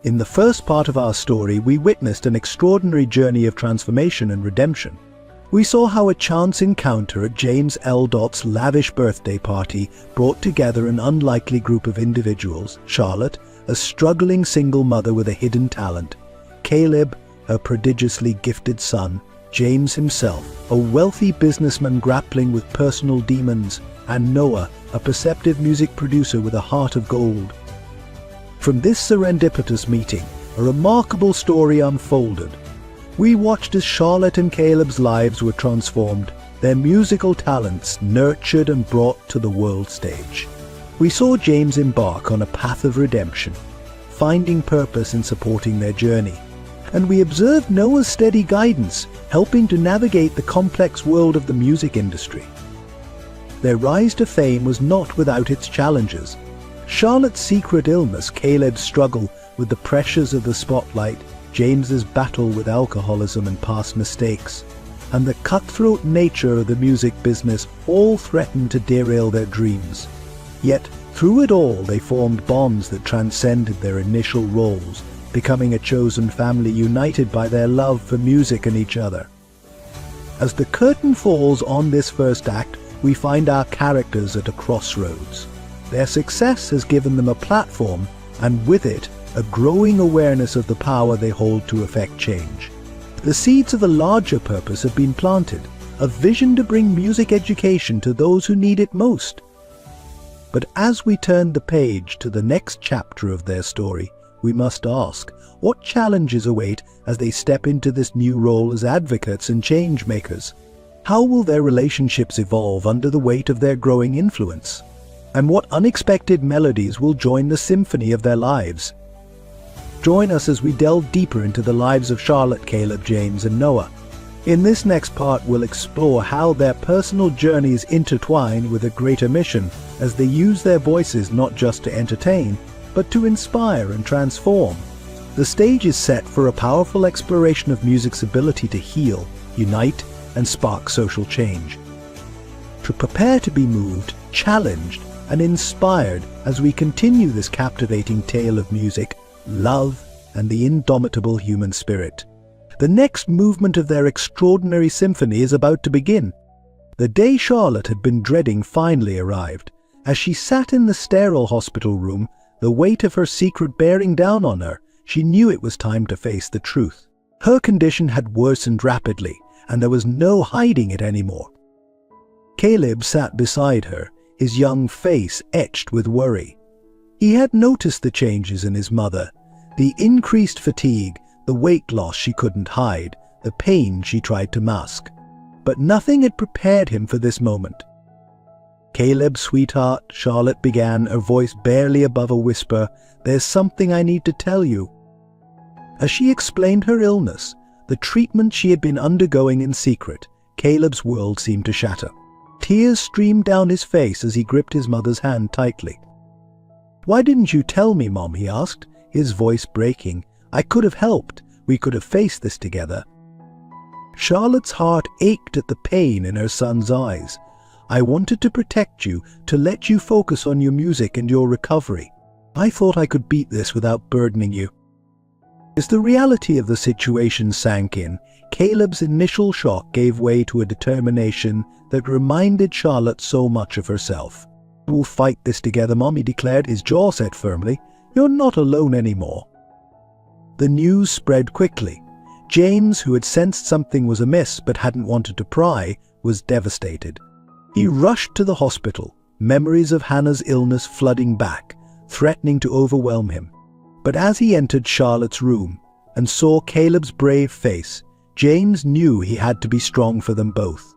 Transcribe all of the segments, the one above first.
In the first part of our story, we witnessed an extraordinary journey of transformation and redemption. We saw how a chance encounter at James L. Dott's lavish birthday party brought together an unlikely group of individuals: Charlotte, a struggling single mother with a hidden talent; Caleb, her prodigiously gifted son; James himself, a wealthy businessman grappling with personal demons; and Noah, a perceptive music producer with a heart of gold. From this serendipitous meeting, a remarkable story unfolded. We watched as Charlotte and Caleb's lives were transformed, their musical talents nurtured and brought to the world stage. We saw James embark on a path of redemption, finding purpose in supporting their journey. And we observed Noah's steady guidance, helping to navigate the complex world of the music industry. Their rise to fame was not without its challenges. Charlotte's secret illness, Caleb's struggle with the pressures of the spotlight, James's battle with alcoholism and past mistakes, and the cutthroat nature of the music business all threatened to derail their dreams. Yet, through it all, they formed bonds that transcended their initial roles, becoming a chosen family united by their love for music and each other. As the curtain falls on this first act, we find our characters at a crossroads. Their success has given them a platform, and with it, a growing awareness of the power they hold to effect change. The seeds of a larger purpose have been planted, a vision to bring music education to those who need it most. But as we turn the page to the next chapter of their story, we must ask, what challenges await as they step into this new role as advocates and change makers? How will their relationships evolve under the weight of their growing influence? And what unexpected melodies will join the symphony of their lives? Join us as we delve deeper into the lives of Charlotte, Caleb, James, and Noah. In this next part, we'll explore how their personal journeys intertwine with a greater mission as they use their voices not just to entertain, but to inspire and transform. The stage is set for a powerful exploration of music's ability to heal, unite, and spark social change. To prepare to be moved, challenged, and inspired as we continue this captivating tale of music, love, and the indomitable human spirit. The next movement of their extraordinary symphony is about to begin. The day Charlotte had been dreading finally arrived. As she sat in the sterile hospital room, the weight of her secret bearing down on her, she knew it was time to face the truth. Her condition had worsened rapidly, and there was no hiding it anymore. Caleb sat beside her, his young face etched with worry. He had noticed the changes in his mother, the increased fatigue, the weight loss she couldn't hide, the pain she tried to mask. But nothing had prepared him for this moment. "Caleb, sweetheart," Charlotte began, her voice barely above a whisper, "there's something I need to tell you." As she explained her illness, the treatment she had been undergoing in secret, Caleb's world seemed to shatter. Tears streamed down his face as he gripped his mother's hand tightly. "Why didn't you tell me, Mom?" he asked, his voice breaking. "I could have helped. We could have faced this together." Charlotte's heart ached at the pain in her son's eyes. "I wanted to protect you, to let you focus on your music and your recovery. I thought I could beat this without burdening you." As the reality of the situation sank in, Caleb's initial shock gave way to a determination that reminded Charlotte so much of herself. "We'll fight this together, Mom," he declared, his jaw set firmly. "You're not alone anymore." The news spread quickly. James, who had sensed something was amiss but hadn't wanted to pry, was devastated. He rushed to the hospital, memories of Hannah's illness flooding back, threatening to overwhelm him. But as he entered Charlotte's room and saw Caleb's brave face, James knew he had to be strong for them both.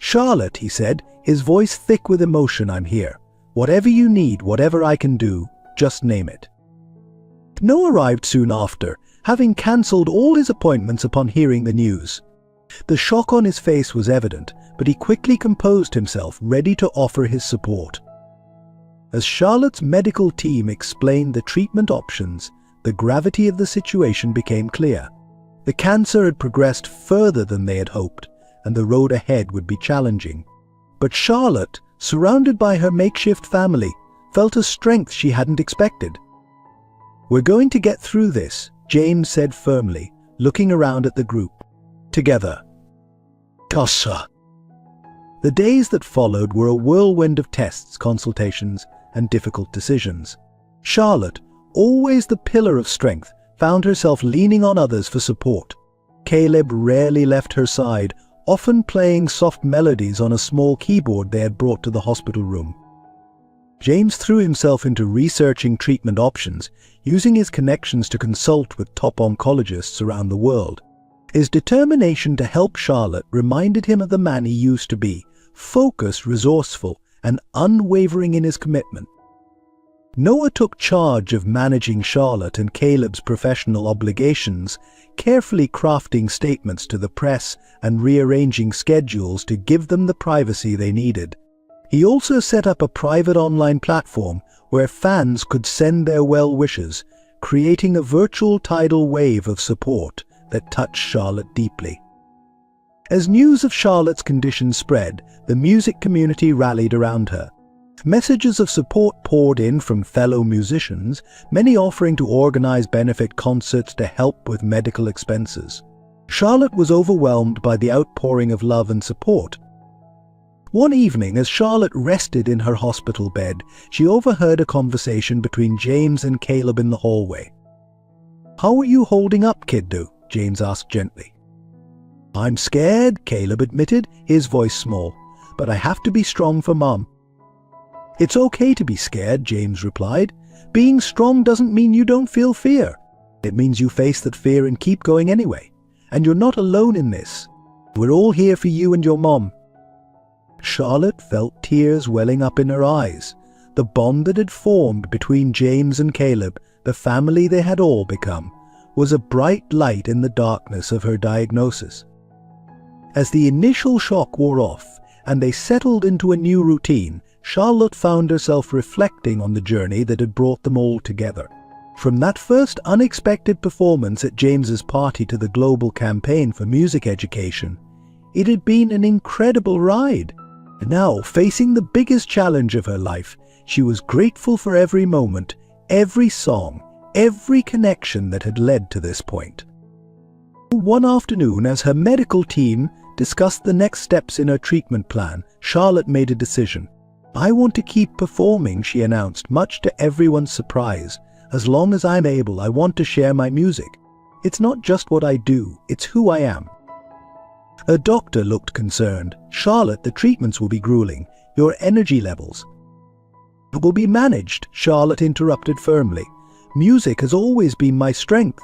"Charlotte," he said, his voice thick with emotion, "I'm here. Whatever you need, whatever I can do, just name it." Noah arrived soon after, having cancelled all his appointments upon hearing the news. The shock on his face was evident, but he quickly composed himself, ready to offer his support. As Charlotte's medical team explained the treatment options, the gravity of the situation became clear. The cancer had progressed further than they had hoped, and the road ahead would be challenging. But Charlotte, surrounded by her makeshift family, felt a strength she hadn't expected. "We're going to get through this," James said firmly, looking around at the group. "Together." Tossa. The days that followed were a whirlwind of tests, consultations, and difficult decisions. Charlotte, always the pillar of strength, found herself leaning on others for support. Caleb rarely left her side, often playing soft melodies on a small keyboard they had brought to the hospital room. James threw himself into researching treatment options, using his connections to consult with top oncologists around the world. His determination to help Charlotte reminded him of the man he used to be, focused, resourceful, and unwavering in his commitment. Noah took charge of managing Charlotte and Caleb's professional obligations, carefully crafting statements to the press and rearranging schedules to give them the privacy they needed. He also set up a private online platform where fans could send their well wishes, creating a virtual tidal wave of support that touched Charlotte deeply. As news of Charlotte's condition spread, the music community rallied around her. Messages of support poured in from fellow musicians, many offering to organize benefit concerts to help with medical expenses. Charlotte was overwhelmed by the outpouring of love and support. One evening, as Charlotte rested in her hospital bed, she overheard a conversation between James and Caleb in the hallway. "How are you holding up, kiddo?" James asked gently. "I'm scared," Caleb admitted, his voice small, "but I have to be strong for Mom." "It's okay to be scared," James replied. "Being strong doesn't mean you don't feel fear. It means you face that fear and keep going anyway. And you're not alone in this. We're all here for you and your mom." Charlotte felt tears welling up in her eyes. The bond that had formed between James and Caleb, the family they had all become, was a bright light in the darkness of her diagnosis. As the initial shock wore off and they settled into a new routine, Charlotte found herself reflecting on the journey that had brought them all together. From that first unexpected performance at James's party to the global campaign for music education, it had been an incredible ride. And now, facing the biggest challenge of her life, she was grateful for every moment, every song, every connection that had led to this point. One afternoon, as her medical team discussed the next steps in her treatment plan, Charlotte made a decision. "I want to keep performing," she announced, much to everyone's surprise. "As long as I'm able, I want to share my music. It's not just what I do, it's who I am." A doctor looked concerned. "Charlotte, the treatments will be grueling. Your energy levels." "It will be managed," Charlotte interrupted firmly. "Music has always been my strength.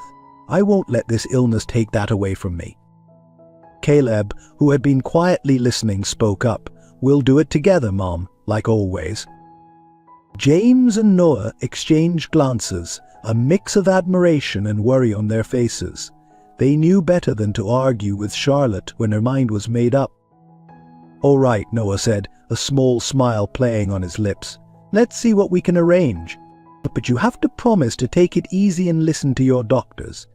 I won't let this illness take that away from me." Caleb, who had been quietly listening, spoke up. "We'll do it together, Mom, like always." James and Noah exchanged glances, a mix of admiration and worry on their faces. They knew better than to argue with Charlotte when her mind was made up. "All right," Noah said, a small smile playing on his lips. "Let's see what we can arrange. But you have to promise to take it easy and listen to your doctors."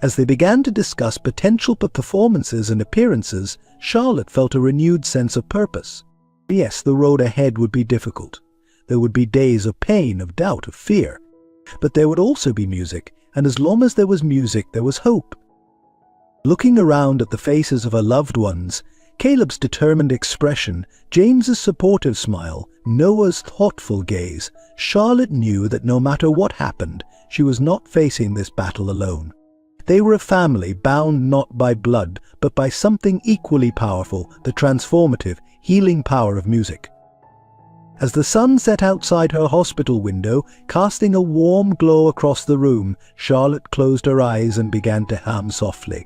As they began to discuss potential performances and appearances, Charlotte felt a renewed sense of purpose. Yes, the road ahead would be difficult. There would be days of pain, of doubt, of fear. But there would also be music, and as long as there was music, there was hope. Looking around at the faces of her loved ones, Caleb's determined expression, James's supportive smile, Noah's thoughtful gaze, Charlotte knew that no matter what happened, she was not facing this battle alone. They were a family bound not by blood, but by something equally powerful, the transformative, healing power of music. As the sun set outside her hospital window, casting a warm glow across the room, Charlotte closed her eyes and began to hum softly.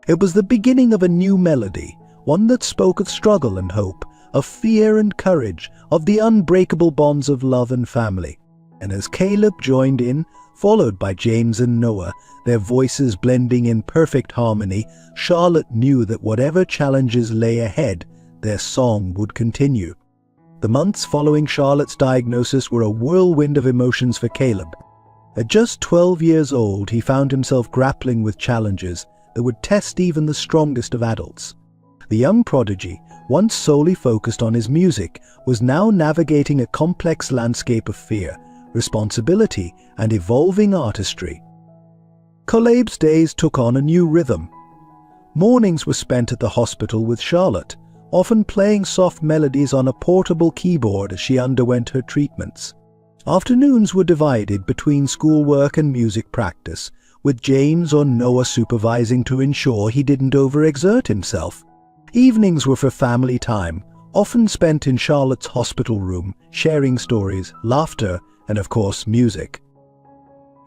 It was the beginning of a new melody, one that spoke of struggle and hope, of fear and courage, of the unbreakable bonds of love and family. And as Caleb joined in, followed by James and Noah, their voices blending in perfect harmony, Charlotte knew that whatever challenges lay ahead, their song would continue. The months following Charlotte's diagnosis were a whirlwind of emotions for Caleb. At just 12 years old, he found himself grappling with challenges that would test even the strongest of adults. The young prodigy, once solely focused on his music, was now navigating a complex landscape of fear, responsibility, and evolving artistry. Caleb's days took on a new rhythm. Mornings were spent at the hospital with Charlotte, often playing soft melodies on a portable keyboard as she underwent her treatments. Afternoons were divided between schoolwork and music practice, with James or Noah supervising to ensure he didn't overexert himself. Evenings were for family time, often spent in Charlotte's hospital room, sharing stories, laughter, and of course music.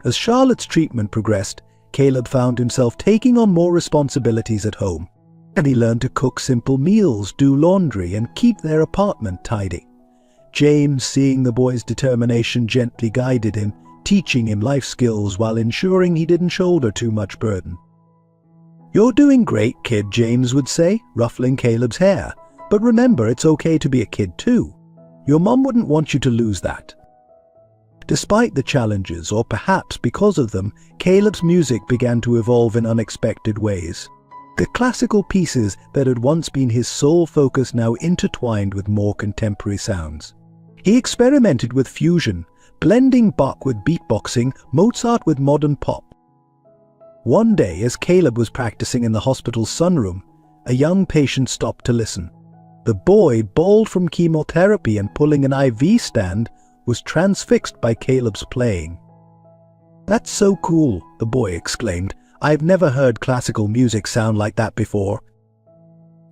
As Charlotte's treatment progressed, Caleb found himself taking on more responsibilities at home, and he learned to cook simple meals, do laundry, and keep their apartment tidy. James, seeing the boy's determination, gently guided him, teaching him life skills while ensuring he didn't shoulder too much burden. "You're doing great, kid," James would say, ruffling Caleb's hair. "But remember, it's okay to be a kid too. Your mom wouldn't want you to lose that." Despite the challenges, or perhaps because of them, Caleb's music began to evolve in unexpected ways. The classical pieces that had once been his sole focus now intertwined with more contemporary sounds. He experimented with fusion, blending Bach with beatboxing, Mozart with modern pop. One day, as Caleb was practicing in the hospital's sunroom, a young patient stopped to listen. The boy, bald from chemotherapy and pulling an IV stand, was transfixed by Caleb's playing. "That's so cool," the boy exclaimed. "I've never heard classical music sound like that before."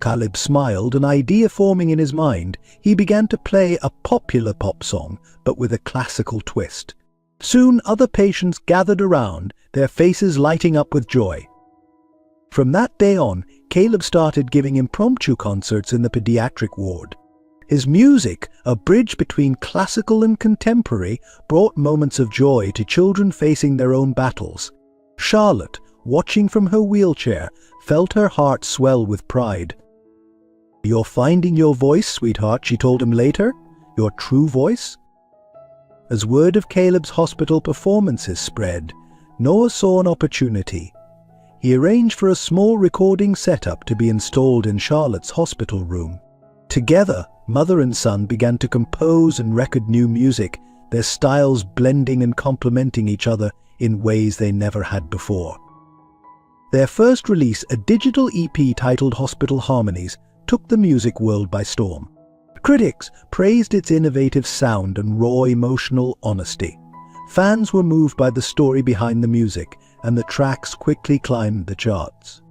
Caleb smiled, an idea forming in his mind. He began to play a popular pop song, but with a classical twist. Soon other patients gathered around, their faces lighting up with joy. From that day on, Caleb started giving impromptu concerts in the pediatric ward. His music, a bridge between classical and contemporary, brought moments of joy to children facing their own battles. Charlotte, watching from her wheelchair, felt her heart swell with pride. "You're finding your voice, sweetheart," she told him later. "Your true voice?" As word of Caleb's hospital performances spread, Noah saw an opportunity. He arranged for a small recording setup to be installed in Charlotte's hospital room. Together, mother and son began to compose and record new music, their styles blending and complementing each other in ways they never had before. Their first release, a digital EP titled Hospital Harmonies, took the music world by storm. Critics praised its innovative sound and raw emotional honesty. Fans were moved by the story behind the music, and the tracks quickly climbed the charts.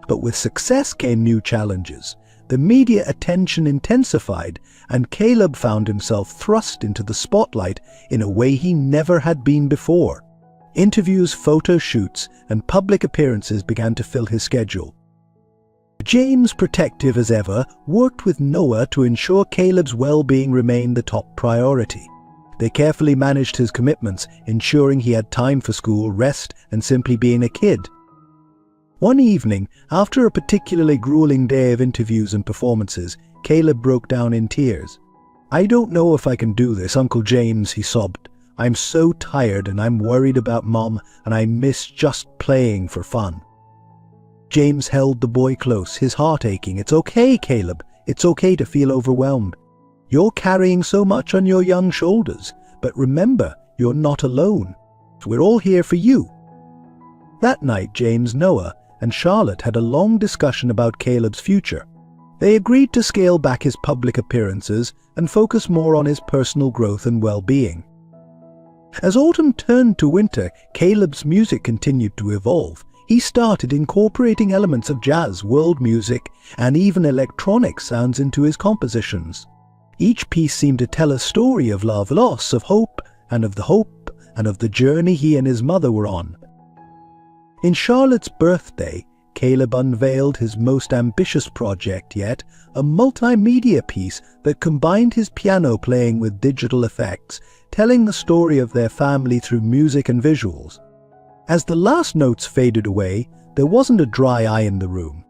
But with success came new challenges. The media attention intensified, and Caleb found himself thrust into the spotlight in a way he never had been before. Interviews, photo shoots, and public appearances began to fill his schedule. James, protective as ever, worked with Noah to ensure Caleb's well-being remained the top priority. They carefully managed his commitments, ensuring he had time for school, rest, and simply being a kid. One evening, after a particularly grueling day of interviews and performances, Caleb broke down in tears. "I don't know if I can do this, Uncle James," he sobbed. "I'm so tired and I'm worried about Mom, and I miss just playing for fun." James held the boy close, his heart aching. "It's okay, Caleb. It's okay to feel overwhelmed. You're carrying so much on your young shoulders, but remember, you're not alone. We're all here for you." That night, James, Noah, and Charlotte had a long discussion about Caleb's future. They agreed to scale back his public appearances and focus more on his personal growth and well-being. As autumn turned to winter, Caleb's music continued to evolve. He started incorporating elements of jazz, world music, and even electronic sounds into his compositions. Each piece seemed to tell a story of love, loss, of hope, and of the journey he and his mother were on. In Charlotte's birthday, Caleb unveiled his most ambitious project yet, a multimedia piece that combined his piano playing with digital effects, telling the story of their family through music and visuals. As the last notes faded away, there wasn't a dry eye in the room.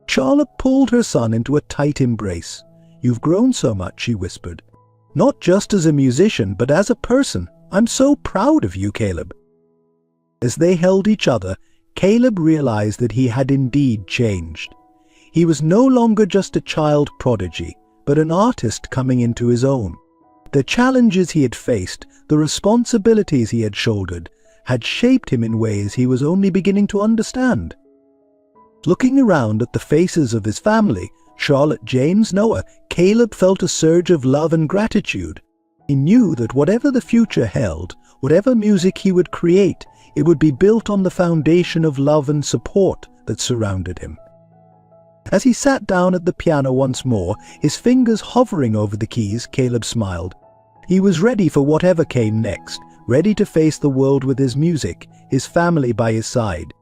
Charlotte pulled her son into a tight embrace. "You've grown so much," she whispered. "Not just as a musician, but as a person. I'm so proud of you, Caleb." As they held each other, Caleb realized that he had indeed changed. He was no longer just a child prodigy, but an artist coming into his own. The challenges he had faced, the responsibilities he had shouldered, had shaped him in ways he was only beginning to understand. Looking around at the faces of his family, Charlotte, James, Noah, Caleb felt a surge of love and gratitude. He knew that whatever the future held, whatever music he would create, it would be built on the foundation of love and support that surrounded him. As he sat down at the piano once more, his fingers hovering over the keys, Caleb smiled. He was ready for whatever came next, ready to face the world with his music, his family by his side.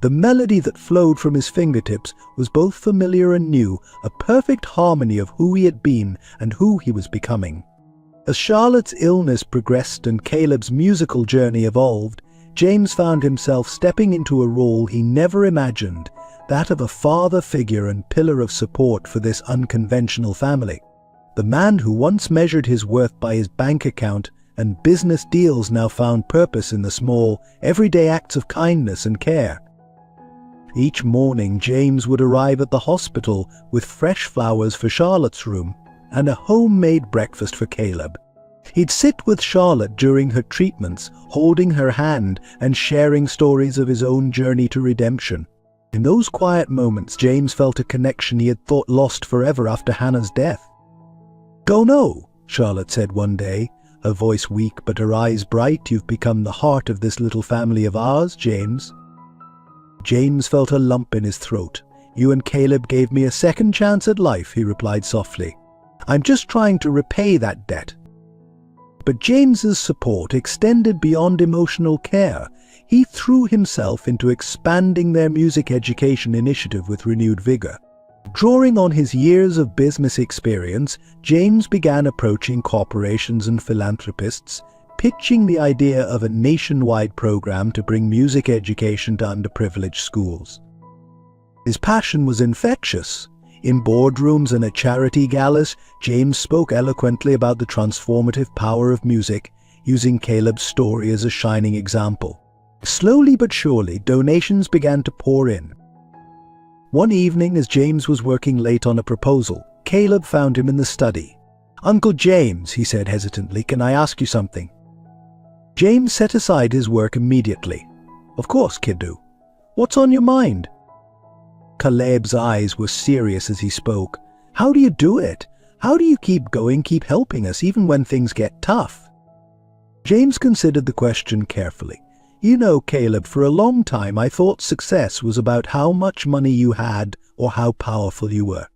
The melody that flowed from his fingertips was both familiar and new, a perfect harmony of who he had been and who he was becoming. As Charlotte's illness progressed and Caleb's musical journey evolved, James found himself stepping into a role he never imagined, that of a father figure and pillar of support for this unconventional family. The man who once measured his worth by his bank account and business deals now found purpose in the small, everyday acts of kindness and care. Each morning, James would arrive at the hospital with fresh flowers for Charlotte's room and a homemade breakfast for Caleb. He'd sit with Charlotte during her treatments, holding her hand and sharing stories of his own journey to redemption. In those quiet moments, James felt a connection he had thought lost forever after Hannah's death. "Go no," Charlotte said one day, her voice weak but her eyes bright. "You've become the heart of this little family of ours, James." James felt a lump in his throat. "You and Caleb gave me a second chance at life," he replied softly. "I'm just trying to repay that debt." But James's support extended beyond emotional care. He threw himself into expanding their music education initiative with renewed vigor. Drawing on his years of business experience, James began approaching corporations and philanthropists, pitching the idea of a nationwide program to bring music education to underprivileged schools. His passion was infectious. In boardrooms and at charity galas, James spoke eloquently about the transformative power of music, using Caleb's story as a shining example. Slowly but surely, donations began to pour in. One evening, as James was working late on a proposal, Caleb found him in the study. "Uncle James," he said hesitantly, "can I ask you something?" James set aside his work immediately. "Of course, kiddo. What's on your mind?" Caleb's eyes were serious as he spoke. "How do you do it? How do you keep going, keep helping us, even when things get tough?" James considered the question carefully. "You know, Caleb, for a long time I thought success was about how much money you had or how powerful you were.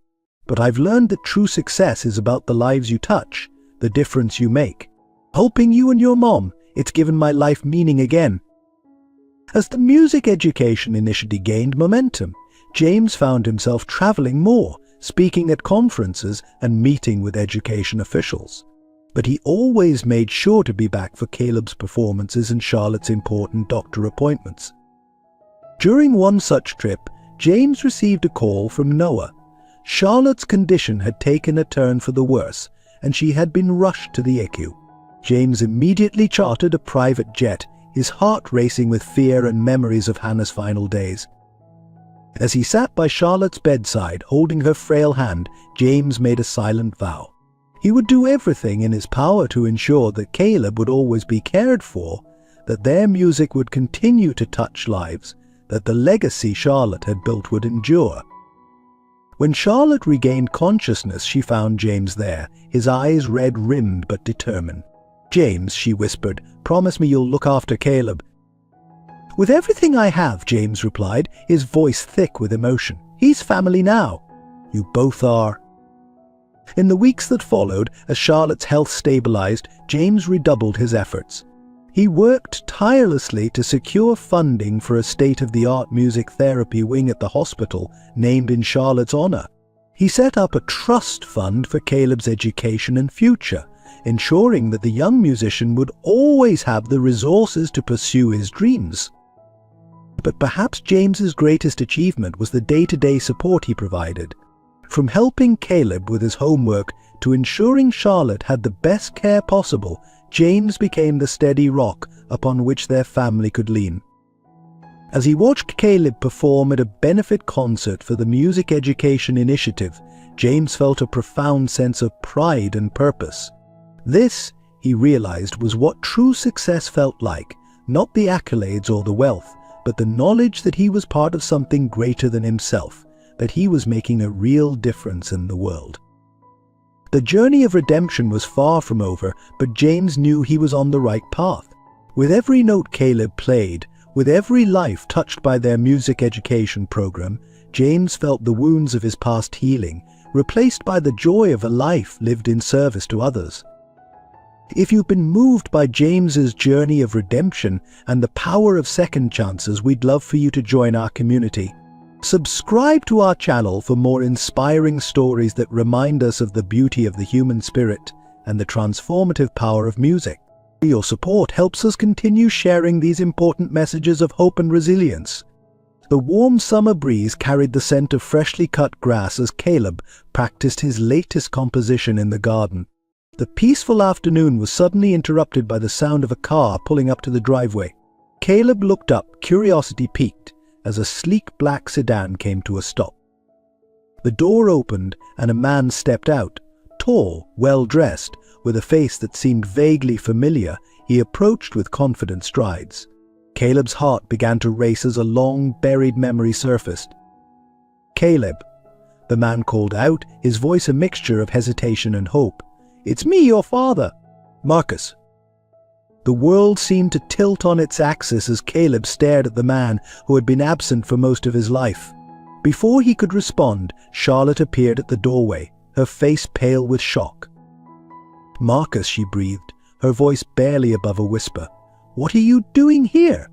But I've learned that true success is about the lives you touch, the difference you make. Helping you and your mom, it's given my life meaning again." As the music education initiative gained momentum, James found himself traveling more, speaking at conferences and meeting with education officials. But he always made sure to be back for Caleb's performances and Charlotte's important doctor appointments. During one such trip, James received a call from Noah. Charlotte's condition had taken a turn for the worse, and she had been rushed to the ICU. James immediately chartered a private jet, his heart racing with fear and memories of Hannah's final days. As he sat by Charlotte's bedside, holding her frail hand, James made a silent vow. He would do everything in his power to ensure that Caleb would always be cared for, that their music would continue to touch lives, that the legacy Charlotte had built would endure. When Charlotte regained consciousness, she found James there, his eyes red-rimmed but determined. "James," she whispered, "promise me you'll look after Caleb." "With everything I have," James replied, his voice thick with emotion. "He's family now." "You both are." In the weeks that followed, as Charlotte's health stabilized, James redoubled his efforts. He worked tirelessly to secure funding for a state-of-the-art music therapy wing at the hospital, named in Charlotte's honor. He set up a trust fund for Caleb's education and future, ensuring that the young musician would always have the resources to pursue his dreams. But perhaps James's greatest achievement was the day-to-day support he provided. From helping Caleb with his homework to ensuring Charlotte had the best care possible, James became the steady rock upon which their family could lean. As he watched Caleb perform at a benefit concert for the Music Education Initiative, James felt a profound sense of pride and purpose. This, he realized, was what true success felt like, not the accolades or the wealth, but the knowledge that he was part of something greater than himself, that he was making a real difference in the world. The journey of redemption was far from over, but James knew he was on the right path. With every note Caleb played, with every life touched by their music education program, James felt the wounds of his past healing, replaced by the joy of a life lived in service to others. If you've been moved by James's journey of redemption and the power of second chances, we'd love for you to join our community. Subscribe to our channel for more inspiring stories that remind us of the beauty of the human spirit and the transformative power of music. Your support helps us continue sharing these important messages of hope and resilience. The warm summer breeze carried the scent of freshly cut grass as Caleb practiced his latest composition in the garden. The peaceful afternoon was suddenly interrupted by the sound of a car pulling up to the driveway. Caleb looked up, curiosity piqued, as a sleek black sedan came to a stop. The door opened and a man stepped out. Tall, well-dressed, with a face that seemed vaguely familiar, he approached with confident strides. Caleb's heart began to race as a long, buried memory surfaced. "Caleb," the man called out, his voice a mixture of hesitation and hope. "It's me, your father." "Marcus." The world seemed to tilt on its axis as Caleb stared at the man who had been absent for most of his life. Before he could respond, Charlotte appeared at the doorway, her face pale with shock. "Marcus," she breathed, her voice barely above a whisper. "What are you doing here?"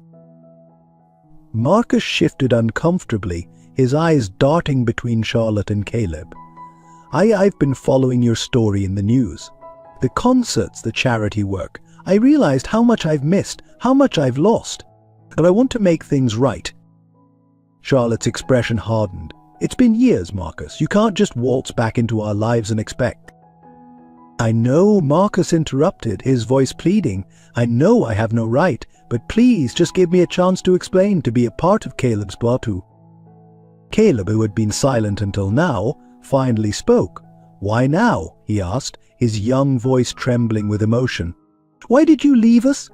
Marcus shifted uncomfortably, his eyes darting between Charlotte and Caleb. I've been following your story in the news. The concerts, the charity work. I realized how much I've missed, how much I've lost. And I want to make things right." Charlotte's expression hardened. "It's been years, Marcus. You can't just waltz back into our lives and expect." "I know," Marcus interrupted, his voice pleading. "I know I have no right, but please just give me a chance to explain, to be a part of Caleb's Batu." Caleb, who had been silent until now, finally spoke. "Why now?" he asked, his young voice trembling with emotion. "Why did you leave us?"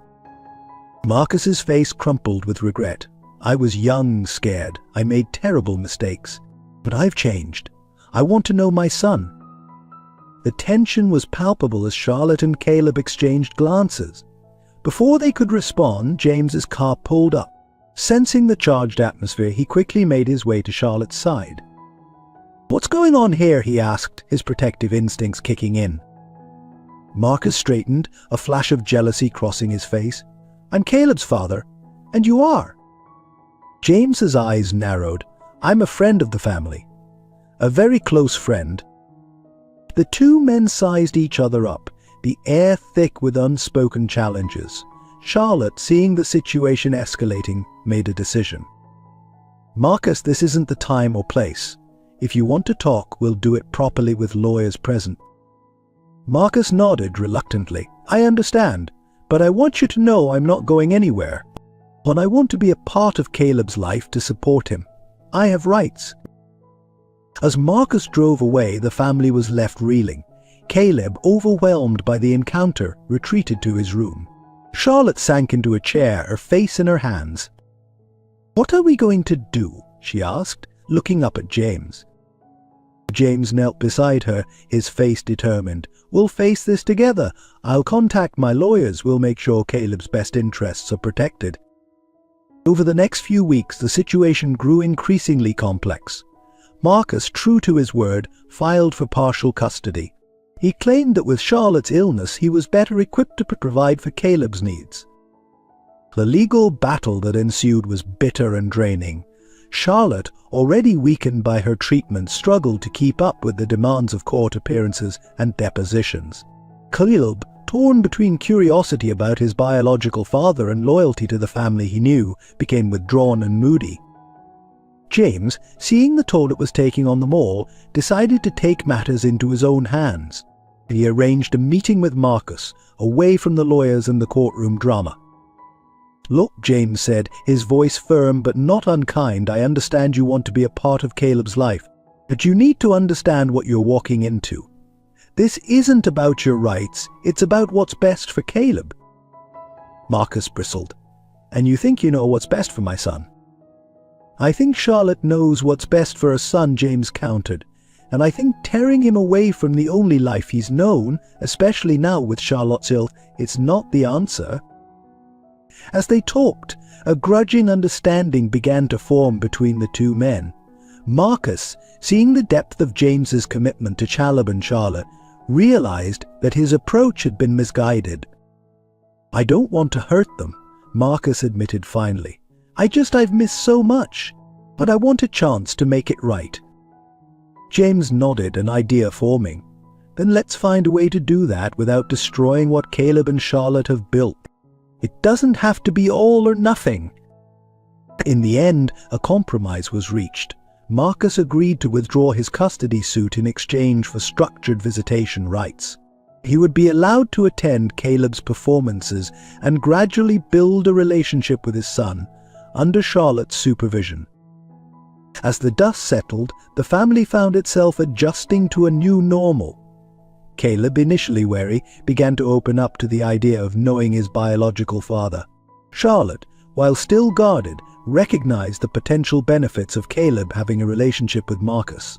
Marcus's face crumpled with regret. "I was young, scared. I made terrible mistakes. But I've changed. I want to know my son." The tension was palpable as Charlotte and Caleb exchanged glances. Before they could respond, James's car pulled up. Sensing the charged atmosphere, he quickly made his way to Charlotte's side. "What's going on here?" he asked, his protective instincts kicking in. Marcus straightened, a flash of jealousy crossing his face. "I'm Caleb's father, and you are." James's eyes narrowed. "I'm a friend of the family. A very close friend." The two men sized each other up, the air thick with unspoken challenges. Charlotte, seeing the situation escalating, made a decision. "Marcus, this isn't the time or place. If you want to talk, we'll do it properly with lawyers present." Marcus nodded reluctantly. "I understand, but I want you to know I'm not going anywhere. And I want to be a part of Caleb's life to support him. I have rights." As Marcus drove away, the family was left reeling. Caleb, overwhelmed by the encounter, retreated to his room. Charlotte sank into a chair, her face in her hands. "What are we going to do?" she asked, looking up at James. James knelt beside her, his face determined. "We'll face this together. I'll contact my lawyers. We'll make sure Caleb's best interests are protected." Over the next few weeks, the situation grew increasingly complex. Marcus, true to his word, filed for partial custody. He claimed that with Charlotte's illness, he was better equipped to provide for Caleb's needs. The legal battle that ensued was bitter and draining. Charlotte, already weakened by her treatment, struggled to keep up with the demands of court appearances and depositions. Caleb, torn between curiosity about his biological father and loyalty to the family he knew, became withdrawn and moody. James, seeing the toll it was taking on them all, decided to take matters into his own hands. He arranged a meeting with Marcus, away from the lawyers and the courtroom drama. "Look," James said, his voice firm but not unkind, "I understand you want to be a part of Caleb's life, but you need to understand what you're walking into. This isn't about your rights, it's about what's best for Caleb. Marcus bristled. And you think you know what's best for my son? I think Charlotte knows what's best for her son, James countered. And I think tearing him away from the only life he's known, especially now with Charlotte's ill, it's not the answer. As they talked, a grudging understanding began to form between the two men. Marcus, seeing the depth of James's commitment to Caleb and Charlotte, realized that his approach had been misguided. I don't want to hurt them, Marcus admitted finally. I've missed so much, but I want a chance to make it right. James nodded, an idea forming. Then let's find a way to do that without destroying what Caleb and Charlotte have built. It doesn't have to be all or nothing. In the end, a compromise was reached. Marcus agreed to withdraw his custody suit in exchange for structured visitation rights. He would be allowed to attend Caleb's performances and gradually build a relationship with his son, under Charlotte's supervision. As the dust settled, the family found itself adjusting to a new normal. Caleb, initially wary, began to open up to the idea of knowing his biological father. Charlotte, while still guarded, recognized the potential benefits of Caleb having a relationship with Marcus.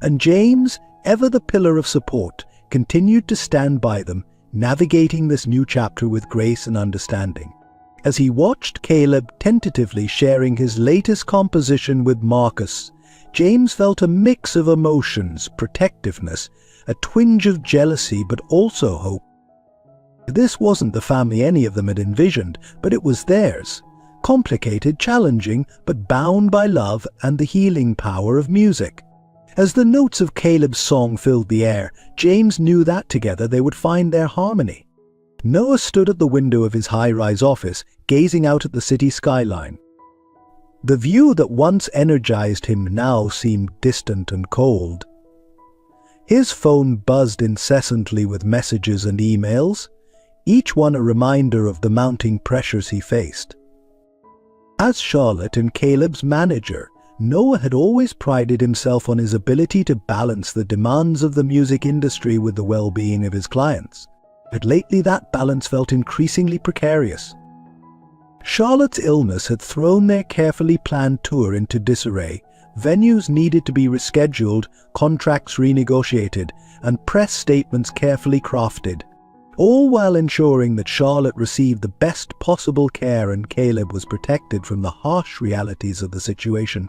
And James, ever the pillar of support, continued to stand by them, navigating this new chapter with grace and understanding. As he watched Caleb tentatively sharing his latest composition with Marcus, James felt a mix of emotions, protectiveness, a twinge of jealousy, but also hope. This wasn't the family any of them had envisioned, but it was theirs. Complicated, challenging, but bound by love and the healing power of music. As the notes of Caleb's song filled the air, James knew that together they would find their harmony. Noah stood at the window of his high-rise office, gazing out at the city skyline. The view that once energized him now seemed distant and cold. His phone buzzed incessantly with messages and emails, each one a reminder of the mounting pressures he faced. As Charlotte and Caleb's manager, Noah had always prided himself on his ability to balance the demands of the music industry with the well-being of his clients. But lately that balance felt increasingly precarious. Charlotte's illness had thrown their carefully planned tour into disarray. Venues needed to be rescheduled, contracts renegotiated, and press statements carefully crafted, all while ensuring that Charlotte received the best possible care and Caleb was protected from the harsh realities of the situation.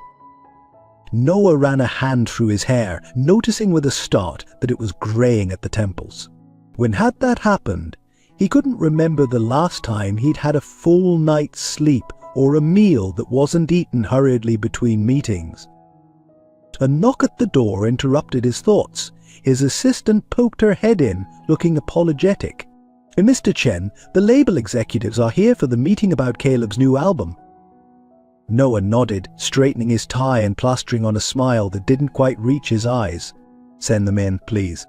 Noah ran a hand through his hair, noticing with a start that it was graying at the temples. When had that happened, he couldn't remember the last time he'd had a full night's sleep or a meal that wasn't eaten hurriedly between meetings. A knock at the door interrupted his thoughts. His assistant poked her head in, looking apologetic. "Mr. Chen, the label executives are here for the meeting about Caleb's new album." Noah nodded, straightening his tie and plastering on a smile that didn't quite reach his eyes. "Send them in, please."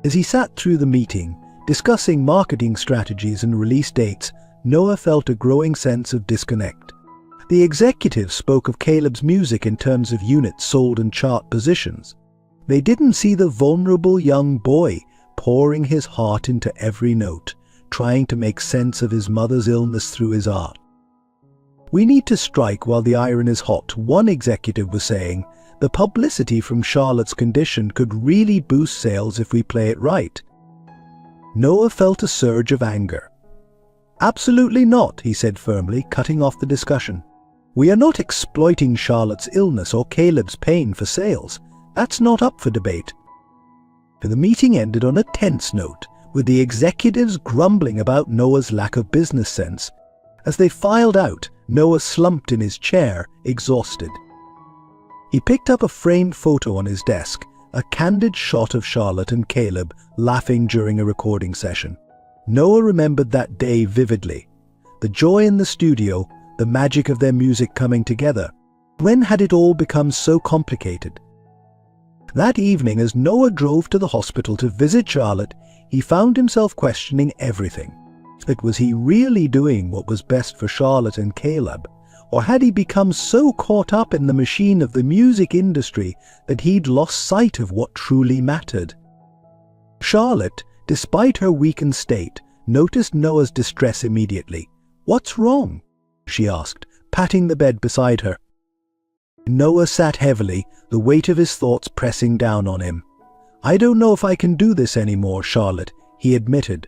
As he sat through the meeting, discussing marketing strategies and release dates, Noah felt a growing sense of disconnect. The executives spoke of Caleb's music in terms of units sold and chart positions. They didn't see the vulnerable young boy pouring his heart into every note, trying to make sense of his mother's illness through his art. "We need to strike while the iron is hot," one executive was saying. "The publicity from Charlotte's condition could really boost sales if we play it right." Noah felt a surge of anger. "Absolutely not," he said firmly, cutting off the discussion. "We are not exploiting Charlotte's illness or Caleb's pain for sales. That's not up for debate." The meeting ended on a tense note, with the executives grumbling about Noah's lack of business sense. As they filed out, Noah slumped in his chair, exhausted. He picked up a framed photo on his desk, a candid shot of Charlotte and Caleb laughing during a recording session. Noah remembered that day vividly. The joy in the studio, the magic of their music coming together. When had it all become so complicated? That evening, as Noah drove to the hospital to visit Charlotte, he found himself questioning everything. Was he really doing what was best for Charlotte and Caleb? Or had he become so caught up in the machine of the music industry that he'd lost sight of what truly mattered? Charlotte, despite her weakened state, noticed Noah's distress immediately. "What's wrong?" she asked, patting the bed beside her. Noah sat heavily, the weight of his thoughts pressing down on him. "I don't know if I can do this anymore, Charlotte," he admitted.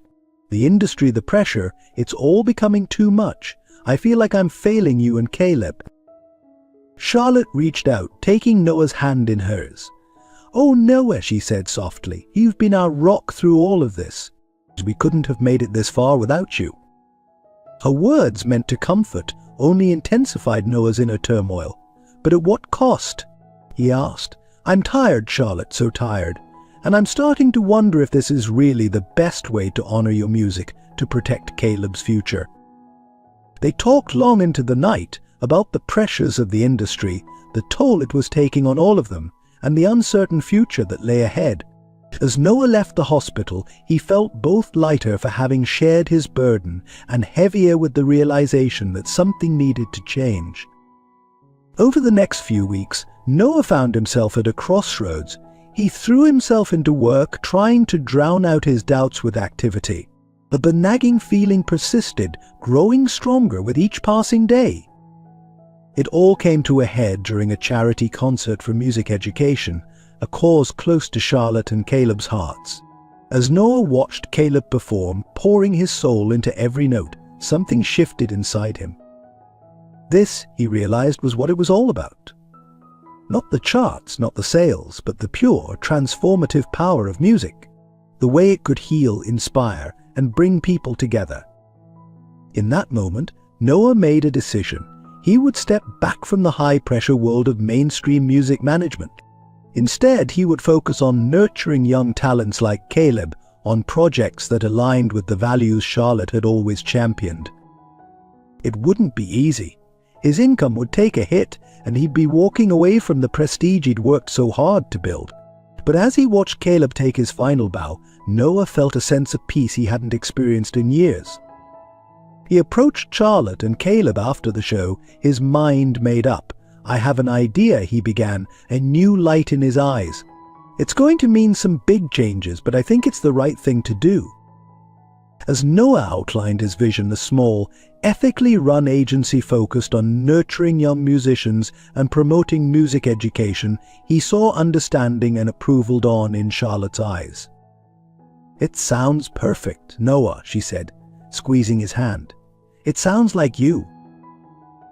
"The industry, the pressure, it's all becoming too much. I feel like I'm failing you and Caleb." Charlotte reached out, taking Noah's hand in hers. "Oh, Noah," she said softly, "you've been our rock through all of this. We couldn't have made it this far without you." Her words, meant to comfort, only intensified Noah's inner turmoil. "But at what cost?" he asked. "I'm tired, Charlotte, so tired. And I'm starting to wonder if this is really the best way to honor your music, to protect Caleb's future." They talked long into the night about the pressures of the industry, the toll it was taking on all of them, and the uncertain future that lay ahead. As Noah left the hospital, he felt both lighter for having shared his burden and heavier with the realization that something needed to change. Over the next few weeks, Noah found himself at a crossroads. He threw himself into work, trying to drown out his doubts with activity. But the nagging feeling persisted, growing stronger with each passing day. It all came to a head during a charity concert for music education, a cause close to Charlotte and Caleb's hearts. As Noah watched Caleb perform, pouring his soul into every note, something shifted inside him. This, he realized, was what it was all about. Not the charts, not the sales, but the pure, transformative power of music. The way it could heal, inspire, and bring people together. In that moment, Noah made a decision. He would step back from the high-pressure world of mainstream music management. Instead, he would focus on nurturing young talents like Caleb, on projects that aligned with the values Charlotte had always championed. It wouldn't be easy. His income would take a hit, and he'd be walking away from the prestige he'd worked so hard to build. But as he watched Caleb take his final bow, Noah felt a sense of peace he hadn't experienced in years. He approached Charlotte and Caleb after the show, his mind made up. "I have an idea," he began, a new light in his eyes. "It's going to mean some big changes, but I think it's the right thing to do." As Noah outlined his vision, a small, ethically run agency focused on nurturing young musicians and promoting music education, he saw understanding and approval dawn in Charlotte's eyes. "It sounds perfect, Noah," she said, squeezing his hand. "It sounds like you."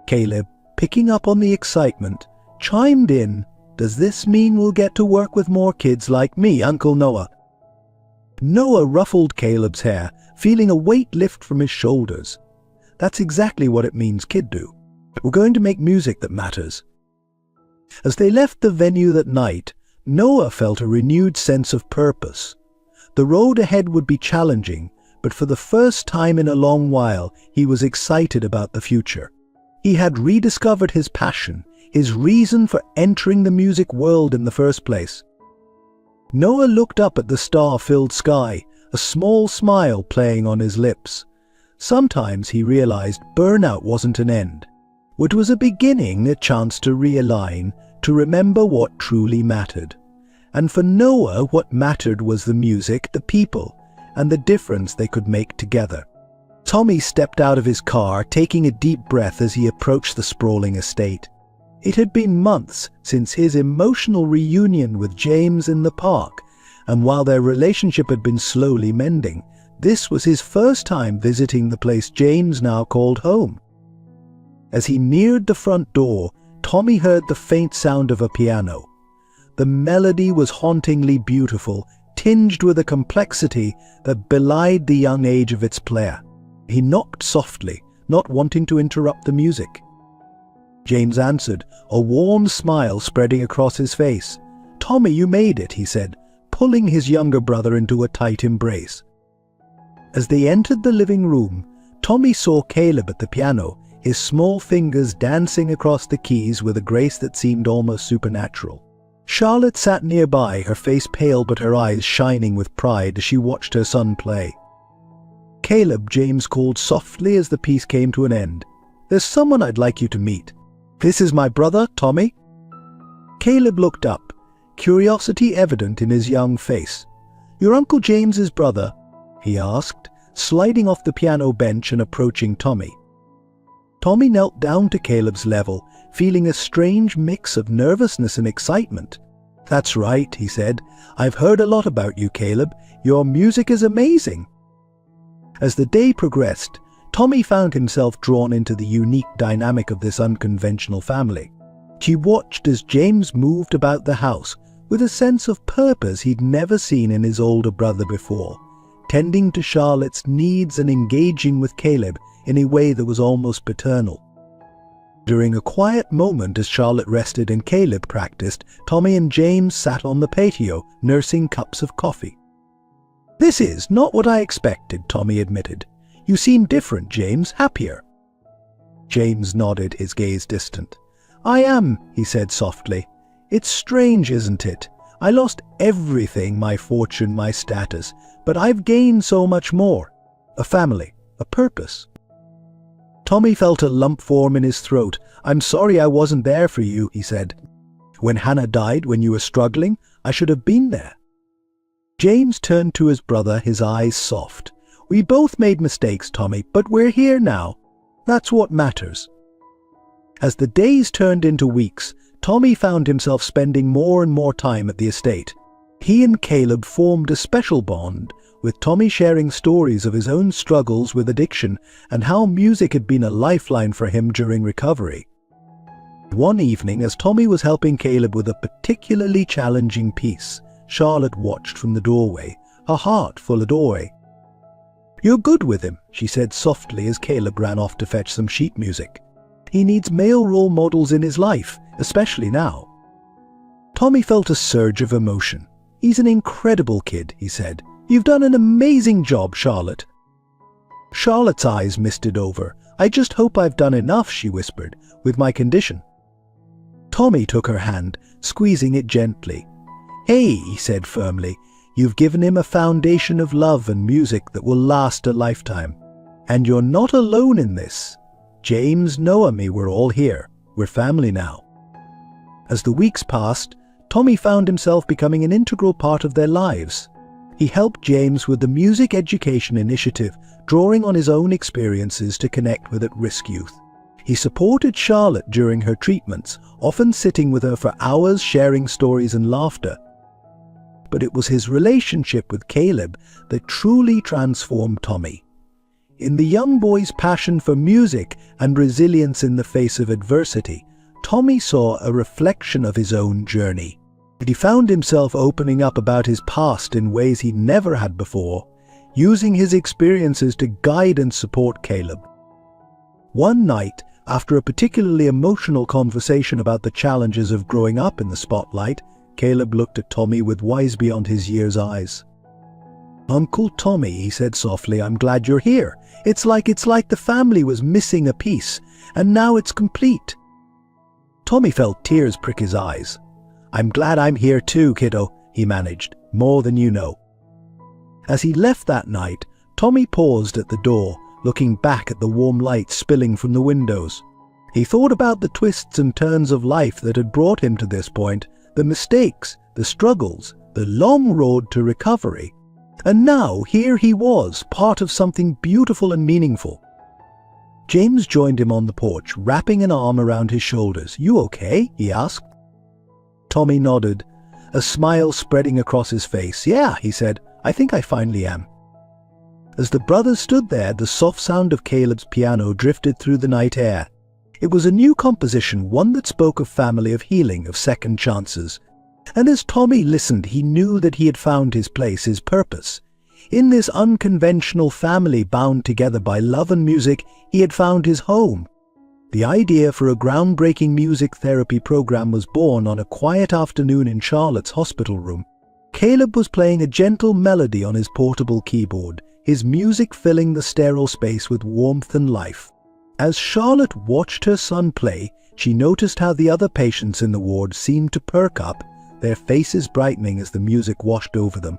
Caleb, picking up on the excitement, chimed in, "Does this mean we'll get to work with more kids like me, Uncle Noah?" Noah ruffled Caleb's hair, feeling a weight lift from his shoulders. "That's exactly what it means, kid do. We're going to make music that matters." As they left the venue that night, Noah felt a renewed sense of purpose. The road ahead would be challenging, but for the first time in a long while, he was excited about the future. He had rediscovered his passion, his reason for entering the music world in the first place. Noah looked up at the star-filled sky, a small smile playing on his lips. Sometimes he realized burnout wasn't an end. It was a beginning, a chance to realign, to remember what truly mattered. And for Noah, what mattered was the music, the people, and the difference they could make together. Tommy stepped out of his car, taking a deep breath as he approached the sprawling estate. It had been months since his emotional reunion with James in the park, and while their relationship had been slowly mending, this was his first time visiting the place James now called home. As he neared the front door, Tommy heard the faint sound of a piano. The melody was hauntingly beautiful, tinged with a complexity that belied the young age of its player. He knocked softly, not wanting to interrupt the music. James answered, a warm smile spreading across his face. "Tommy, you made it," he said, pulling his younger brother into a tight embrace. As they entered the living room, Tommy saw Caleb at the piano, his small fingers dancing across the keys with a grace that seemed almost supernatural. Charlotte sat nearby, her face pale but her eyes shining with pride as she watched her son play. "Caleb," James called softly as the piece came to an end, "there's someone I'd like you to meet. This is my brother, Tommy." Caleb looked up, curiosity evident in his young face. "Your Uncle James's brother?" he asked, sliding off the piano bench and approaching Tommy. Tommy knelt down to Caleb's level, feeling a strange mix of nervousness and excitement. "That's right," he said. "I've heard a lot about you, Caleb. Your music is amazing." As the day progressed, Tommy found himself drawn into the unique dynamic of this unconventional family. He watched as James moved about the house with a sense of purpose he'd never seen in his older brother before, tending to Charlotte's needs and engaging with Caleb in a way that was almost paternal. During a quiet moment as Charlotte rested and Caleb practiced, Tommy and James sat on the patio, nursing cups of coffee. "This is not what I expected," Tommy admitted. "You seem different, James, happier." James nodded, his gaze distant. "I am," he said softly. "It's strange, isn't it? I lost everything, my fortune, my status, but I've gained so much more. A family, a purpose." Tommy felt a lump form in his throat. "I'm sorry I wasn't there for you," he said. "When Hannah died, when you were struggling, I should have been there." James turned to his brother, his eyes soft. "We both made mistakes, Tommy, but we're here now. That's what matters." As the days turned into weeks, Tommy found himself spending more and more time at the estate. He and Caleb formed a special bond, with Tommy sharing stories of his own struggles with addiction and how music had been a lifeline for him during recovery. One evening, as Tommy was helping Caleb with a particularly challenging piece, Charlotte watched from the doorway, her heart full of joy. "You're good with him," she said softly as Caleb ran off to fetch some sheet music. "He needs male role models in his life, especially now." Tommy felt a surge of emotion. "He's an incredible kid," he said. "You've done an amazing job, Charlotte." Charlotte's eyes misted over. "I just hope I've done enough," she whispered, "with my condition." Tommy took her hand, squeezing it gently. "Hey," he said firmly, "you've given him a foundation of love and music that will last a lifetime. And you're not alone in this. James, Noah, me, we're all here. We're family now." As the weeks passed, Tommy found himself becoming an integral part of their lives. He helped James with the Music Education Initiative, drawing on his own experiences to connect with at-risk youth. He supported Charlotte during her treatments, often sitting with her for hours sharing stories and laughter. But it was his relationship with Caleb that truly transformed Tommy. In the young boy's passion for music and resilience in the face of adversity, Tommy saw a reflection of his own journey. He found himself opening up about his past in ways he never had before, using his experiences to guide and support Caleb. One night, after a particularly emotional conversation about the challenges of growing up in the spotlight, Caleb looked at Tommy with wise beyond his years eyes. "Uncle Tommy," he said softly, "I'm glad you're here. It's like the family was missing a piece, and now it's complete." Tommy felt tears prick his eyes. "I'm glad I'm here too, kiddo," he managed, "more than you know." As he left that night, Tommy paused at the door, looking back at the warm light spilling from the windows. He thought about the twists and turns of life that had brought him to this point, the mistakes, the struggles, the long road to recovery. And now, here he was, part of something beautiful and meaningful. James joined him on the porch, wrapping an arm around his shoulders. "You okay?" he asked. Tommy nodded, a smile spreading across his face. "Yeah," he said, "I think I finally am." As the brothers stood there, the soft sound of Caleb's piano drifted through the night air. It was a new composition, one that spoke of family, of healing, of second chances. And as Tommy listened, he knew that he had found his place, his purpose. In this unconventional family bound together by love and music, he had found his home. The idea for a groundbreaking music therapy program was born on a quiet afternoon in Charlotte's hospital room. Caleb was playing a gentle melody on his portable keyboard, his music filling the sterile space with warmth and life. As Charlotte watched her son play, she noticed how the other patients in the ward seemed to perk up, their faces brightening as the music washed over them.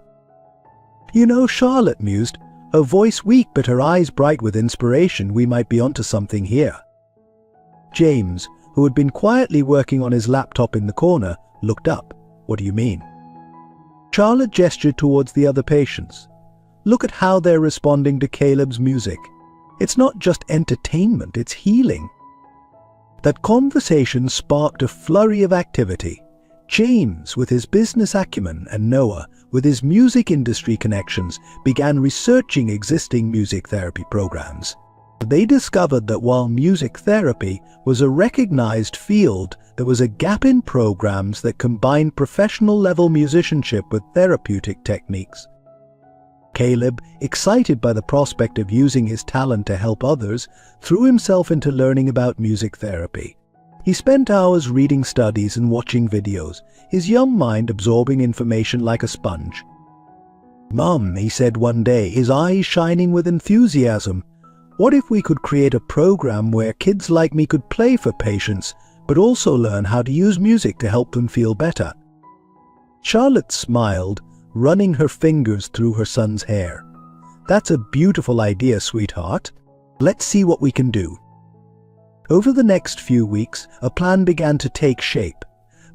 "You know," Charlotte mused, her voice weak but her eyes bright with inspiration, "we might be onto something here." James, who had been quietly working on his laptop in the corner, looked up. "What do you mean?" Charlotte gestured towards the other patients. Look at how they're responding to Caleb's music. It's not just entertainment, it's healing. That conversation sparked a flurry of activity. James, with his business acumen, and Noah, with his music industry connections, began researching existing music therapy programs. They discovered that while music therapy was a recognized field, there was a gap in programs that combined professional-level musicianship with therapeutic techniques. Caleb, excited by the prospect of using his talent to help others, threw himself into learning about music therapy. He spent hours reading studies and watching videos, his young mind absorbing information like a sponge. "Mum," he said one day, his eyes shining with enthusiasm, "what if we could create a program where kids like me could play for patients, but also learn how to use music to help them feel better?" Charlotte smiled, running her fingers through her son's hair. "That's a beautiful idea, sweetheart. Let's see what we can do." Over the next few weeks, a plan began to take shape.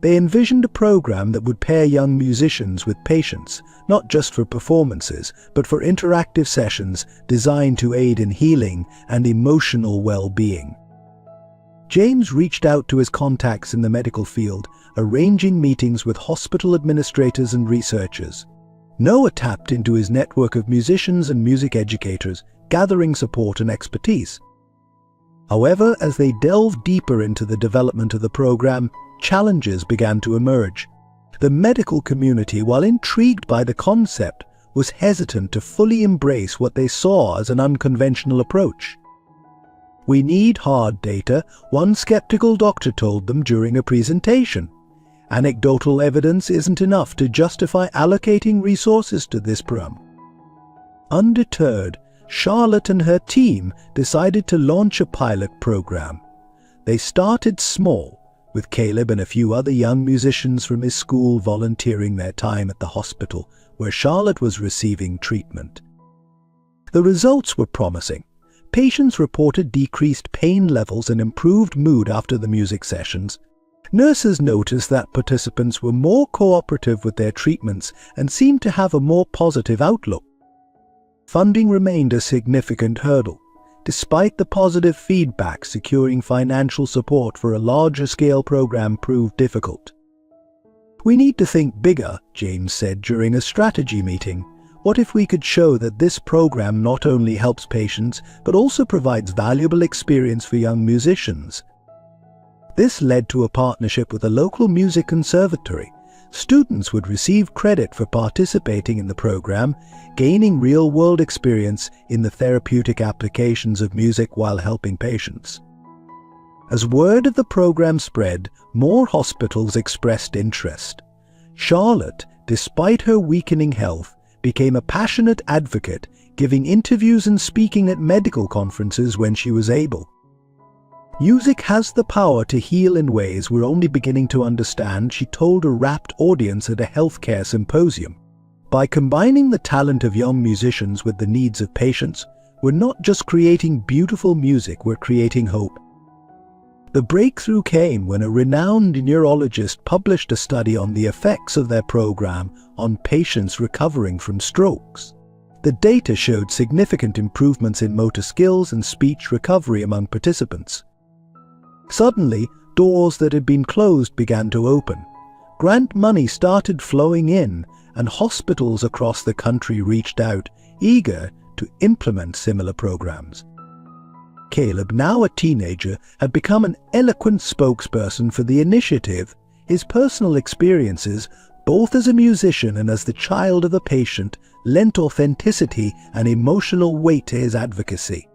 They envisioned a program that would pair young musicians with patients, not just for performances, but for interactive sessions designed to aid in healing and emotional well-being. James reached out to his contacts in the medical field, arranging meetings with hospital administrators and researchers. Noah tapped into his network of musicians and music educators, gathering support and expertise. However, as they delved deeper into the development of the program, challenges began to emerge. The medical community, while intrigued by the concept, was hesitant to fully embrace what they saw as an unconventional approach. "We need hard data," one skeptical doctor told them during a presentation. "Anecdotal evidence isn't enough to justify allocating resources to this program." Undeterred, Charlotte and her team decided to launch a pilot program. They started small, with Caleb and a few other young musicians from his school volunteering their time at the hospital where Charlotte was receiving treatment. The results were promising. Patients reported decreased pain levels and improved mood after the music sessions. Nurses noticed that participants were more cooperative with their treatments and seemed to have a more positive outlook. Funding remained a significant hurdle. Despite the positive feedback, securing financial support for a larger-scale program proved difficult. "We need to think bigger," James said during a strategy meeting. "What if we could show that this program not only helps patients, but also provides valuable experience for young musicians?" This led to a partnership with a local music conservatory. Students would receive credit for participating in the program, gaining real-world experience in the therapeutic applications of music while helping patients. As word of the program spread, more hospitals expressed interest. Charlotte, despite her weakening health, became a passionate advocate, giving interviews and speaking at medical conferences when she was able. "Music has the power to heal in ways we're only beginning to understand," she told a rapt audience at a healthcare symposium. "By combining the talent of young musicians with the needs of patients, we're not just creating beautiful music, we're creating hope." The breakthrough came when a renowned neurologist published a study on the effects of their program on patients recovering from strokes. The data showed significant improvements in motor skills and speech recovery among participants. Suddenly, doors that had been closed began to open. Grant money started flowing in, and hospitals across the country reached out, eager to implement similar programs. Caleb, now a teenager, had become an eloquent spokesperson for the initiative. His personal experiences, both as a musician and as the child of a patient, lent authenticity and emotional weight to his advocacy.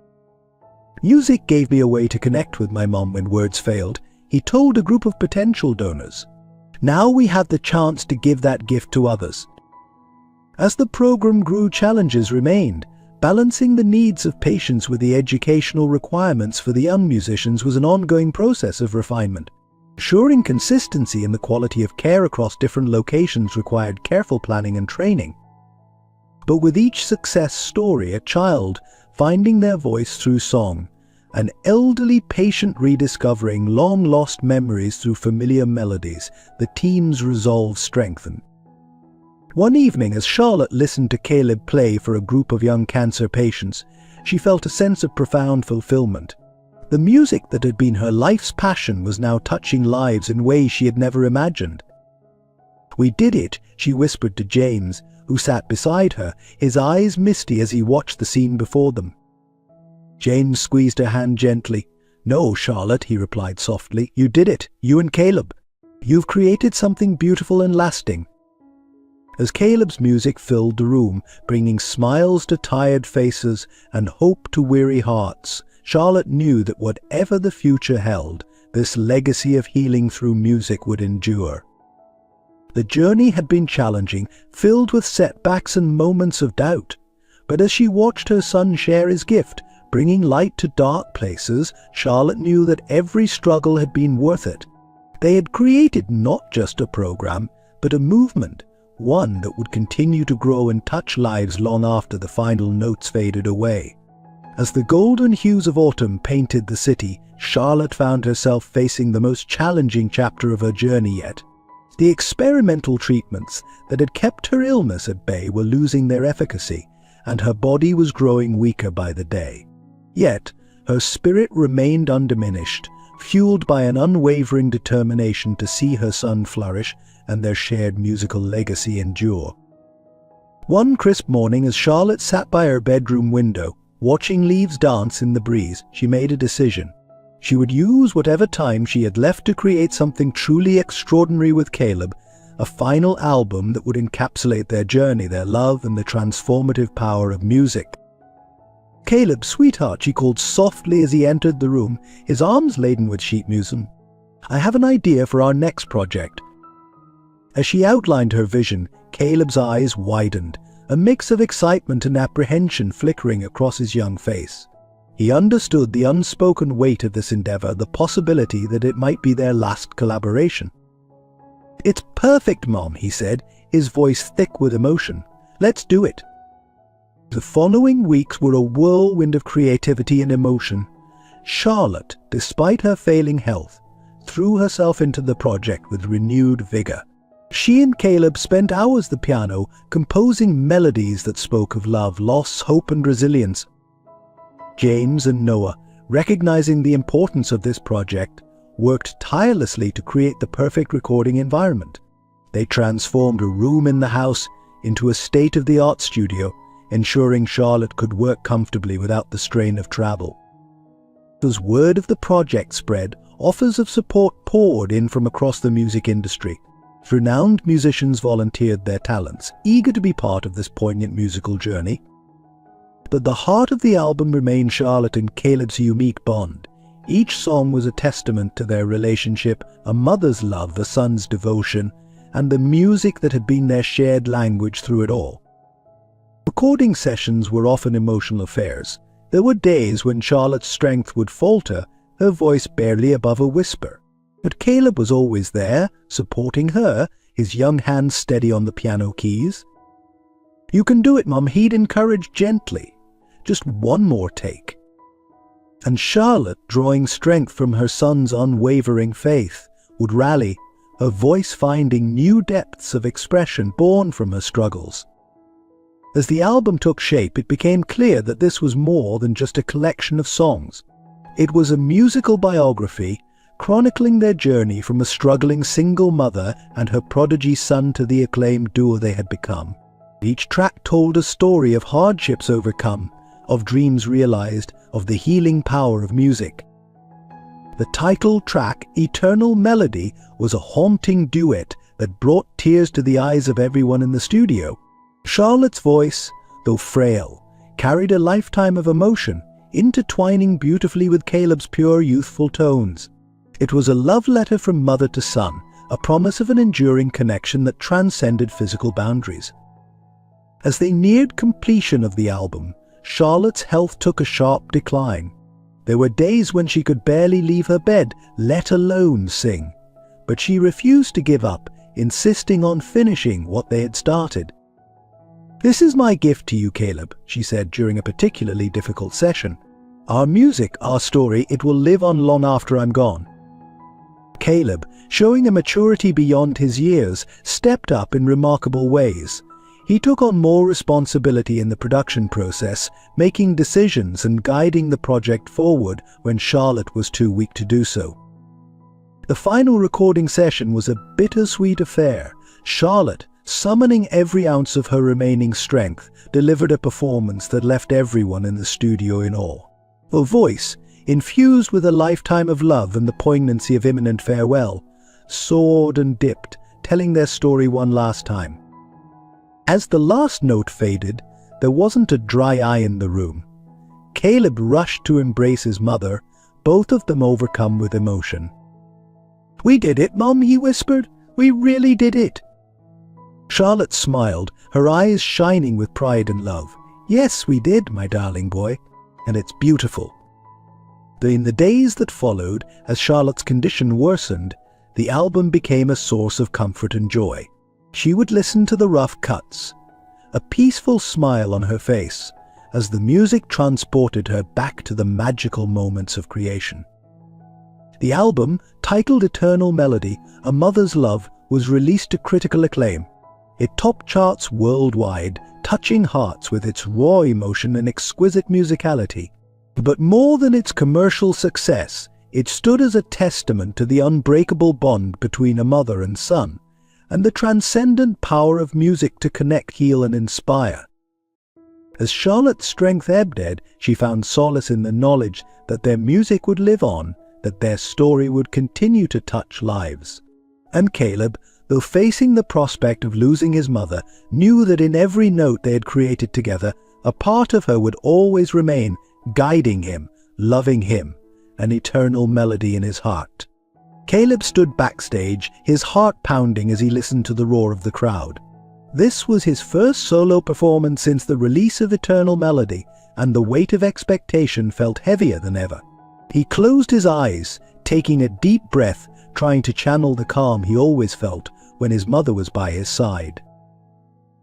"Music gave me a way to connect with my mom when words failed," he told a group of potential donors. "Now we have the chance to give that gift to others." As the program grew, challenges remained. Balancing the needs of patients with the educational requirements for the young musicians was an ongoing process of refinement. Ensuring consistency in the quality of care across different locations required careful planning and training. But with each success story, a child finding their voice through song, an elderly patient rediscovering long-lost memories through familiar melodies, the team's resolve strengthened. One evening, as Charlotte listened to Caleb play for a group of young cancer patients, she felt a sense of profound fulfillment. The music that had been her life's passion was now touching lives in ways she had never imagined. "We did it," she whispered to James, who sat beside her, his eyes misty as he watched the scene before them. James squeezed her hand gently. "No, Charlotte," he replied softly. "You did it, you and Caleb. You've created something beautiful and lasting." As Caleb's music filled the room, bringing smiles to tired faces and hope to weary hearts, Charlotte knew that whatever the future held, this legacy of healing through music would endure. The journey had been challenging, filled with setbacks and moments of doubt. But as she watched her son share his gift, bringing light to dark places, Charlotte knew that every struggle had been worth it. They had created not just a program, but a movement, one that would continue to grow and touch lives long after the final notes faded away. As the golden hues of autumn painted the city, Charlotte found herself facing the most challenging chapter of her journey yet. The experimental treatments that had kept her illness at bay were losing their efficacy, and her body was growing weaker by the day. Yet, her spirit remained undiminished, fueled by an unwavering determination to see her son flourish and their shared musical legacy endure. One crisp morning, as Charlotte sat by her bedroom window, watching leaves dance in the breeze, she made a decision. She would use whatever time she had left to create something truly extraordinary with Caleb, a final album that would encapsulate their journey, their love, and the transformative power of music. "Caleb, sweetheart," she called softly as he entered the room, his arms laden with sheet music. "I have an idea for our next project." As she outlined her vision, Caleb's eyes widened, a mix of excitement and apprehension flickering across his young face. He understood the unspoken weight of this endeavor, the possibility that it might be their last collaboration. "It's perfect, Mom," he said, his voice thick with emotion. "Let's do it." The following weeks were a whirlwind of creativity and emotion. Charlotte, despite her failing health, threw herself into the project with renewed vigor. She and Caleb spent hours at the piano, composing melodies that spoke of love, loss, hope, and resilience. James and Noah, recognizing the importance of this project, worked tirelessly to create the perfect recording environment. They transformed a room in the house into a state-of-the-art studio, ensuring Charlotte could work comfortably without the strain of travel. As word of the project spread, offers of support poured in from across the music industry. Renowned musicians volunteered their talents, eager to be part of this poignant musical journey. But the heart of the album remained Charlotte and Caleb's unique bond. Each song was a testament to their relationship, a mother's love, a son's devotion, and the music that had been their shared language through it all. Recording sessions were often emotional affairs. There were days when Charlotte's strength would falter, her voice barely above a whisper. But Caleb was always there, supporting her, his young hands steady on the piano keys. "You can do it, Mum," he'd encourage gently. "Just one more take." And Charlotte, drawing strength from her son's unwavering faith, would rally, her voice finding new depths of expression born from her struggles. As the album took shape, it became clear that this was more than just a collection of songs. It was a musical biography, chronicling their journey from a struggling single mother and her prodigy son to the acclaimed duo they had become. Each track told a story of hardships overcome, of dreams realized, of the healing power of music. The title track, Eternal Melody, was a haunting duet that brought tears to the eyes of everyone in the studio. Charlotte's voice, though frail, carried a lifetime of emotion, intertwining beautifully with Caleb's pure youthful tones. It was a love letter from mother to son, a promise of an enduring connection that transcended physical boundaries. As they neared completion of the album, Charlotte's health took a sharp decline. There were days when she could barely leave her bed, let alone sing. But she refused to give up, insisting on finishing what they had started. "This is my gift to you, Caleb," she said during a particularly difficult session. "Our music, our story, it will live on long after I'm gone." Caleb, showing a maturity beyond his years, stepped up in remarkable ways. He took on more responsibility in the production process, making decisions and guiding the project forward when Charlotte was too weak to do so. The final recording session was a bittersweet affair. Charlotte, summoning every ounce of her remaining strength, delivered a performance that left everyone in the studio in awe. Her voice, infused with a lifetime of love and the poignancy of imminent farewell, soared and dipped, telling their story one last time. As the last note faded, there wasn't a dry eye in the room. Caleb rushed to embrace his mother, both of them overcome with emotion. "We did it, Mum," he whispered. "We really did it." Charlotte smiled, her eyes shining with pride and love. "Yes, we did, my darling boy, and it's beautiful." In the days that followed, as Charlotte's condition worsened, the album became a source of comfort and joy. She would listen to the rough cuts, a peaceful smile on her face, as the music transported her back to the magical moments of creation. The album, titled Eternal Melody, A Mother's Love, was released to critical acclaim. It topped charts worldwide, touching hearts with its raw emotion and exquisite musicality. But more than its commercial success, it stood as a testament to the unbreakable bond between a mother and son, and the transcendent power of music to connect, heal, and inspire. As Charlotte's strength ebbed, she found solace in the knowledge that their music would live on, that their story would continue to touch lives. And Caleb, though facing the prospect of losing his mother, knew that in every note they had created together, a part of her would always remain, guiding him, loving him, an eternal melody in his heart. Caleb stood backstage, his heart pounding as he listened to the roar of the crowd. This was his first solo performance since the release of Eternal Melody, and the weight of expectation felt heavier than ever. He closed his eyes, taking a deep breath, trying to channel the calm he always felt when his mother was by his side.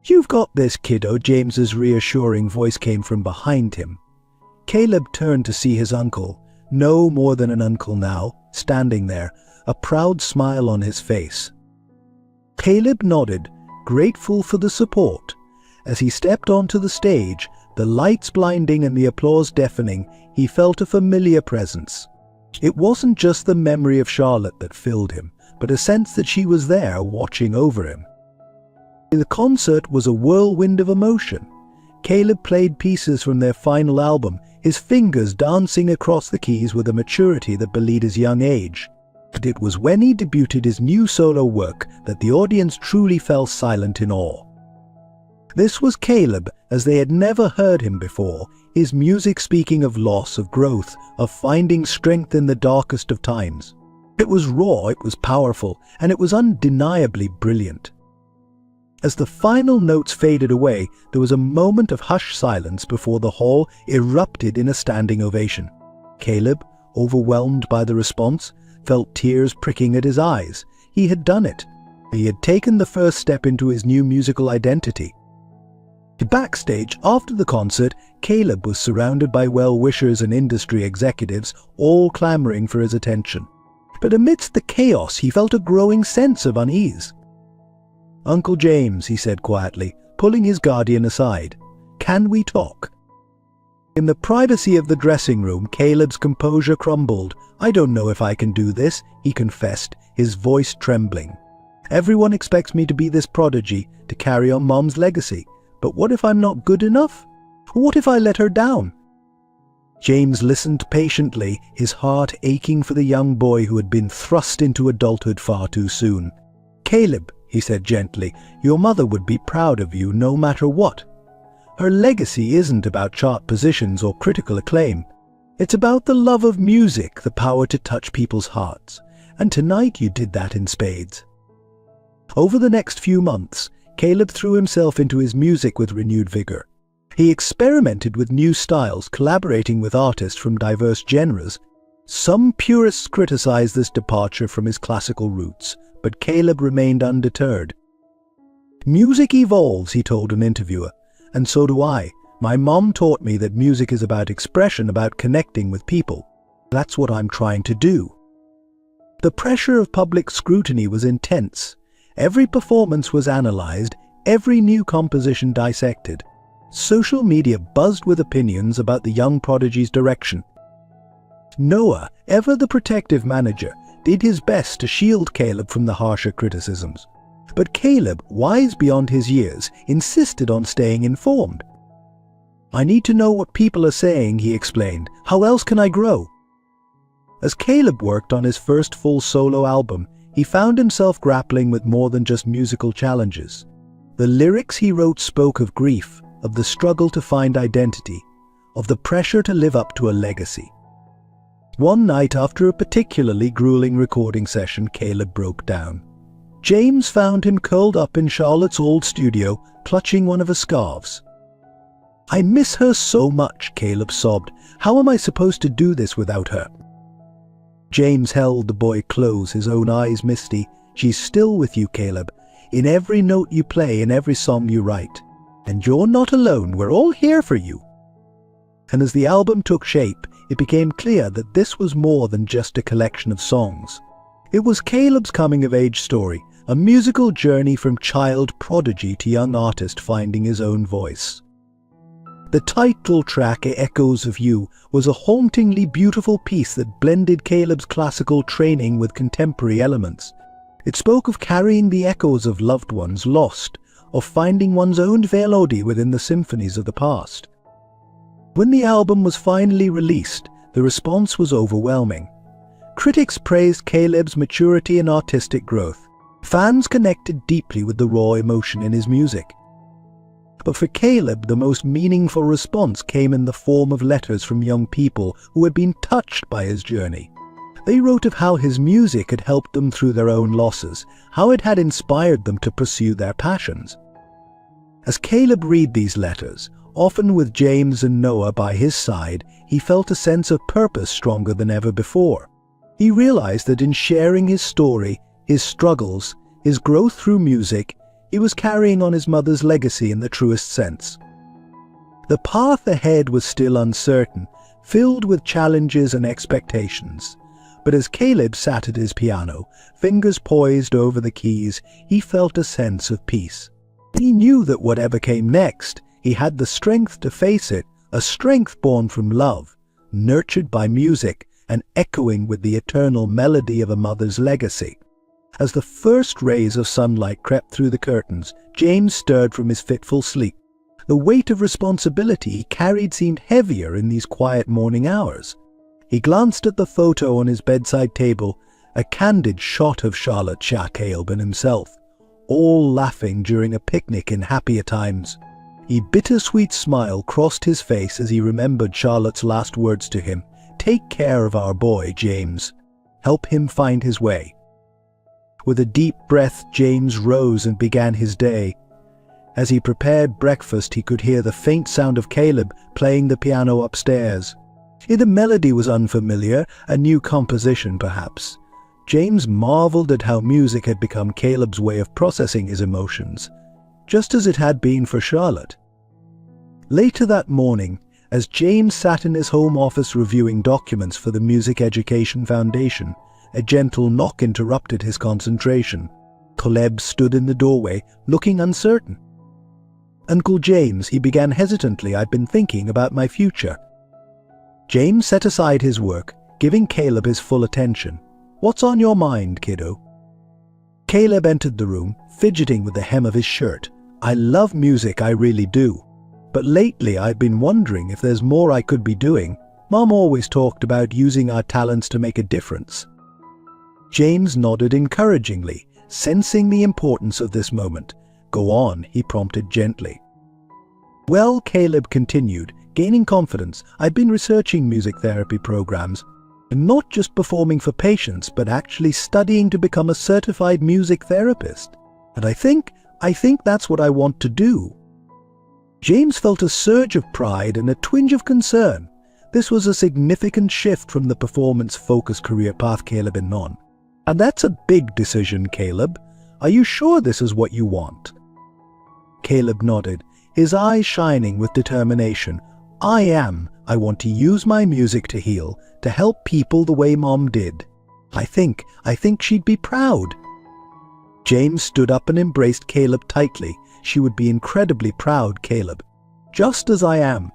"You've got this, kiddo," James's reassuring voice came from behind him. Caleb turned to see his uncle, no more than an uncle now, standing there, a proud smile on his face. Caleb nodded, grateful for the support. As he stepped onto the stage, the lights blinding and the applause deafening, he felt a familiar presence. It wasn't just the memory of Charlotte that filled him, but a sense that she was there watching over him. The concert was a whirlwind of emotion. Caleb played pieces from their final album, his fingers dancing across the keys with a maturity that belied his young age. But it was when he debuted his new solo work that the audience truly fell silent in awe. This was Caleb as they had never heard him before, his music speaking of loss, of growth, of finding strength in the darkest of times. It was raw, it was powerful, and it was undeniably brilliant. As the final notes faded away, there was a moment of hushed silence before the hall erupted in a standing ovation. Caleb, overwhelmed by the response, felt tears pricking at his eyes. He had done it. He had taken the first step into his new musical identity. Backstage, after the concert, Caleb was surrounded by well-wishers and industry executives, all clamoring for his attention. But amidst the chaos, he felt a growing sense of unease. "Uncle James," he said quietly, pulling his guardian aside, "can we talk?" In the privacy of the dressing room, Caleb's composure crumbled. "I don't know if I can do this," he confessed, his voice trembling. "Everyone expects me to be this prodigy, to carry on Mom's legacy. But what if I'm not good enough? What if I let her down?" James listened patiently, his heart aching for the young boy who had been thrust into adulthood far too soon. "Caleb," he said gently, "your mother would be proud of you no matter what. Her legacy isn't about chart positions or critical acclaim. It's about the love of music, the power to touch people's hearts. And tonight you did that in spades." Over the next few months, Caleb threw himself into his music with renewed vigor. He experimented with new styles, collaborating with artists from diverse genres. Some purists criticized this departure from his classical roots, but Caleb remained undeterred. "Music evolves," he told an interviewer, "and so do I. My mom taught me that music is about expression, about connecting with people. That's what I'm trying to do." The pressure of public scrutiny was intense. Every performance was analyzed, every new composition dissected. Social media buzzed with opinions about the young prodigy's direction. Noah, ever the protective manager, did his best to shield Caleb from the harsher criticisms. But Caleb, wise beyond his years, insisted on staying informed. "I need to know what people are saying," he explained. "How else can I grow?" As Caleb worked on his first full solo album, he found himself grappling with more than just musical challenges. The lyrics he wrote spoke of grief, of the struggle to find identity, of the pressure to live up to a legacy. One night after a particularly grueling recording session, Caleb broke down. James found him curled up in Charlotte's old studio, clutching one of her scarves. "I miss her so much," Caleb sobbed. "How am I supposed to do this without her?" James held the boy close, his own eyes misty. "She's still with you, Caleb, in every note you play, in every song you write. And you're not alone, we're all here for you." And as the album took shape, it became clear that this was more than just a collection of songs. It was Caleb's coming-of-age story, a musical journey from child prodigy to young artist finding his own voice. The title track, "Echoes of You," was a hauntingly beautiful piece that blended Caleb's classical training with contemporary elements. It spoke of carrying the echoes of loved ones lost, of finding one's own melody within the symphonies of the past. When the album was finally released, the response was overwhelming. Critics praised Caleb's maturity and artistic growth. Fans connected deeply with the raw emotion in his music. But for Caleb, the most meaningful response came in the form of letters from young people who had been touched by his journey. They wrote of how his music had helped them through their own losses, how it had inspired them to pursue their passions. As Caleb read these letters, often with James and Noah by his side, he felt a sense of purpose stronger than ever before. He realized that in sharing his story, his struggles, his growth through music, he was carrying on his mother's legacy in the truest sense. The path ahead was still uncertain, filled with challenges and expectations. But as Caleb sat at his piano, fingers poised over the keys, he felt a sense of peace. He knew that whatever came next, he had the strength to face it, a strength born from love, nurtured by music and echoing with the eternal melody of a mother's legacy. As the first rays of sunlight crept through the curtains, James stirred from his fitful sleep. The weight of responsibility he carried seemed heavier in these quiet morning hours. He glanced at the photo on his bedside table, a candid shot of Charlotte, Caleb and himself, all laughing during a picnic in happier times. A bittersweet smile crossed his face as he remembered Charlotte's last words to him. "Take care of our boy, James. Help him find his way." With a deep breath, James rose and began his day. As he prepared breakfast, he could hear the faint sound of Caleb playing the piano upstairs. The melody was unfamiliar, a new composition perhaps. James marveled at how music had become Caleb's way of processing his emotions, just as it had been for Charlotte. Later that morning, as James sat in his home office reviewing documents for the Music Education Foundation, a gentle knock interrupted his concentration. Caleb stood in the doorway, looking uncertain. "Uncle James," he began hesitantly, "I've been thinking about my future." James set aside his work, giving Caleb his full attention. "What's on your mind, kiddo?" Caleb entered the room, fidgeting with the hem of his shirt. "I love music, I really do. But lately I've been wondering if there's more I could be doing. Mom always talked about using our talents to make a difference." James nodded encouragingly, sensing the importance of this moment. "Go on," he prompted gently. "Well," Caleb continued, gaining confidence, "I've been researching music therapy programs, and not just performing for patients, but actually studying to become a certified music therapist. And I think that's what I want to do." James felt a surge of pride and a twinge of concern. This was a significant shift from the performance-focused career path Caleb had been on. "And that's a big decision, Caleb. Are you sure this is what you want?" Caleb nodded, his eyes shining with determination. "I want to use my music to heal, to help people the way Mom did." I think she'd be proud." James stood up and embraced Caleb tightly. "She would be incredibly proud, Caleb. Just as I am."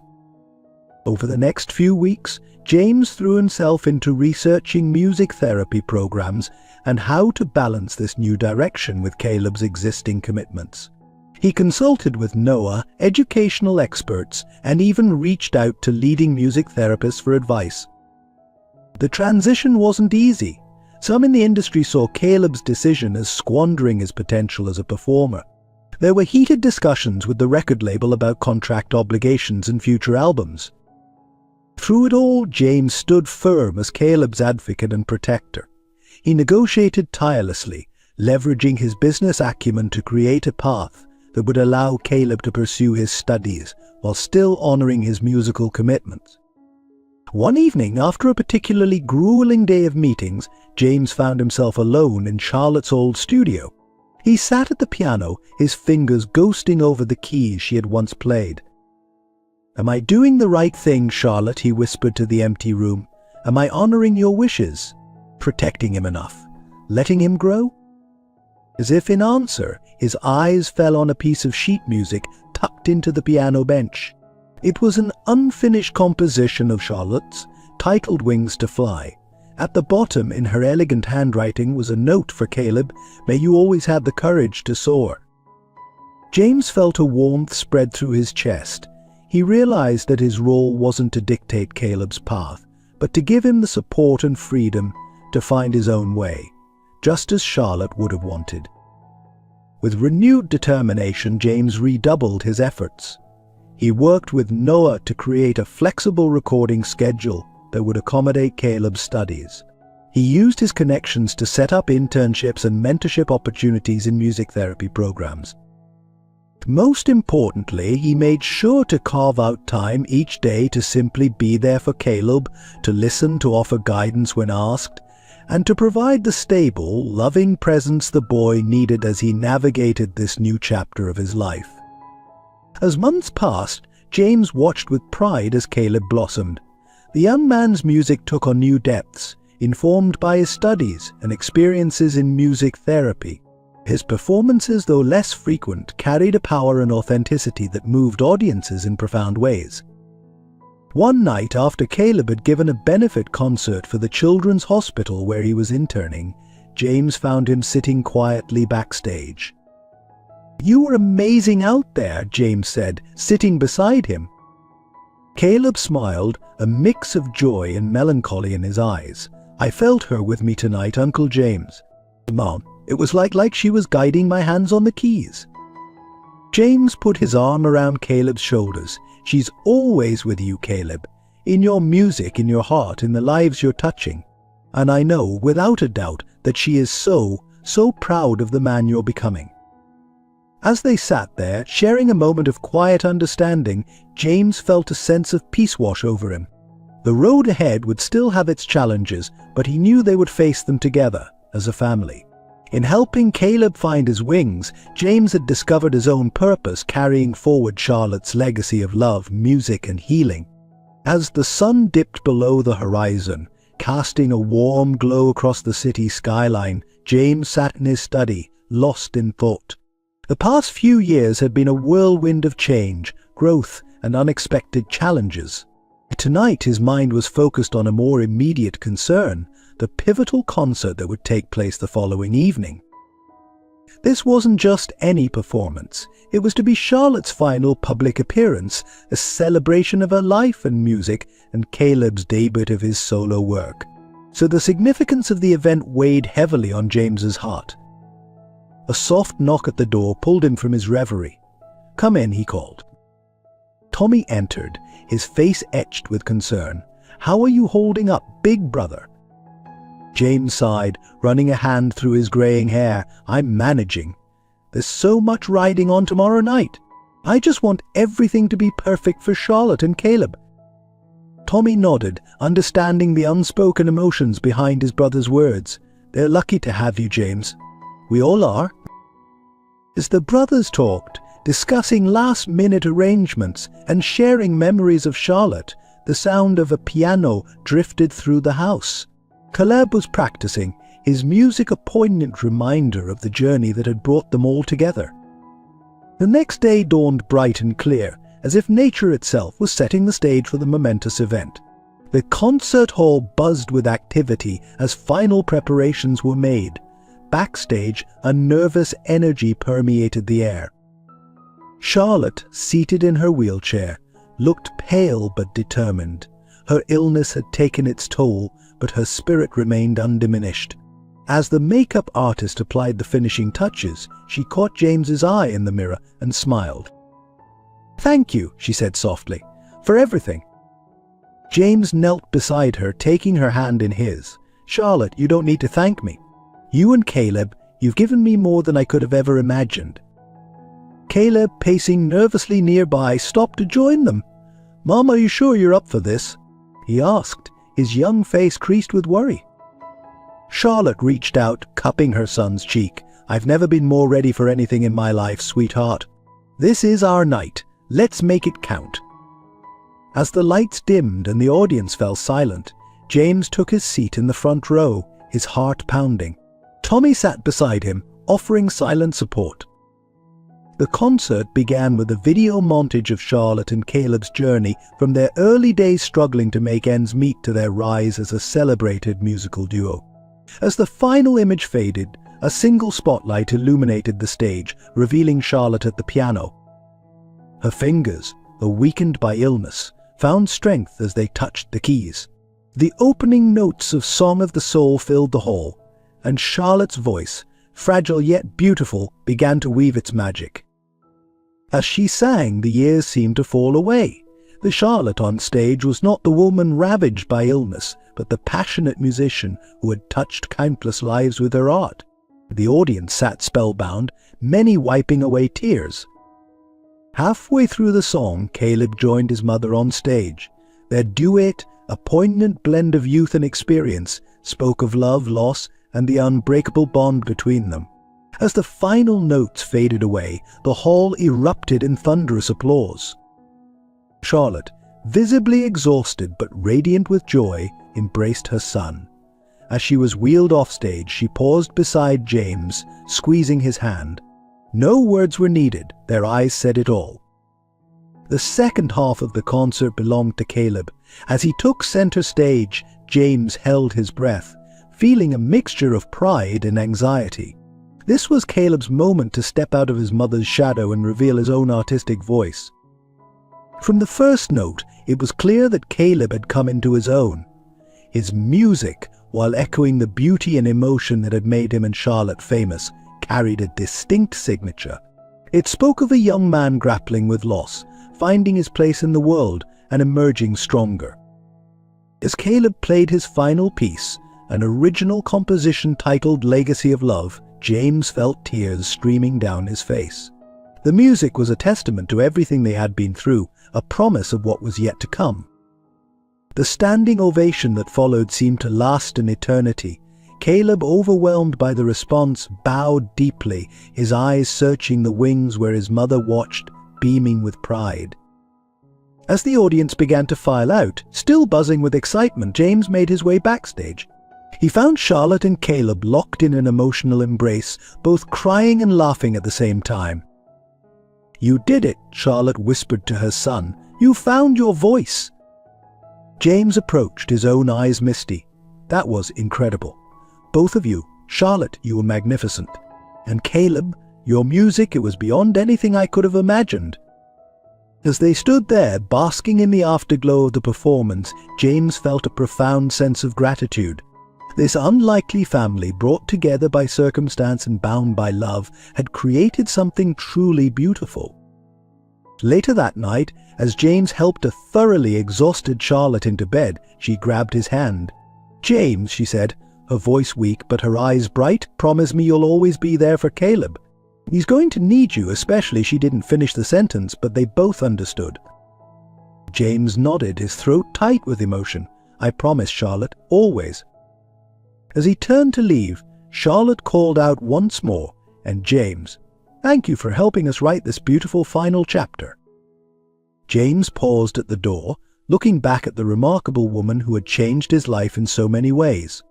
Over the next few weeks, James threw himself into researching music therapy programs and how to balance this new direction with Caleb's existing commitments. He consulted with Noah, educational experts, and even reached out to leading music therapists for advice. The transition wasn't easy. Some in the industry saw Caleb's decision as squandering his potential as a performer. There were heated discussions with the record label about contract obligations and future albums. Through it all, James stood firm as Caleb's advocate and protector. He negotiated tirelessly, leveraging his business acumen to create a path that would allow Caleb to pursue his studies while still honoring his musical commitments. One evening, after a particularly grueling day of meetings, James found himself alone in Charlotte's old studio. He sat at the piano, his fingers ghosting over the keys she had once played. "Am I doing the right thing, Charlotte?" he whispered to the empty room. "Am I honoring your wishes? Protecting him enough? Letting him grow?" As if in answer, his eyes fell on a piece of sheet music tucked into the piano bench. It was an unfinished composition of Charlotte's, titled Wings to Fly. At the bottom, in her elegant handwriting, was a note for Caleb: "May you always have the courage to soar." James felt a warmth spread through his chest. He realized that his role wasn't to dictate Caleb's path, but to give him the support and freedom to find his own way, just as Charlotte would have wanted. With renewed determination, James redoubled his efforts. He worked with Noah to create a flexible recording schedule that would accommodate Caleb's studies. He used his connections to set up internships and mentorship opportunities in music therapy programs. Most importantly, he made sure to carve out time each day to simply be there for Caleb, to listen, to offer guidance when asked, and to provide the stable, loving presence the boy needed as he navigated this new chapter of his life. As months passed, James watched with pride as Caleb blossomed. The young man's music took on new depths, informed by his studies and experiences in music therapy. His performances, though less frequent, carried a power and authenticity that moved audiences in profound ways. One night, after Caleb had given a benefit concert for the children's hospital where he was interning, James found him sitting quietly backstage. "You were amazing out there," James said, sitting beside him. Caleb smiled, a mix of joy and melancholy in his eyes. "I felt her with me tonight, Uncle James. Mom, it was like she was guiding my hands on the keys." James put his arm around Caleb's shoulders. "She's always with you, Caleb. In your music, in your heart, in the lives you're touching. And I know, without a doubt, that she is so proud of the man you're becoming." As they sat there, sharing a moment of quiet understanding, James felt a sense of peace wash over him. The road ahead would still have its challenges, but he knew they would face them together, as a family. In helping Caleb find his wings, James had discovered his own purpose, carrying forward Charlotte's legacy of love, music, and healing. As the sun dipped below the horizon, casting a warm glow across the city skyline, James sat in his study, lost in thought. The past few years had been a whirlwind of change, growth, and unexpected challenges. Tonight his mind was focused on a more immediate concern, the pivotal concert that would take place the following evening. This wasn't just any performance. It was to be Charlotte's final public appearance, a celebration of her life and music, and Caleb's debut of his solo work. So the significance of the event weighed heavily on James's heart. A soft knock at the door pulled him from his reverie. "Come in," he called. Tommy entered, his face etched with concern. "How are you holding up, big brother?" James sighed, running a hand through his graying hair. "I'm managing. There's so much riding on tomorrow night. I just want everything to be perfect for Charlotte and Caleb." Tommy nodded, understanding the unspoken emotions behind his brother's words. "They're lucky to have you, James. We all are." As the brothers talked, discussing last-minute arrangements and sharing memories of Charlotte, the sound of a piano drifted through the house. Caleb was practicing, his music a poignant reminder of the journey that had brought them all together. The next day dawned bright and clear, as if nature itself was setting the stage for the momentous event. The concert hall buzzed with activity as final preparations were made. Backstage, a nervous energy permeated the air. Charlotte, seated in her wheelchair, looked pale but determined. Her illness had taken its toll, but her spirit remained undiminished. As the makeup artist applied the finishing touches, she caught James's eye in the mirror and smiled. "Thank you," she said softly, "for everything." James knelt beside her, taking her hand in his. "Charlotte, you don't need to thank me. You and Caleb, you've given me more than I could have ever imagined." Caleb, pacing nervously nearby, stopped to join them. "Mom, are you sure you're up for this?" he asked, his young face creased with worry. Charlotte reached out, cupping her son's cheek. "I've never been more ready for anything in my life, sweetheart. This is our night. Let's make it count." As the lights dimmed and the audience fell silent, James took his seat in the front row, his heart pounding. Tommy sat beside him, offering silent support. The concert began with a video montage of Charlotte and Caleb's journey from their early days struggling to make ends meet to their rise as a celebrated musical duo. As the final image faded, a single spotlight illuminated the stage, revealing Charlotte at the piano. Her fingers, though weakened by illness, found strength as they touched the keys. The opening notes of Song of the Soul filled the hall, and Charlotte's voice, fragile yet beautiful, began to weave its magic. As she sang, the years seemed to fall away. The Charlotte on stage was not the woman ravaged by illness, but the passionate musician who had touched countless lives with her art. The audience sat spellbound, many wiping away tears. Halfway through the song, Caleb joined his mother on stage. Their duet, a poignant blend of youth and experience, spoke of love, loss, and the unbreakable bond between them. As the final notes faded away, the hall erupted in thunderous applause. Charlotte, visibly exhausted but radiant with joy, embraced her son. As she was wheeled off stage, she paused beside James, squeezing his hand. No words were needed, their eyes said it all. The second half of the concert belonged to Caleb. As he took center stage, James held his breath, feeling a mixture of pride and anxiety. This was Caleb's moment to step out of his mother's shadow and reveal his own artistic voice. From the first note, it was clear that Caleb had come into his own. His music, while echoing the beauty and emotion that had made him and Charlotte famous, carried a distinct signature. It spoke of a young man grappling with loss, finding his place in the world and emerging stronger. As Caleb played his final piece, an original composition titled Legacy of Love, James felt tears streaming down his face. The music was a testament to everything they had been through, a promise of what was yet to come. The standing ovation that followed seemed to last an eternity. Caleb, overwhelmed by the response, bowed deeply, his eyes searching the wings where his mother watched, beaming with pride. As the audience began to file out, still buzzing with excitement, James made his way backstage. He found Charlotte and Caleb locked in an emotional embrace, both crying and laughing at the same time. "You did it," Charlotte whispered to her son. "You found your voice." James approached, his own eyes misty. "That was incredible. Both of you. Charlotte, you were magnificent. And Caleb, your music, it was beyond anything I could have imagined." As they stood there, basking in the afterglow of the performance, James felt a profound sense of gratitude. This unlikely family, brought together by circumstance and bound by love, had created something truly beautiful. Later that night, as James helped a thoroughly exhausted Charlotte into bed, she grabbed his hand. "James," she said, her voice weak but her eyes bright, "promise me you'll always be there for Caleb. He's going to need you," especially. She didn't finish the sentence, but they both understood. James nodded, his throat tight with emotion. "I promise, Charlotte, always." As he turned to leave, Charlotte called out once more, and James, "Thank you for helping us write this beautiful final chapter." James paused at the door, looking back at the remarkable woman who had changed his life in so many ways.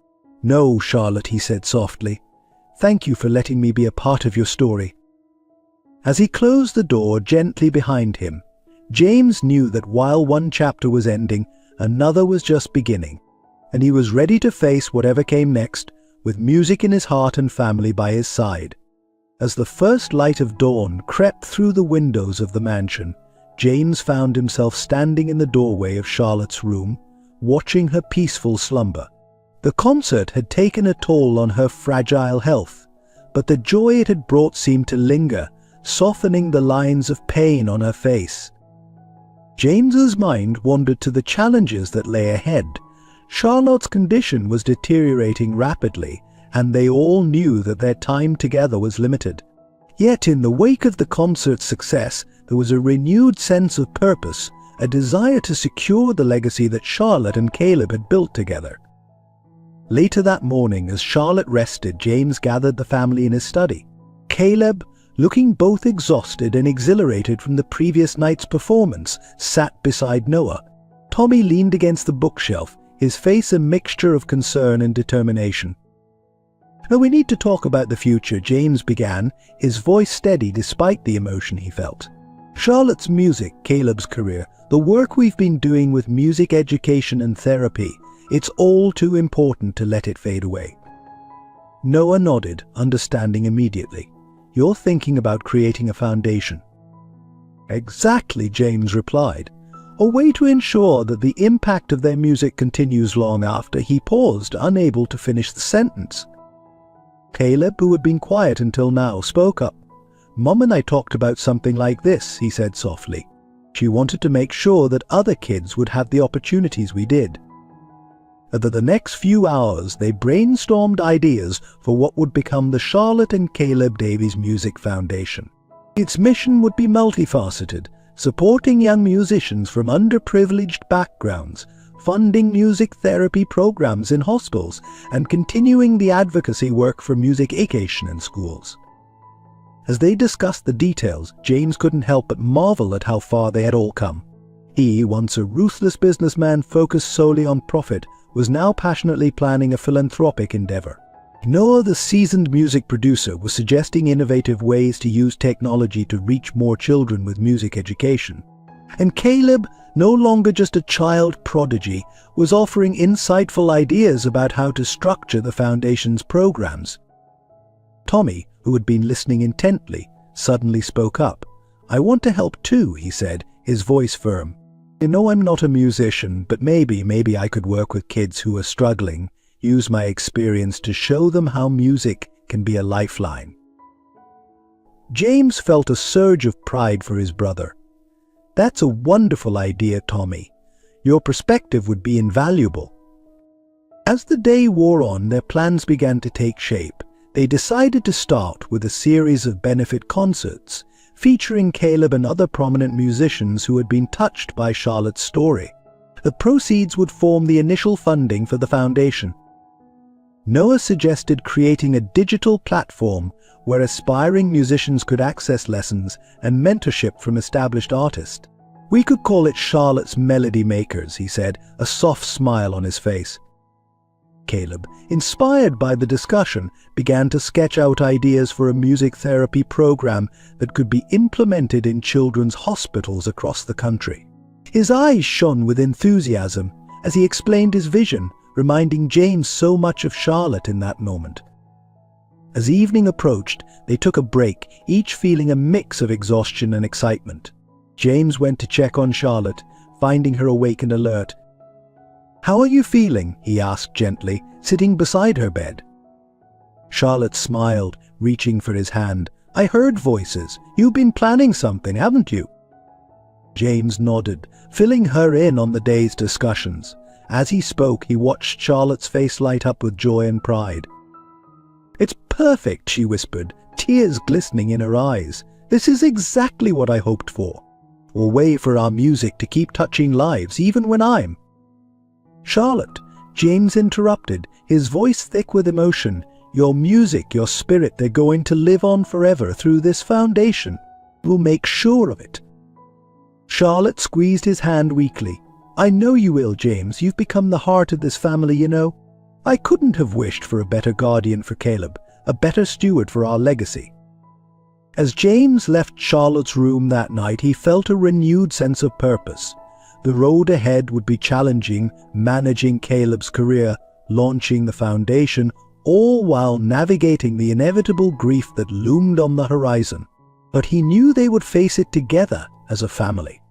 "No, Charlotte," he said softly. "Thank you for letting me be a part of your story." As he closed the door gently behind him, James knew that while one chapter was ending, another was just beginning, and he was ready to face whatever came next, with music in his heart and family by his side. As the first light of dawn crept through the windows of the mansion, James found himself standing in the doorway of Charlotte's room, watching her peaceful slumber. The concert had taken a toll on her fragile health, but the joy it had brought seemed to linger, softening the lines of pain on her face. James's mind wandered to the challenges that lay ahead. Charlotte's condition was deteriorating rapidly, and they all knew that their time together was limited. Yet in the wake of the concert's success, there was a renewed sense of purpose, a desire to secure the legacy that Charlotte and Caleb had built together. Later that morning, as Charlotte rested, James gathered the family in his study. Caleb, looking both exhausted and exhilarated from the previous night's performance, sat beside Noah. Tommy leaned against the bookshelf, his face a mixture of concern and determination. "Now we need to talk about the future," James began, his voice steady despite the emotion he felt. "Charlotte's music, Caleb's career, the work we've been doing with music education and therapy, it's all too important to let it fade away." Noah nodded, understanding immediately. "You're thinking about creating a foundation." "Exactly," James replied. "A way to ensure that the impact of their music continues long after." He paused, unable to finish the sentence. Caleb, who had been quiet until now, spoke up. "Mom and I talked about something like this," he said softly. "She wanted to make sure that other kids would have the opportunities we did." Over the next few hours, they brainstormed ideas for what would become the Charlotte and Caleb Davies Music Foundation. Its mission would be multifaceted, supporting young musicians from underprivileged backgrounds, funding music therapy programs in hospitals, and continuing the advocacy work for music education in schools. As they discussed the details, James couldn't help but marvel at how far they had all come. He, once a ruthless businessman focused solely on profit, was now passionately planning a philanthropic endeavor. Noah, the seasoned music producer, was suggesting innovative ways to use technology to reach more children with music education. And Caleb, no longer just a child prodigy, was offering insightful ideas about how to structure the foundation's programs. Tommy, who had been listening intently, suddenly spoke up. "I want to help too," he said, his voice firm. "You know, I'm not a musician, but maybe I could work with kids who are struggling, use my experience to show them how music can be a lifeline." James felt a surge of pride for his brother. "That's a wonderful idea, Tommy. Your perspective would be invaluable." As the day wore on, their plans began to take shape. They decided to start with a series of benefit concerts, featuring Caleb and other prominent musicians who had been touched by Charlotte's story. The proceeds would form the initial funding for the foundation. Noah suggested creating a digital platform where aspiring musicians could access lessons and mentorship from established artists. "We could call it Charlotte's Melody Makers," he said, a soft smile on his face. Caleb, inspired by the discussion, began to sketch out ideas for a music therapy program that could be implemented in children's hospitals across the country. His eyes shone with enthusiasm as he explained his vision, reminding James so much of Charlotte in that moment. As evening approached, they took a break, each feeling a mix of exhaustion and excitement. James went to check on Charlotte, finding her awake and alert. "How are you feeling?" he asked gently, sitting beside her bed. Charlotte smiled, reaching for his hand. "I heard voices. You've been planning something, haven't you?" James nodded, filling her in on the day's discussions. As he spoke, he watched Charlotte's face light up with joy and pride. "It's perfect," she whispered, tears glistening in her eyes. "This is exactly what I hoped for. A way for our music to keep touching lives, even when I'm—" "Charlotte," James interrupted, his voice thick with emotion, "your music, your spirit, they're going to live on forever through this foundation. We'll make sure of it." Charlotte squeezed his hand weakly. "I know you will, James. You've become the heart of this family, you know." I couldn't have wished for a better guardian for Caleb, a better steward for our legacy. As James left Charlotte's room that night, he felt a renewed sense of purpose. The road ahead would be challenging, managing Caleb's career, launching the foundation, all while navigating the inevitable grief that loomed on the horizon. But he knew they would face it together as a family.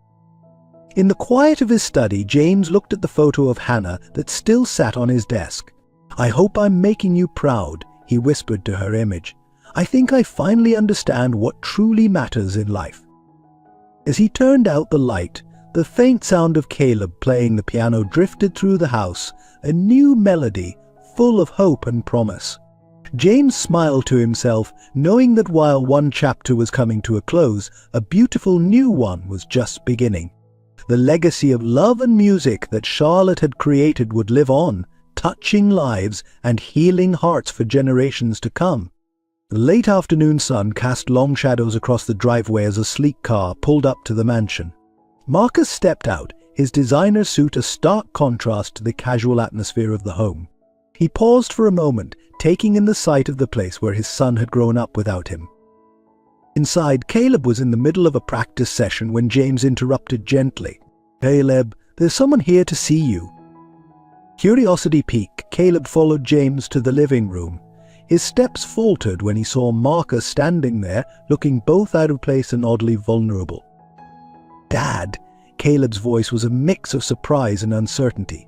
In the quiet of his study, James looked at the photo of Hannah that still sat on his desk. "I hope I'm making you proud," he whispered to her image. "I think I finally understand what truly matters in life." As he turned out the light, the faint sound of Caleb playing the piano drifted through the house, a new melody full of hope and promise. James smiled to himself, knowing that while one chapter was coming to a close, a beautiful new one was just beginning. The legacy of love and music that Charlotte had created would live on, touching lives and healing hearts for generations to come. The late afternoon sun cast long shadows across the driveway as a sleek car pulled up to the mansion. Marcus stepped out, his designer suit a stark contrast to the casual atmosphere of the home. He paused for a moment, taking in the sight of the place where his son had grown up without him. Inside, Caleb was in the middle of a practice session when James interrupted gently. "Caleb, there's someone here to see you." Curiosity piqued, Caleb followed James to the living room. His steps faltered when he saw Marcus standing there, looking both out of place and oddly vulnerable. "Dad," Caleb's voice was a mix of surprise and uncertainty.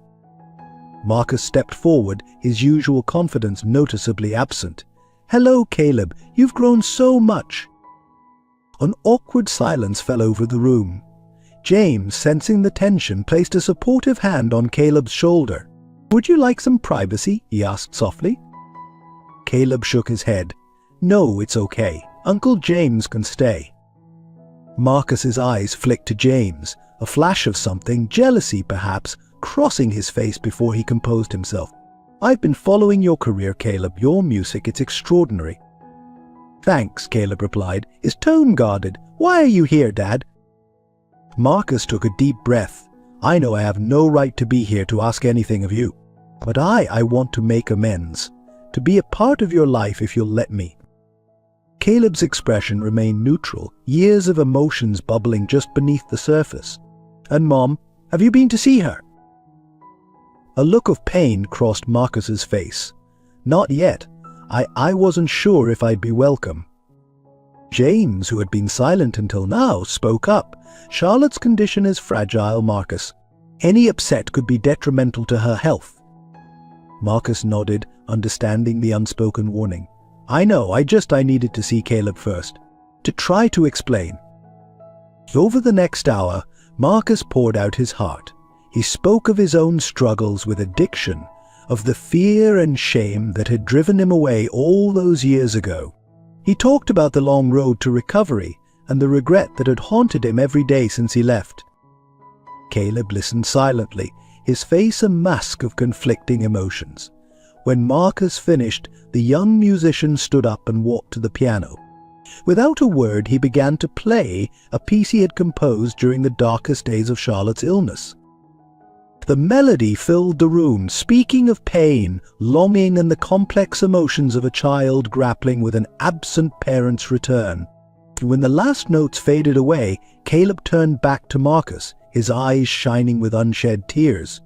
Marcus stepped forward, his usual confidence noticeably absent. "Hello, Caleb, you've grown so much." An awkward silence fell over the room. James, sensing the tension, placed a supportive hand on Caleb's shoulder. "Would you like some privacy?" he asked softly. Caleb shook his head. "No, it's okay. Uncle James can stay." Marcus's eyes flicked to James, a flash of something, jealousy perhaps, crossing his face before he composed himself. "I've been following your career, Caleb. Your music, it's extraordinary." "Thanks," Caleb replied, his tone guarded. "Why are you here, Dad?" Marcus took a deep breath. "I know I have no right to be here to ask anything of you. But I want to make amends. To be a part of your life if you'll let me." Caleb's expression remained neutral, years of emotions bubbling just beneath the surface. "And Mom, have you been to see her?" A look of pain crossed Marcus's face. "Not yet. I wasn't sure if I'd be welcome." James, who had been silent until now, spoke up. "Charlotte's condition is fragile, Marcus. Any upset could be detrimental to her health." Marcus nodded, understanding the unspoken warning. "I know, I needed to see Caleb first." To try to explain. Over the next hour, Marcus poured out his heart. He spoke of his own struggles with addiction, of the fear and shame that had driven him away all those years ago. He talked about the long road to recovery and the regret that had haunted him every day since he left. Caleb listened silently, his face a mask of conflicting emotions. When Marcus finished, the young musician stood up and walked to the piano. Without a word, he began to play a piece he had composed during the darkest days of Charlotte's illness. The melody filled the room, speaking of pain, longing, and the complex emotions of a child grappling with an absent parent's return. When the last notes faded away, Caleb turned back to Marcus, his eyes shining with unshed tears.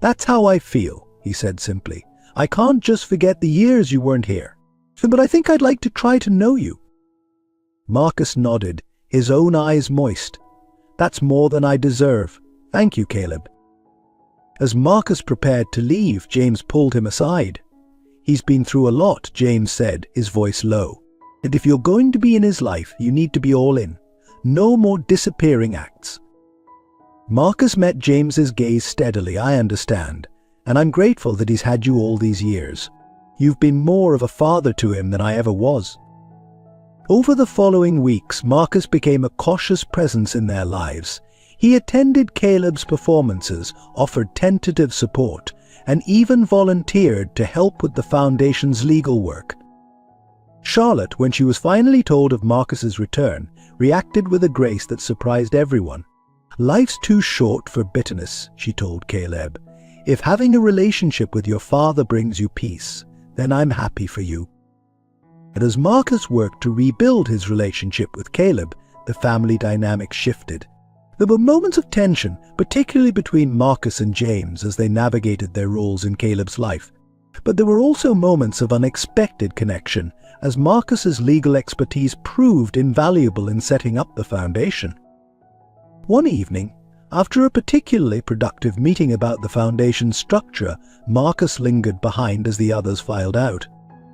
"That's how I feel," he said simply. "I can't just forget the years you weren't here. But I think I'd like to try to know you." Marcus nodded, his own eyes moist. "That's more than I deserve. Thank you, Caleb." As Marcus prepared to leave, James pulled him aside. "He's been through a lot," James said, his voice low. "And if you're going to be in his life, you need to be all in. No more disappearing acts." Marcus met James's gaze steadily. "I understand, and I'm grateful that he's had you all these years. You've been more of a father to him than I ever was." Over the following weeks, Marcus became a cautious presence in their lives. He attended Caleb's performances, offered tentative support, and even volunteered to help with the foundation's legal work. Charlotte, when she was finally told of Marcus's return, reacted with a grace that surprised everyone. "Life's too short for bitterness," she told Caleb. If having a relationship with your father brings you peace, then I'm happy for you." And as Marcus worked to rebuild his relationship with Caleb, the family dynamic shifted. There were moments of tension, particularly between Marcus and James as they navigated their roles in Caleb's life. But there were also moments of unexpected connection, as Marcus's legal expertise proved invaluable in setting up the foundation. One evening, after a particularly productive meeting about the foundation's structure, Marcus lingered behind as the others filed out.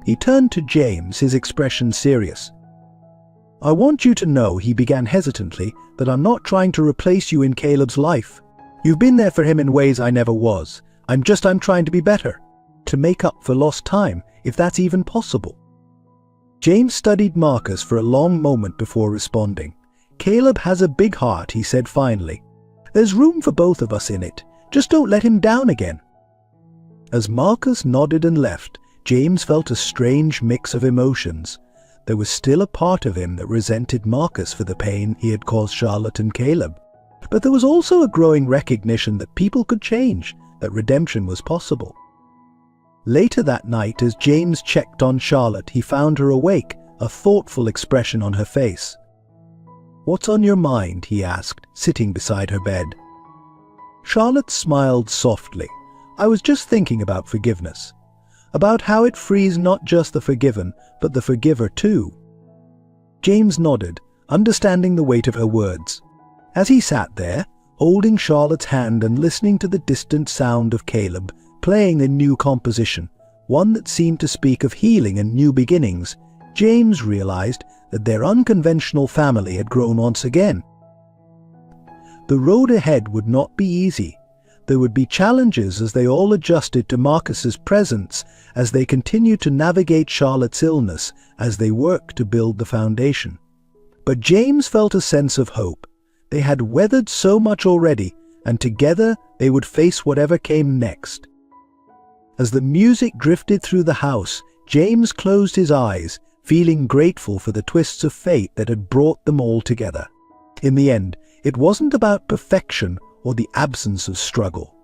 He turned to James, his expression serious. "I want you to know," he began hesitantly, "that I'm not trying to replace you in Caleb's life. You've been there for him in ways I never was. I'm trying to be better. To make up for lost time, if that's even possible." James studied Marcus for a long moment before responding. "Caleb has a big heart," he said finally. "There's room for both of us in it. Just don't let him down again." As Marcus nodded and left, James felt a strange mix of emotions. There was still a part of him that resented Marcus for the pain he had caused Charlotte and Caleb. But there was also a growing recognition that people could change, that redemption was possible. Later that night, as James checked on Charlotte, he found her awake, a thoughtful expression on her face. "What's on your mind?" he asked, sitting beside her bed. Charlotte smiled softly. "I was just thinking about forgiveness. About how it frees not just the forgiven, but the forgiver too." James nodded, understanding the weight of her words. As he sat there, holding Charlotte's hand and listening to the distant sound of Caleb, playing a new composition, one that seemed to speak of healing and new beginnings, James realized that their unconventional family had grown once again. The road ahead would not be easy. There would be challenges as they all adjusted to Marcus's presence, as they continued to navigate Charlotte's illness, as they worked to build the foundation. But James felt a sense of hope. They had weathered so much already, and together they would face whatever came next. As the music drifted through the house, James closed his eyes, feeling grateful for the twists of fate that had brought them all together. In the end, it wasn't about perfection or the absence of struggle.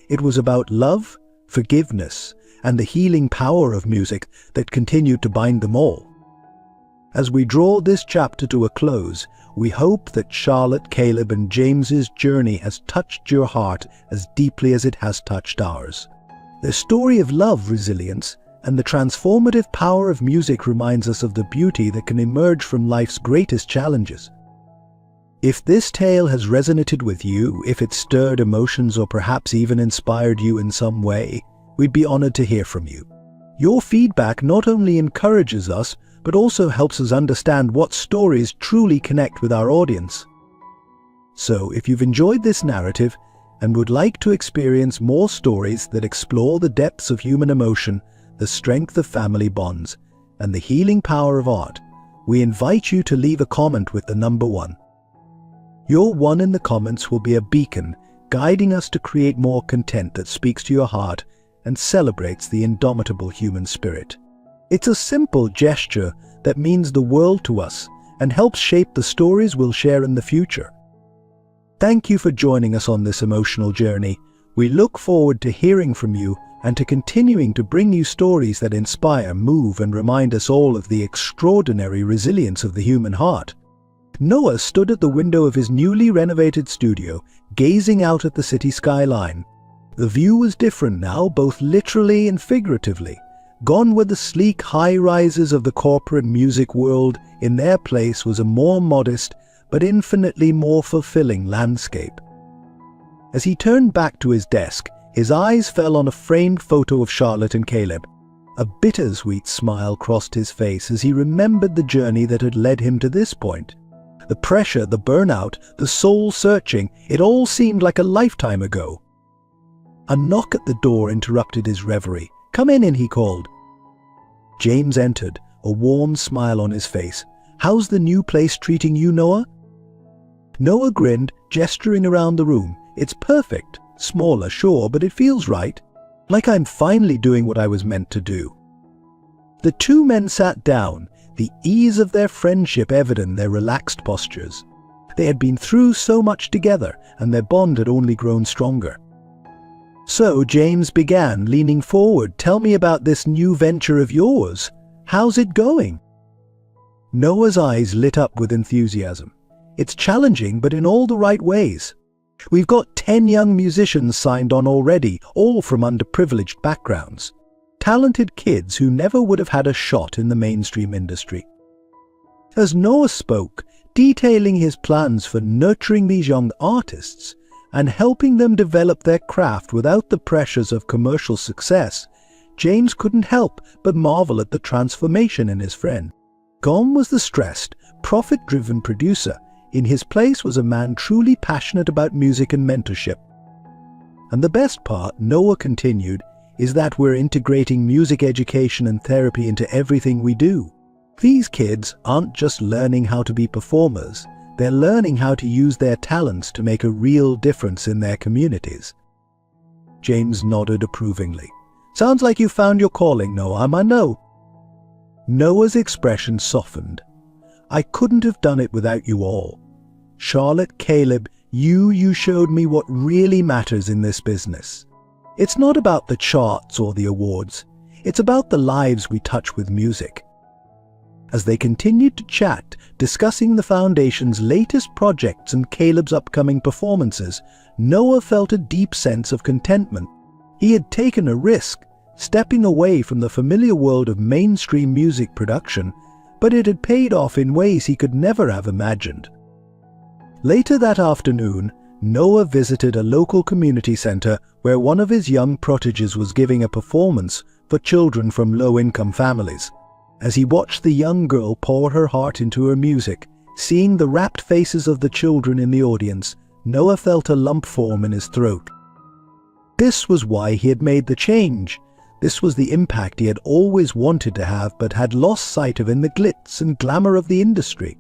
It was about love, forgiveness, and the healing power of music that continued to bind them all. As we draw this chapter to a close, we hope that Charlotte, Caleb, and James's journey has touched your heart as deeply as it has touched ours. Their story of love, resilience, and the transformative power of music reminds us of the beauty that can emerge from life's greatest challenges. If this tale has resonated with you, if it stirred emotions or perhaps even inspired you in some way, we'd be honored to hear from you. Your feedback not only encourages us, but also helps us understand what stories truly connect with our audience. So, if you've enjoyed this narrative and would like to experience more stories that explore the depths of human emotion, the strength of family bonds, and the healing power of art, we invite you to leave a comment with the number 1. Your 1 in the comments will be a beacon, guiding us to create more content that speaks to your heart and celebrates the indomitable human spirit. It's a simple gesture that means the world to us and helps shape the stories we'll share in the future. Thank you for joining us on this emotional journey. We look forward to hearing from you and to continuing to bring you stories that inspire, move, and remind us all of the extraordinary resilience of the human heart. Noah stood at the window of his newly renovated studio, gazing out at the city skyline. The view was different now, both literally and figuratively. Gone were the sleek high-rises of the corporate music world. In their place was a more modest, but infinitely more fulfilling landscape. As he turned back to his desk, his eyes fell on a framed photo of Charlotte and Caleb. A bittersweet smile crossed his face as he remembered the journey that had led him to this point. The pressure, the burnout, the soul-searching, it all seemed like a lifetime ago. A knock at the door interrupted his reverie. "Come in," he called. James entered, a warm smile on his face. "How's the new place treating you, Noah?" Noah grinned, gesturing around the room. "It's perfect. Smaller, sure, but it feels right. Like I'm finally doing what I was meant to do." The two men sat down, the ease of their friendship evident in their relaxed postures. They had been through so much together, and their bond had only grown stronger. So James began, leaning forward. "Tell me about this new venture of yours. How's it going?" Noah's eyes lit up with enthusiasm. "It's challenging, but in all the right ways. We've got 10 young musicians signed on already, all from underprivileged backgrounds. Talented kids who never would have had a shot in the mainstream industry." As Noah spoke, detailing his plans for nurturing these young artists and helping them develop their craft without the pressures of commercial success, James couldn't help but marvel at the transformation in his friend. Gone was the stressed, profit-driven producer. In his place was a man truly passionate about music and mentorship. "And the best part," Noah continued, "is that we're integrating music education and therapy into everything we do. These kids aren't just learning how to be performers, they're learning how to use their talents to make a real difference in their communities." James nodded approvingly. "Sounds like you found your calling, Noah, I know." Noah's expression softened. "I couldn't have done it without you all. Charlotte, Caleb, you showed me what really matters in this business. It's not about the charts or the awards. It's about the lives we touch with music." As they continued to chat, discussing the Foundation's latest projects and Caleb's upcoming performances, Noah felt a deep sense of contentment. He had taken a risk, stepping away from the familiar world of mainstream music production, but it had paid off in ways he could never have imagined. Later that afternoon, Noah visited a local community center where one of his young proteges was giving a performance for children from low-income families. As he watched the young girl pour her heart into her music, seeing the rapt faces of the children in the audience, Noah felt a lump form in his throat. This was why he had made the change. This was the impact he had always wanted to have but had lost sight of in the glitz and glamour of the industry.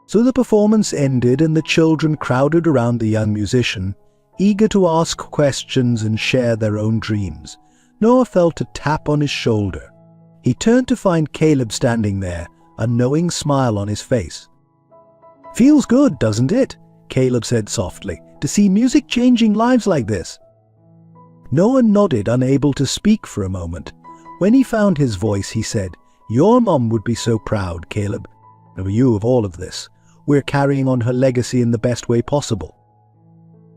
So the performance ended and the children crowded around the young musician, eager to ask questions and share their own dreams. Noah felt a tap on his shoulder. He turned to find Caleb standing there, a knowing smile on his face. "Feels good, doesn't it?" Caleb said softly, "to see music changing lives like this." Noah nodded, unable to speak for a moment. When he found his voice, he said, "Your mom would be so proud, Caleb, of you, of all of this. We're carrying on her legacy in the best way possible."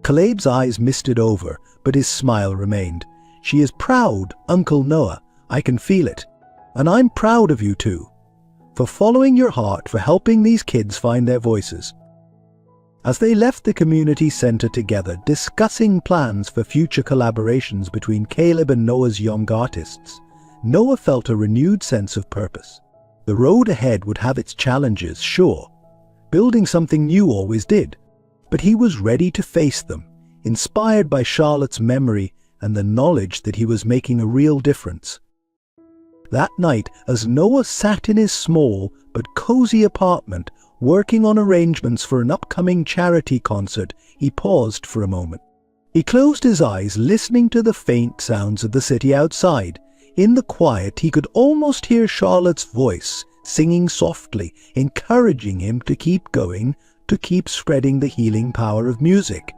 Caleb's eyes misted over, but his smile remained. "She is proud, Uncle Noah. I can feel it. And I'm proud of you too, for following your heart, for helping these kids find their voices." As they left the community center together, discussing plans for future collaborations between Caleb and Noah's young artists, Noah felt a renewed sense of purpose. The road ahead would have its challenges, sure. Building something new always did. But he was ready to face them, inspired by Charlotte's memory and the knowledge that he was making a real difference. That night, as Noah sat in his small but cozy apartment, working on arrangements for an upcoming charity concert, he paused for a moment. He closed his eyes, listening to the faint sounds of the city outside. In the quiet, he could almost hear Charlotte's voice, singing softly, encouraging him to keep going, to keep spreading the healing power of music.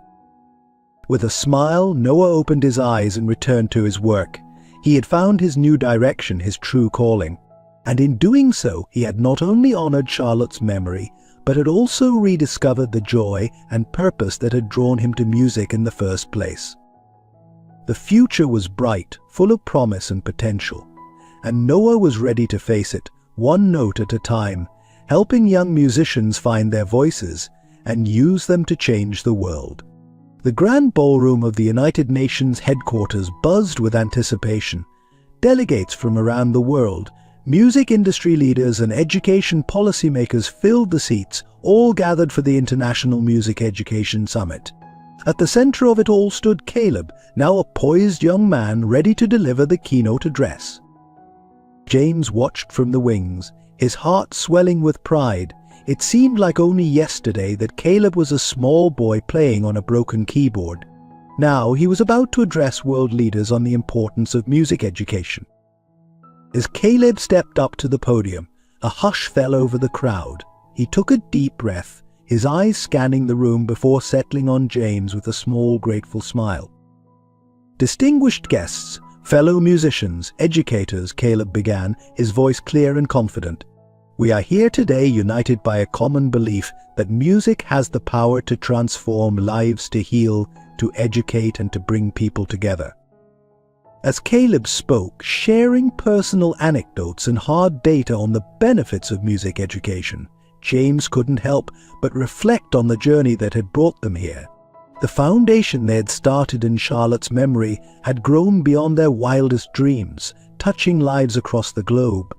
With a smile, Noah opened his eyes and returned to his work. He had found his new direction, his true calling. And in doing so, he had not only honored Charlotte's memory, but had also rediscovered the joy and purpose that had drawn him to music in the first place. The future was bright, full of promise and potential, and Noah was ready to face it, one note at a time, helping young musicians find their voices and use them to change the world. The grand ballroom of the United Nations headquarters buzzed with anticipation. Delegates from around the world, music industry leaders and education policymakers filled the seats, all gathered for the International Music Education Summit. At the center of it all stood Caleb, now a poised young man ready to deliver the keynote address. James watched from the wings, his heart swelling with pride. It seemed like only yesterday that Caleb was a small boy playing on a broken keyboard. Now he was about to address world leaders on the importance of music education. As Caleb stepped up to the podium, a hush fell over the crowd. He took a deep breath, his eyes scanning the room before settling on James with a small, grateful smile. Distinguished guests, fellow musicians, educators, Caleb began, his voice clear and confident. We are here today united by a common belief that music has the power to transform lives, to heal, to educate, and to bring people together. As Caleb spoke, sharing personal anecdotes and hard data on the benefits of music education, James couldn't help but reflect on the journey that had brought them here. The foundation they had started in Charlotte's memory had grown beyond their wildest dreams, touching lives across the globe.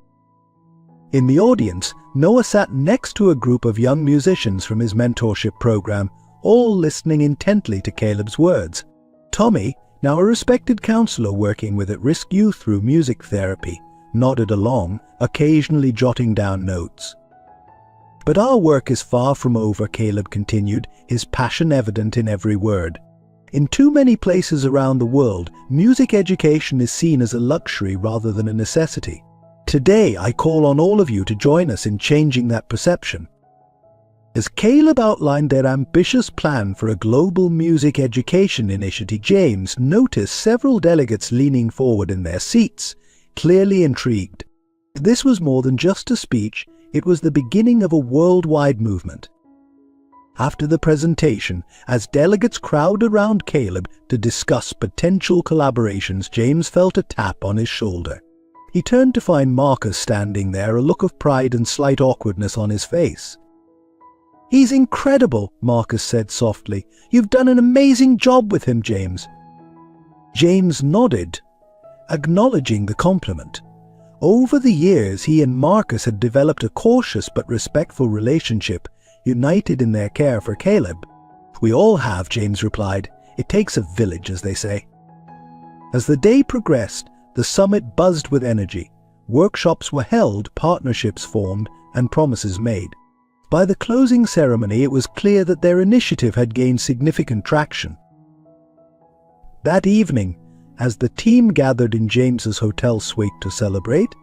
In the audience, Noah sat next to a group of young musicians from his mentorship program, all listening intently to Caleb's words. Tommy, now a respected counselor working with at-risk youth through music therapy, nodded along, occasionally jotting down notes. But our work is far from over, Caleb continued, his passion evident in every word. In too many places around the world, music education is seen as a luxury rather than a necessity. Today, I call on all of you to join us in changing that perception. As Caleb outlined their ambitious plan for a global music education initiative, James noticed several delegates leaning forward in their seats, clearly intrigued. This was more than just a speech, it was the beginning of a worldwide movement. After the presentation, as delegates crowded around Caleb to discuss potential collaborations, James felt a tap on his shoulder. He turned to find Marcus standing there, a look of pride and slight awkwardness on his face. "He's incredible," Marcus said softly. "You've done an amazing job with him, James." James nodded, acknowledging the compliment. Over the years, he and Marcus had developed a cautious but respectful relationship, united in their care for Caleb. "We all have," James replied. "It takes a village, as they say." As the day progressed, the summit buzzed with energy. Workshops were held, partnerships formed, and promises made. By the closing ceremony, it was clear that their initiative had gained significant traction. That evening, as the team gathered in James's hotel suite to celebrate,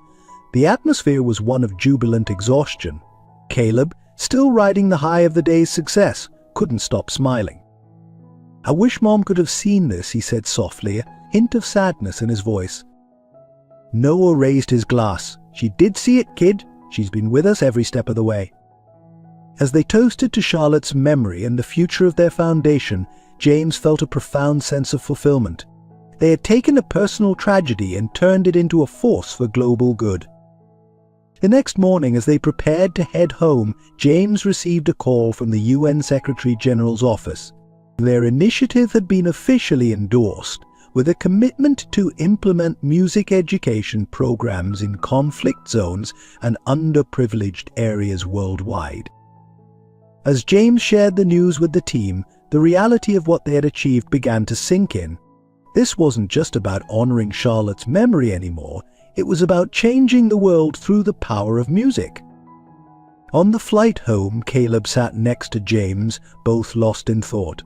the atmosphere was one of jubilant exhaustion. Caleb, still riding the high of the day's success, couldn't stop smiling. "I wish Mom could have seen this," he said softly, a hint of sadness in his voice. Noah raised his glass. "She did see it, kid. She's been with us every step of the way." As they toasted to Charlotte's memory and the future of their foundation, James felt a profound sense of fulfillment. They had taken a personal tragedy and turned it into a force for global good. The next morning, as they prepared to head home, James received a call from the UN Secretary-General's office. Their initiative had been officially endorsed, with a commitment to implement music education programs in conflict zones and underprivileged areas worldwide. As James shared the news with the team, the reality of what they had achieved began to sink in. This wasn't just about honoring Charlotte's memory anymore, it was about changing the world through the power of music. On the flight home, Caleb sat next to James, both lost in thought.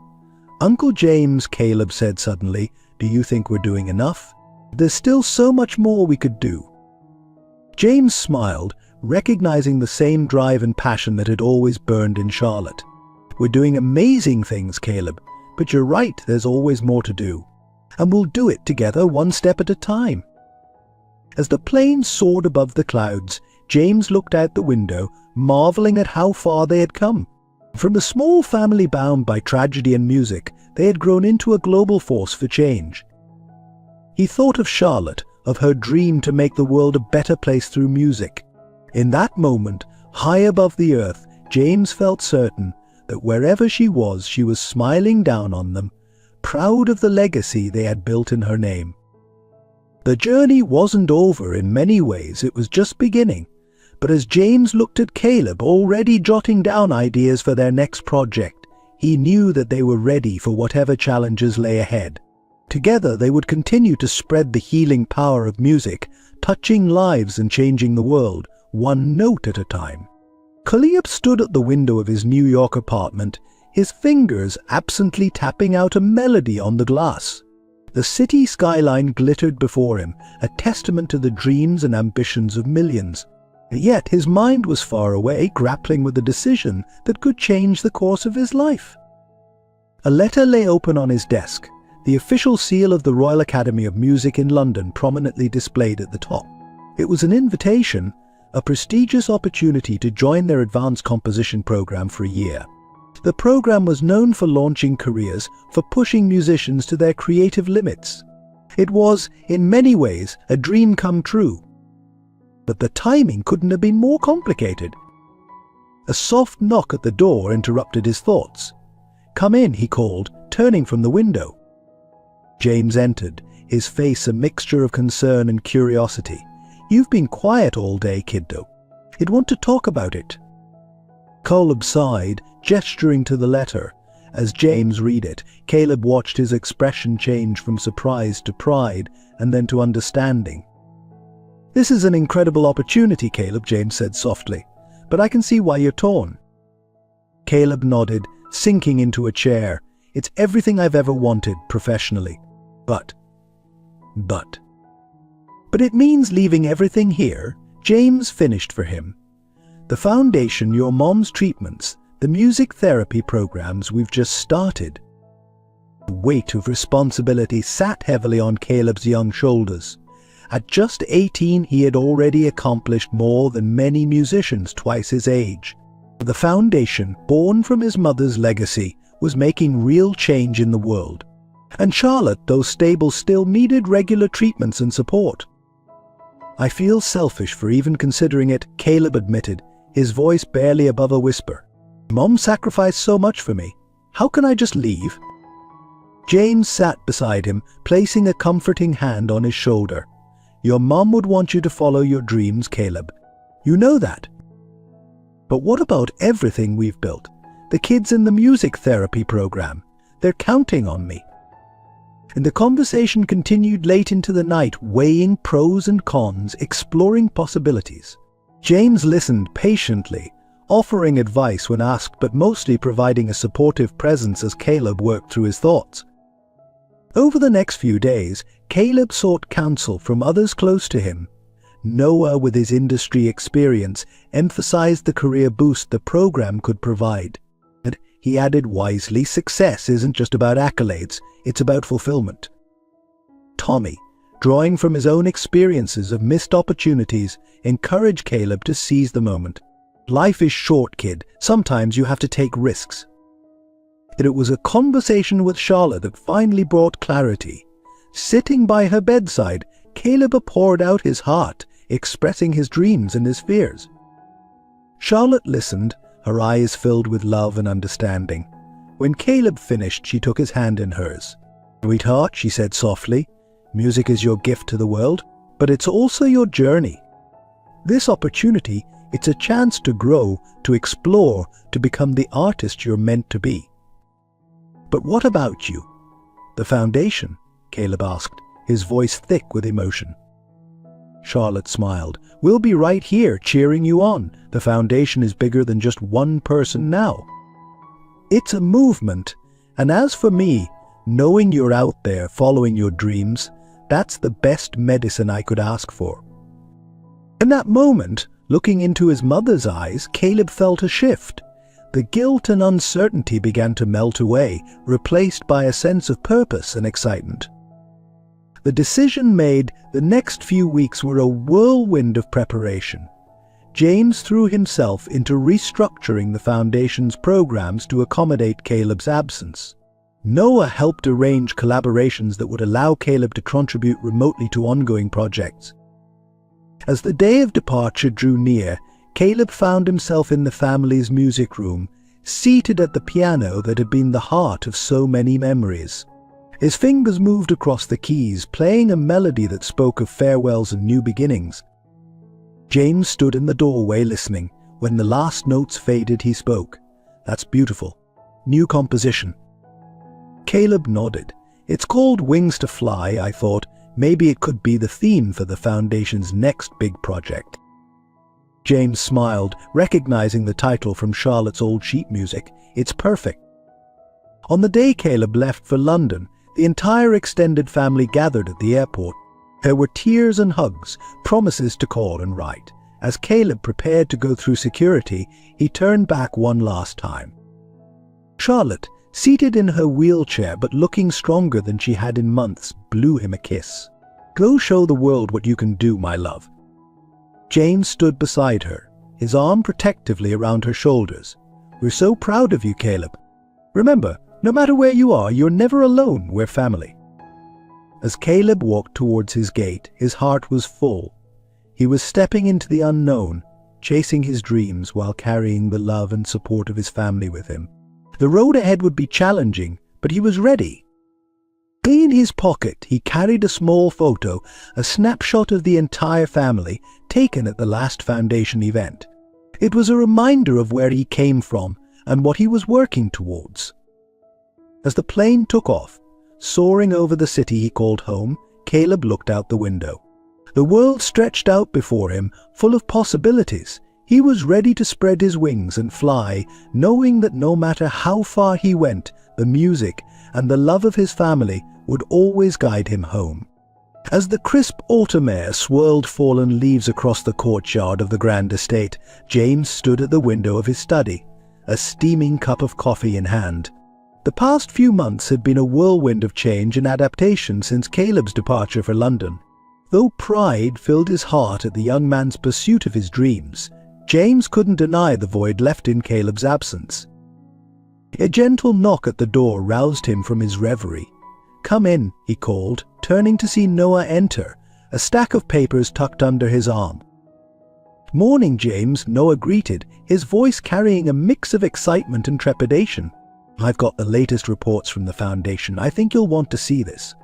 "Uncle James," Caleb said suddenly, "do you think we're doing enough? There's still so much more we could do." James smiled, recognizing the same drive and passion that had always burned in Charlotte. "We're doing amazing things, Caleb, but you're right, there's always more to do. And we'll do it together, one step at a time." As the plane soared above the clouds, James looked out the window, marveling at how far they had come. From a small family bound by tragedy and music, they had grown into a global force for change. He thought of Charlotte, of her dream to make the world a better place through music. In that moment, high above the earth, James felt certain that wherever she was smiling down on them, proud of the legacy they had built in her name. The journey wasn't over in many ways, it was just beginning. But as James looked at Caleb, already jotting down ideas for their next project, he knew that they were ready for whatever challenges lay ahead. Together they would continue to spread the healing power of music, touching lives and changing the world, one note at a time. Caleb stood at the window of his New York apartment, his fingers absently tapping out a melody on the glass. The city skyline glittered before him, a testament to the dreams and ambitions of millions. Yet his mind was far away, grappling with a decision that could change the course of his life. A letter lay open on his desk. The official seal of the Royal Academy of Music in London prominently displayed at the top. It was an invitation, a prestigious opportunity to join their advanced composition program for a year. The program was known for launching careers, for pushing musicians to their creative limits. It was, in many ways, a dream come true. But the timing couldn't have been more complicated. A soft knock at the door interrupted his thoughts. "Come in," he called, turning from the window. James entered, his face a mixture of concern and curiosity. "You've been quiet all day, kiddo. I'd want to talk about it." Caleb sighed, gesturing to the letter. As James read it, Caleb watched his expression change from surprise to pride and then to understanding. "This is an incredible opportunity, Caleb," James said softly, "but I can see why you're torn." Caleb nodded, sinking into a chair. "It's everything I've ever wanted professionally. But it means leaving everything here." James finished for him. "The foundation, your mom's treatments, the music therapy programs we've just started." The weight of responsibility sat heavily on Caleb's young shoulders. At just 18, he had already accomplished more than many musicians twice his age. The foundation, born from his mother's legacy, was making real change in the world. And Charlotte, though stable, still needed regular treatments and support. "I feel selfish for even considering it," Caleb admitted, his voice barely above a whisper. "Mom sacrificed so much for me. How can I just leave?" James sat beside him, placing a comforting hand on his shoulder. "Your mom would want you to follow your dreams, Caleb. You know that. But what about everything we've built? The kids in the music therapy program. They're counting on me." And the conversation continued late into the night, weighing pros and cons, exploring possibilities. James listened patiently, offering advice when asked, but mostly providing a supportive presence as Caleb worked through his thoughts. Over the next few days, Caleb sought counsel from others close to him. Noah, with his industry experience, emphasized the career boost the program could provide. And he added wisely, success isn't just about accolades, it's about fulfillment. Tommy, drawing from his own experiences of missed opportunities, encouraged Caleb to seize the moment. "Life is short, kid. Sometimes you have to take risks." It was a conversation with Charlotte that finally brought clarity. Sitting by her bedside, Caleb poured out his heart, expressing his dreams and his fears. Charlotte listened, her eyes filled with love and understanding. When Caleb finished, she took his hand in hers. "Sweetheart," she said softly, "music is your gift to the world, but it's also your journey. This opportunity, it's a chance to grow, to explore, to become the artist you're meant to be." "But what about you? The foundation?" Caleb asked, his voice thick with emotion. Charlotte smiled. "We'll be right here, cheering you on. The foundation is bigger than just one person now. It's a movement, and as for me, knowing you're out there following your dreams, that's the best medicine I could ask for." In that moment, looking into his mother's eyes, Caleb felt a shift. The guilt and uncertainty began to melt away, replaced by a sense of purpose and excitement. The decision made, the next few weeks were a whirlwind of preparation. James threw himself into restructuring the foundation's programs to accommodate Caleb's absence. Noah helped arrange collaborations that would allow Caleb to contribute remotely to ongoing projects. As the day of departure drew near, Caleb found himself in the family's music room, seated at the piano that had been the heart of so many memories. His fingers moved across the keys, playing a melody that spoke of farewells and new beginnings. James stood in the doorway listening. When the last notes faded, he spoke. "That's beautiful. New composition." Caleb nodded. "It's called Wings to Fly," I thought. Maybe it could be the theme for the foundation's next big project. James smiled, recognizing the title from Charlotte's old sheet music. "It's perfect." On the day Caleb left for London, the entire extended family gathered at the airport. There were tears and hugs, promises to call and write. As Caleb prepared to go through security, he turned back one last time. Charlotte, seated in her wheelchair but looking stronger than she had in months, blew him a kiss. "Go show the world what you can do, my love." James stood beside her, his arm protectively around her shoulders. "We're so proud of you, Caleb. Remember, no matter where you are, you're never alone, we're family." As Caleb walked towards his gate, his heart was full. He was stepping into the unknown, chasing his dreams while carrying the love and support of his family with him. The road ahead would be challenging, but he was ready. In his pocket, he carried a small photo, a snapshot of the entire family, taken at the last foundation event. It was a reminder of where he came from and what he was working towards. As the plane took off, soaring over the city he called home, Caleb looked out the window. The world stretched out before him, full of possibilities. He was ready to spread his wings and fly, knowing that no matter how far he went, the music and the love of his family would always guide him home. As the crisp autumn air swirled fallen leaves across the courtyard of the grand estate, James stood at the window of his study, a steaming cup of coffee in hand. The past few months had been a whirlwind of change and adaptation since Caleb's departure for London. Though pride filled his heart at the young man's pursuit of his dreams, James couldn't deny the void left in Caleb's absence. A gentle knock at the door roused him from his reverie. "Come in," he called, turning to see Noah enter, a stack of papers tucked under his arm. "Morning, James," Noah greeted, his voice carrying a mix of excitement and trepidation. "I've got the latest reports from the Foundation. I think you'll want to see this."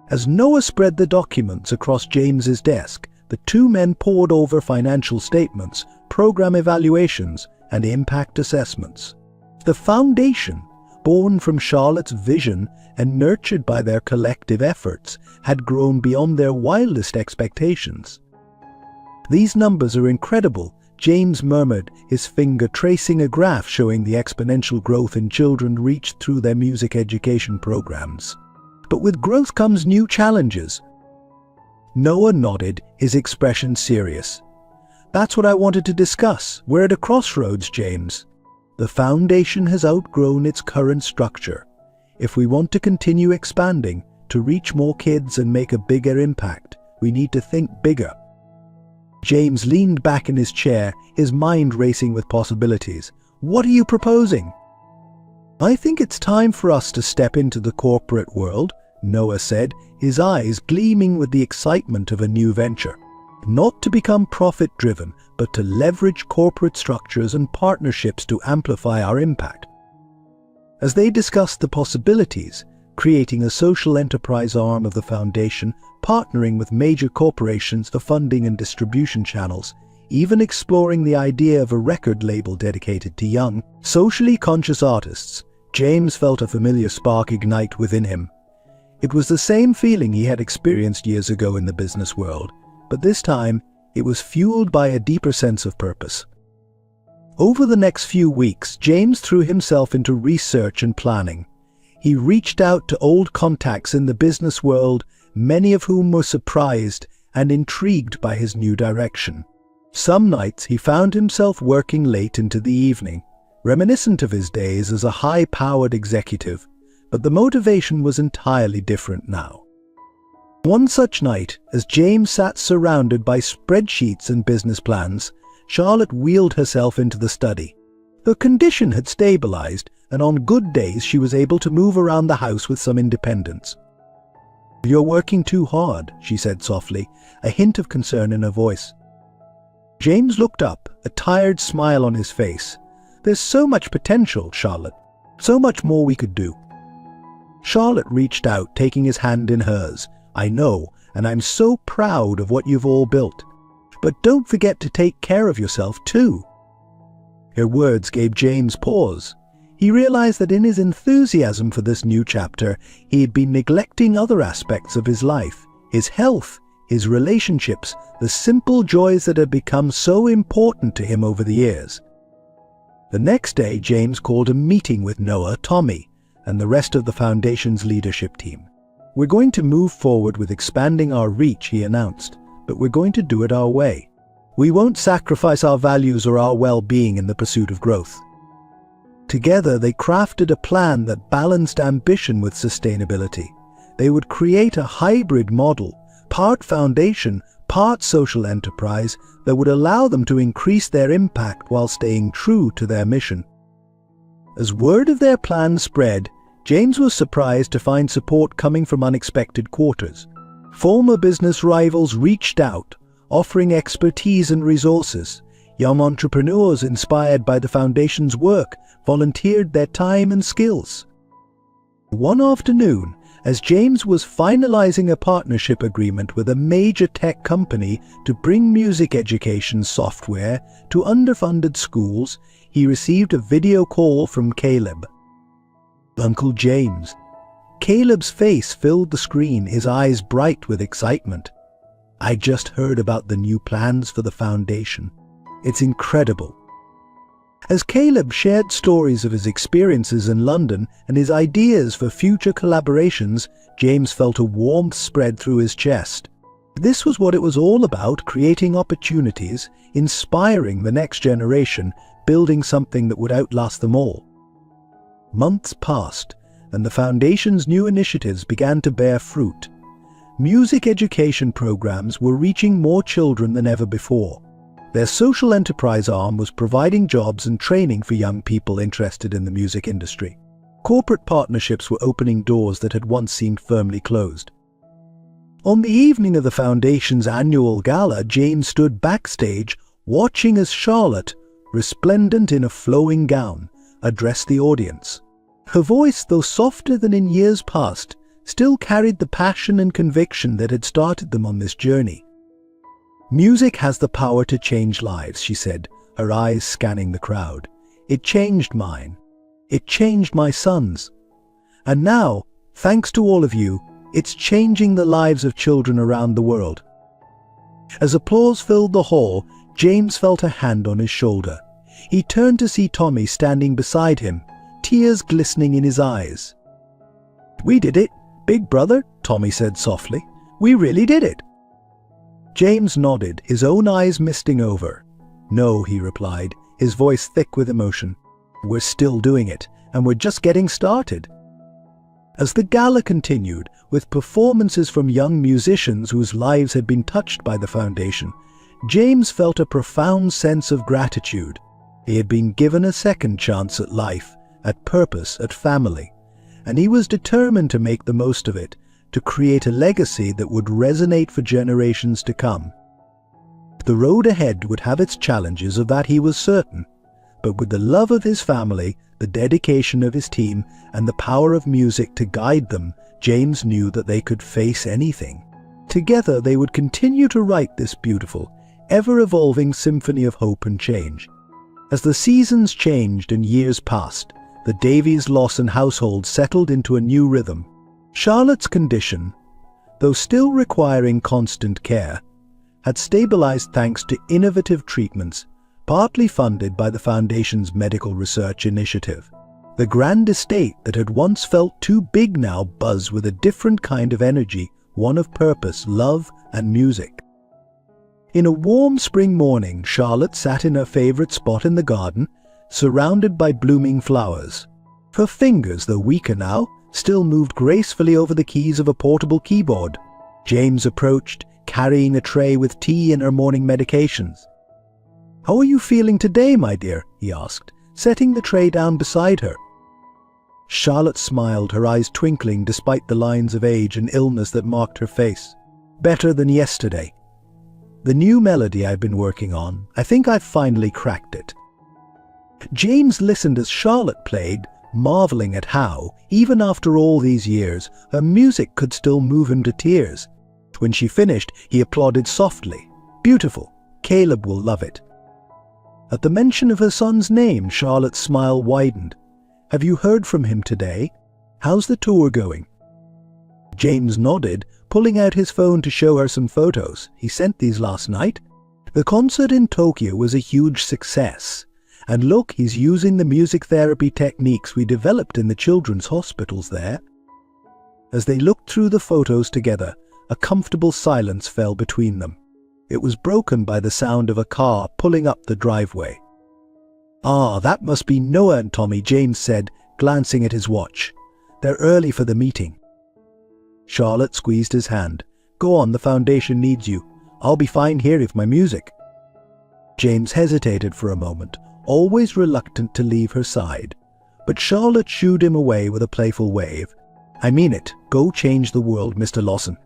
As Noah spread the documents across James's desk, the two men pored over financial statements, program evaluations, and impact assessments. The Foundation, born from Charlotte's vision and nurtured by their collective efforts, had grown beyond their wildest expectations. "These numbers are incredible," James murmured, his finger tracing a graph showing the exponential growth in children reached through their music education programs. "But with growth comes new challenges." Noah nodded, his expression serious. "That's what I wanted to discuss. We're at a crossroads, James. The Foundation has outgrown its current structure. If we want to continue expanding, to reach more kids and make a bigger impact, we need to think bigger." James leaned back in his chair, his mind racing with possibilities. "What are you proposing?" "I think it's time for us to step into the corporate world," Noah said, his eyes gleaming with the excitement of a new venture. "Not to become profit-driven, but to leverage corporate structures and partnerships to amplify our impact." As they discussed the possibilities, creating a social enterprise arm of the Foundation, partnering with major corporations for funding and distribution channels, even exploring the idea of a record label dedicated to young, socially conscious artists, James felt a familiar spark ignite within him. It was the same feeling he had experienced years ago in the business world, but this time it was fueled by a deeper sense of purpose. Over the next few weeks, James threw himself into research and planning. He reached out to old contacts in the business world, many of whom were surprised and intrigued by his new direction. Some nights he found himself working late into the evening, reminiscent of his days as a high-powered executive, but the motivation was entirely different now. One such night, as James sat surrounded by spreadsheets and business plans, Charlotte wheeled herself into the study. Her condition had stabilized, and on good days she was able to move around the house with some independence. "You're working too hard," she said softly, a hint of concern in her voice. James looked up, a tired smile on his face. "There's so much potential, Charlotte. So much more we could do." Charlotte reached out, taking his hand in hers. "I know, and I'm so proud of what you've all built. But don't forget to take care of yourself too." Her words gave James pause. He realized that in his enthusiasm for this new chapter, he had been neglecting other aspects of his life, his health, his relationships, the simple joys that had become so important to him over the years. The next day, James called a meeting with Noah, Tommy, and the rest of the Foundation's leadership team. "We're going to move forward with expanding our reach," he announced, "but we're going to do it our way. We won't sacrifice our values or our well-being in the pursuit of growth." Together, they crafted a plan that balanced ambition with sustainability. They would create a hybrid model, part foundation, part social enterprise, that would allow them to increase their impact while staying true to their mission. As word of their plan spread, James was surprised to find support coming from unexpected quarters. Former business rivals reached out, offering expertise and resources. Young entrepreneurs inspired by the foundation's work volunteered their time and skills. One afternoon, as James was finalizing a partnership agreement with a major tech company to bring music education software to underfunded schools, he received a video call from Caleb. Uncle James. Caleb's face filled the screen, his eyes bright with excitement. "I just heard about the new plans for the foundation. It's incredible." As Caleb shared stories of his experiences in London and his ideas for future collaborations, James felt a warmth spread through his chest. This was what it was all about: creating opportunities, inspiring the next generation, building something that would outlast them all. Months passed, and the foundation's new initiatives began to bear fruit. Music education programs were reaching more children than ever before. Their social enterprise arm was providing jobs and training for young people interested in the music industry. Corporate partnerships were opening doors that had once seemed firmly closed. On the evening of the foundation's annual gala, James stood backstage, watching as Charlotte, resplendent in a flowing gown, addressed the audience. Her voice, though softer than in years past, still carried the passion and conviction that had started them on this journey. "Music has the power to change lives," she said, her eyes scanning the crowd. "It changed mine. It changed my son's. And now, thanks to all of you, it's changing the lives of children around the world." As applause filled the hall, James felt a hand on his shoulder. He turned to see Tommy standing beside him, tears glistening in his eyes. "We did it, big brother," Tommy said softly. "We really did it." James nodded, his own eyes misting over. "No," he replied, his voice thick with emotion. "We're still doing it, and we're just getting started." As the gala continued, with performances from young musicians whose lives had been touched by the foundation, James felt a profound sense of gratitude. He had been given a second chance at life, at purpose, at family, and he was determined to make the most of it, to create a legacy that would resonate for generations to come. The road ahead would have its challenges, of that he was certain, but with the love of his family, the dedication of his team, and the power of music to guide them, James knew that they could face anything. Together they would continue to write this beautiful, ever-evolving symphony of hope and change. As the seasons changed and years passed, the Davies Lawson household settled into a new rhythm. Charlotte's condition, though still requiring constant care, had stabilized thanks to innovative treatments, partly funded by the Foundation's medical research initiative. The grand estate that had once felt too big now buzzed with a different kind of energy, one of purpose, love, and music. In a warm spring morning, Charlotte sat in her favorite spot in the garden, surrounded by blooming flowers. Her fingers, though weaker now, still moved gracefully over the keys of a portable keyboard. James approached, carrying a tray with tea and her morning medications. "How are you feeling today, my dear?" he asked, setting the tray down beside her. Charlotte smiled, her eyes twinkling despite the lines of age and illness that marked her face. "Better than yesterday. The new melody I've been working on, I think I've finally cracked it." James listened as Charlotte played, marveling at how, even after all these years, her music could still move him to tears. When she finished, he applauded softly. "Beautiful. Caleb will love it." At the mention of her son's name, Charlotte's smile widened. "Have you heard from him today? How's the tour going?" James nodded, pulling out his phone to show her some photos. "He sent these last night. The concert in Tokyo was a huge success. And look, he's using the music therapy techniques we developed in the children's hospitals there." As they looked through the photos together, a comfortable silence fell between them. It was broken by the sound of a car pulling up the driveway. "Ah, that must be Noah and Tommy," James said, glancing at his watch. "They're early for the meeting." Charlotte squeezed his hand. "Go on, the foundation needs you. I'll be fine here with my music." James hesitated for a moment, always reluctant to leave her side. But Charlotte shooed him away with a playful wave. "I mean it. Go change the world, Mr. Lawson."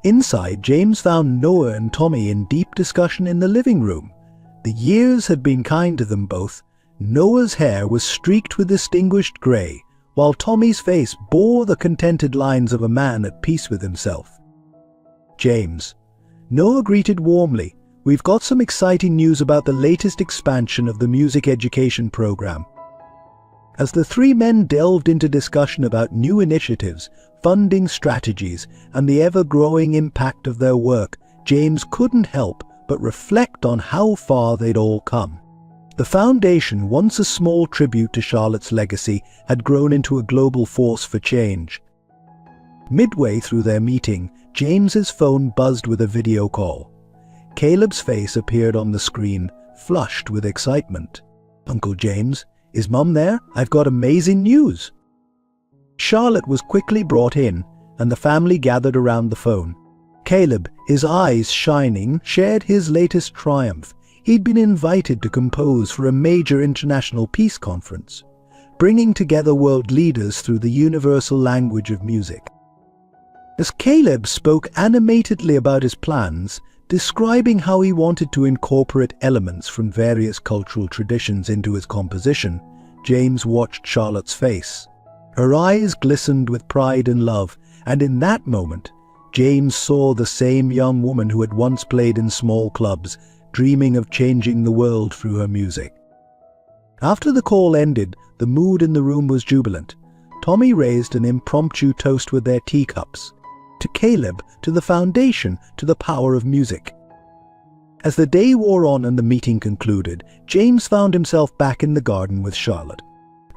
Inside, James found Noah and Tommy in deep discussion in the living room. The years had been kind to them both. Noah's hair was streaked with distinguished grey, while Tommy's face bore the contented lines of a man at peace with himself. "James," Noah greeted warmly, "we've got some exciting news about the latest expansion of the music education program." As the three men delved into discussion about new initiatives, funding strategies, and the ever-growing impact of their work, James couldn't help but reflect on how far they'd all come. The foundation, once a small tribute to Charlotte's legacy, had grown into a global force for change. Midway through their meeting, James's phone buzzed with a video call. Caleb's face appeared on the screen, flushed with excitement. "Uncle James, is Mum there? I've got amazing news." Charlotte was quickly brought in, and the family gathered around the phone. Caleb, his eyes shining, shared his latest triumph. He'd been invited to compose for a major international peace conference, bringing together world leaders through the universal language of music. As Caleb spoke animatedly about his plans, describing how he wanted to incorporate elements from various cultural traditions into his composition, James watched Charlotte's face. Her eyes glistened with pride and love, and in that moment, James saw the same young woman who had once played in small clubs, dreaming of changing the world through her music. After the call ended, the mood in the room was jubilant. Tommy raised an impromptu toast with their teacups. To Caleb, to the foundation, to the power of music. As the day wore on and the meeting concluded, James found himself back in the garden with Charlotte.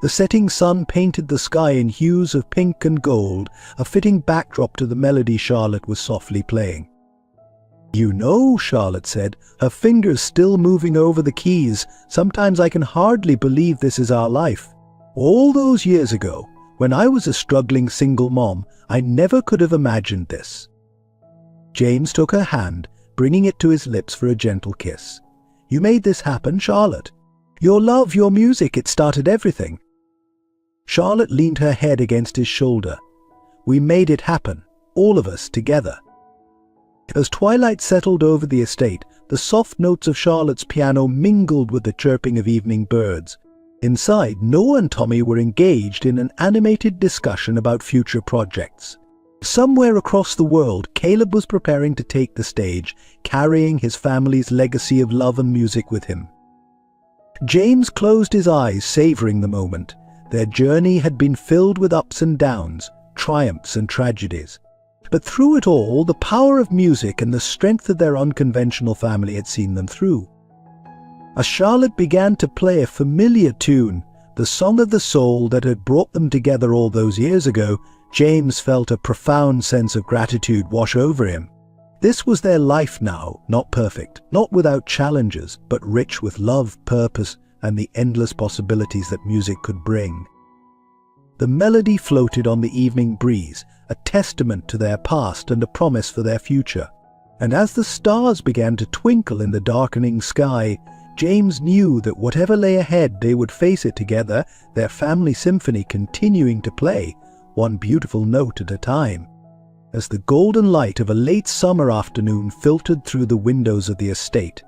The setting sun painted the sky in hues of pink and gold, a fitting backdrop to the melody Charlotte was softly playing. "You know," Charlotte said, her fingers still moving over the keys, "sometimes I can hardly believe this is our life. All those years ago, when I was a struggling single mom, I never could have imagined this." James took her hand, bringing it to his lips for a gentle kiss. "You made this happen, Charlotte. Your love, your music, it started everything." Charlotte leaned her head against his shoulder. "We made it happen, all of us together." As twilight settled over the estate, the soft notes of Charlotte's piano mingled with the chirping of evening birds. Inside, Noah and Tommy were engaged in an animated discussion about future projects. Somewhere across the world, Caleb was preparing to take the stage, carrying his family's legacy of love and music with him. James closed his eyes, savoring the moment. Their journey had been filled with ups and downs, triumphs and tragedies. But through it all, the power of music and the strength of their unconventional family had seen them through. As Charlotte began to play a familiar tune, the song of the soul that had brought them together all those years ago, James felt a profound sense of gratitude wash over him. This was their life now, not perfect, not without challenges, but rich with love, purpose, and the endless possibilities that music could bring. The melody floated on the evening breeze, a testament to their past and a promise for their future. And as the stars began to twinkle in the darkening sky, James knew that whatever lay ahead, they would face it together, their family symphony continuing to play, one beautiful note at a time. As the golden light of a late summer afternoon filtered through the windows of the estate,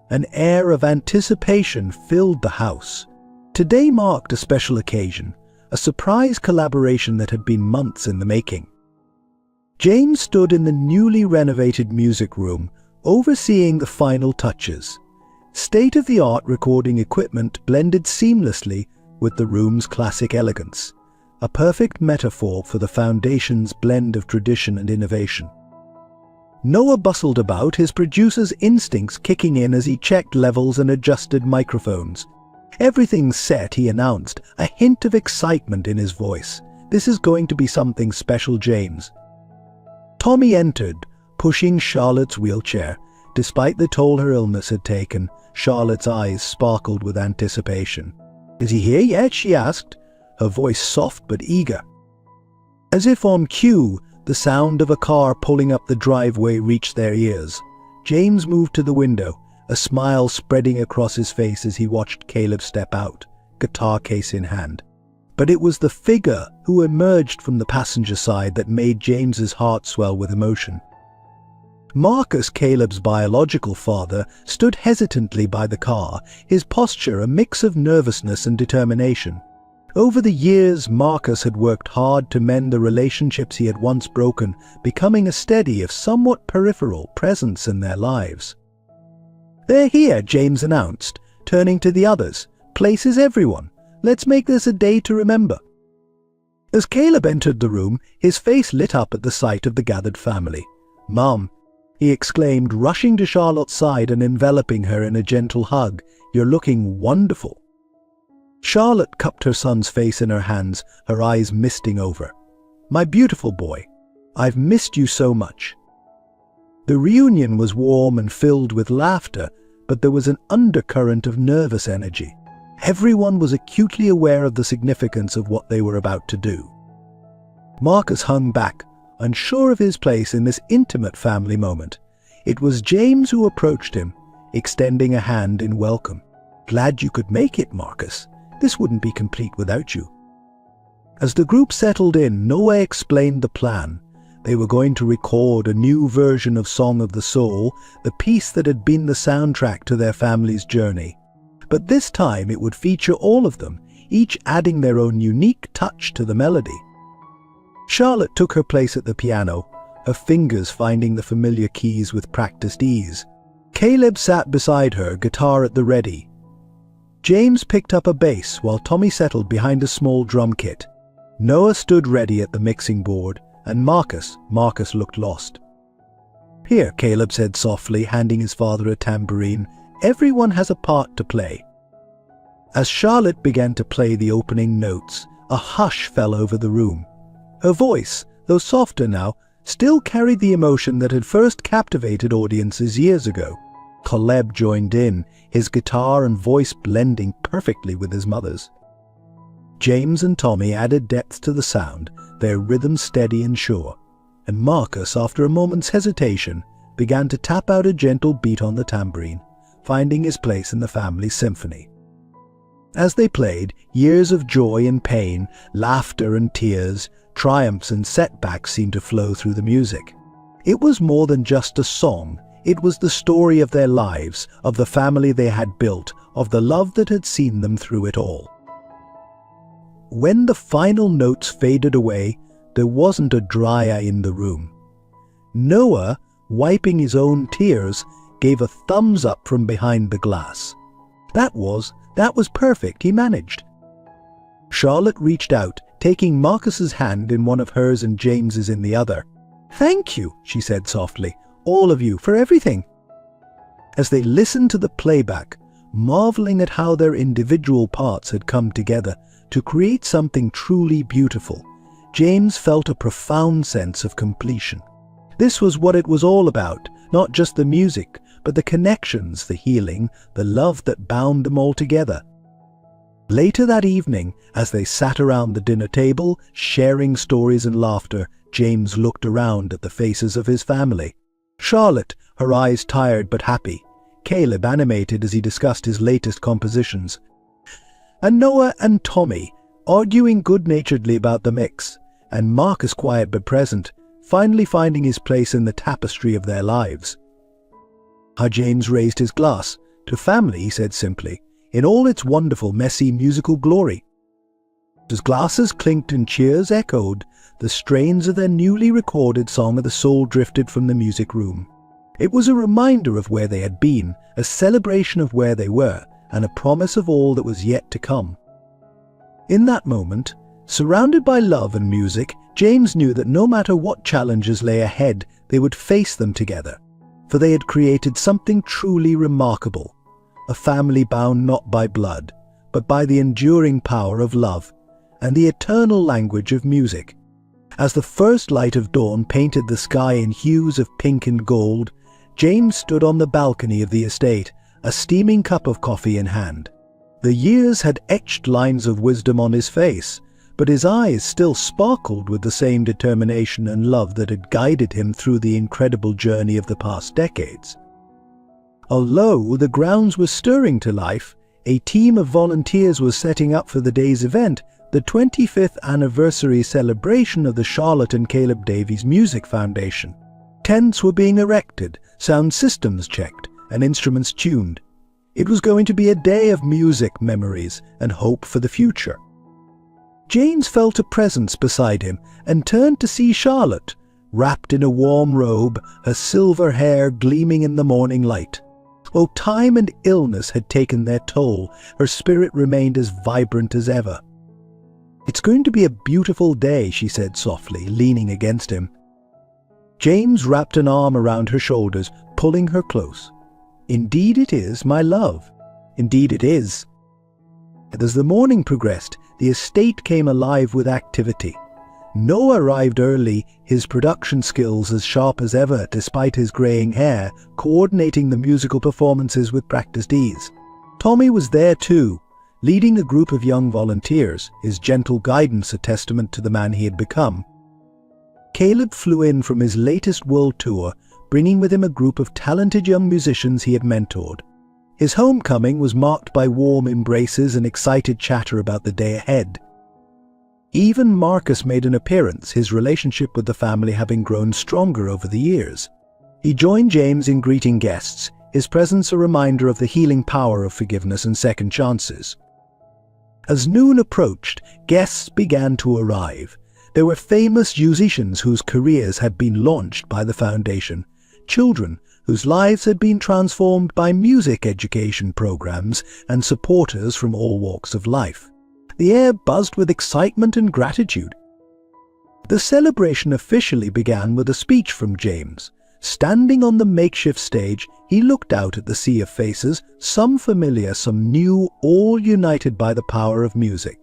an air of anticipation filled the house. Today marked a special occasion, a surprise collaboration that had been months in the making. James stood in the newly renovated music room, overseeing the final touches. State-of-the-art recording equipment blended seamlessly with the room's classic elegance, a perfect metaphor for the foundation's blend of tradition and innovation. Noah bustled about, his producer's instincts kicking in as he checked levels and adjusted microphones. "Everything's set," he announced, a hint of excitement in his voice. "This is going to be something special, James." Tommy entered, pushing Charlotte's wheelchair. Despite the toll her illness had taken, Charlotte's eyes sparkled with anticipation. "Is he here yet?" she asked, her voice soft but eager. As if on cue, the sound of a car pulling up the driveway reached their ears. James moved to the window, a smile spreading across his face as he watched Caleb step out, guitar case in hand. But it was the figure who emerged from the passenger side that made James's heart swell with emotion. Marcus, Caleb's biological father, stood hesitantly by the car, his posture a mix of nervousness and determination. Over the years, Marcus had worked hard to mend the relationships he had once broken, becoming a steady, if somewhat peripheral, presence in their lives. "They're here," James announced, turning to the others. "Places everyone. Let's make this a day to remember." As Caleb entered the room, his face lit up at the sight of the gathered family. "Mom," he exclaimed, rushing to Charlotte's side and enveloping her in a gentle hug, "you're looking wonderful." Charlotte cupped her son's face in her hands, her eyes misting over. "My beautiful boy, I've missed you so much." The reunion was warm and filled with laughter, but there was an undercurrent of nervous energy. Everyone was acutely aware of the significance of what they were about to do. Marcus hung back, unsure of his place in this intimate family moment. It was James who approached him, extending a hand in welcome. "Glad you could make it, Marcus. This wouldn't be complete without you." As the group settled in, Noah explained the plan. They were going to record a new version of Song of the Soul, the piece that had been the soundtrack to their family's journey. But this time it would feature all of them, each adding their own unique touch to the melody. Charlotte took her place at the piano, her fingers finding the familiar keys with practiced ease. Caleb sat beside her, guitar at the ready. James picked up a bass while Tommy settled behind a small drum kit. Noah stood ready at the mixing board, and Marcus looked lost. "Here," Caleb said softly, handing his father a tambourine. "Everyone has a part to play." As Charlotte began to play the opening notes, a hush fell over the room. Her voice, though softer now, still carried the emotion that had first captivated audiences years ago. Caleb joined in, his guitar and voice blending perfectly with his mother's. James and Tommy added depth to the sound, their rhythm steady and sure, and Marcus, after a moment's hesitation, began to tap out a gentle beat on the tambourine, finding his place in the family symphony. As they played, years of joy and pain, laughter and tears, triumphs and setbacks seemed to flow through the music. It was more than just a song. It was the story of their lives, of the family they had built, of the love that had seen them through it all. When the final notes faded away, there wasn't a dry eye in the room. Noah, wiping his own tears, gave a thumbs up from behind the glass. That was perfect, he managed. Charlotte reached out, taking Marcus's hand in one of hers and James's in the other. "Thank you," she said softly, "all of you, for everything." As they listened to the playback, marveling at how their individual parts had come together to create something truly beautiful, James felt a profound sense of completion. This was what it was all about, not just the music, but the connections, the healing, the love that bound them all together. Later that evening, as they sat around the dinner table, sharing stories and laughter, James looked around at the faces of his family. Charlotte, her eyes tired but happy. Caleb animated as he discussed his latest compositions. And Noah and Tommy, arguing good-naturedly about the mix, and Marcus quiet but present, finally finding his place in the tapestry of their lives. James raised his glass. "To family," he said simply, "in all its wonderful, messy, musical glory." As glasses clinked and cheers echoed, the strains of their newly recorded Song of the Soul drifted from the music room. It was a reminder of where they had been, a celebration of where they were, and a promise of all that was yet to come. In that moment, surrounded by love and music, James knew that no matter what challenges lay ahead, they would face them together, for they had created something truly remarkable, a family bound not by blood, but by the enduring power of love and the eternal language of music. As the first light of dawn painted the sky in hues of pink and gold, James stood on the balcony of the estate, a steaming cup of coffee in hand. The years had etched lines of wisdom on his face, but his eyes still sparkled with the same determination and love that had guided him through the incredible journey of the past decades. Although the grounds were stirring to life, a team of volunteers was setting up for the day's event, the 25th anniversary celebration of the Charlotte and Caleb Davies Music Foundation. Tents were being erected, sound systems checked, and instruments tuned. It was going to be a day of music, memories, and hope for the future. James felt a presence beside him and turned to see Charlotte, wrapped in a warm robe, her silver hair gleaming in the morning light. Though time and illness had taken their toll, her spirit remained as vibrant as ever. "It's going to be a beautiful day," she said softly, leaning against him. James wrapped an arm around her shoulders, pulling her close. "Indeed it is, my love. Indeed it is." As the morning progressed, the estate came alive with activity. Noah arrived early, his production skills as sharp as ever despite his greying hair, coordinating the musical performances with practiced ease. Tommy was there too, leading a group of young volunteers, his gentle guidance a testament to the man he had become. Caleb flew in from his latest world tour, bringing with him a group of talented young musicians he had mentored. His homecoming was marked by warm embraces and excited chatter about the day ahead. Even Marcus made an appearance, his relationship with the family having grown stronger over the years. He joined James in greeting guests, his presence a reminder of the healing power of forgiveness and second chances. As noon approached, guests began to arrive. There were famous musicians whose careers had been launched by the foundation, children whose lives had been transformed by music education programs, and supporters from all walks of life. The air buzzed with excitement and gratitude. The celebration officially began with a speech from James. Standing on the makeshift stage, he looked out at the sea of faces, some familiar, some new, all united by the power of music.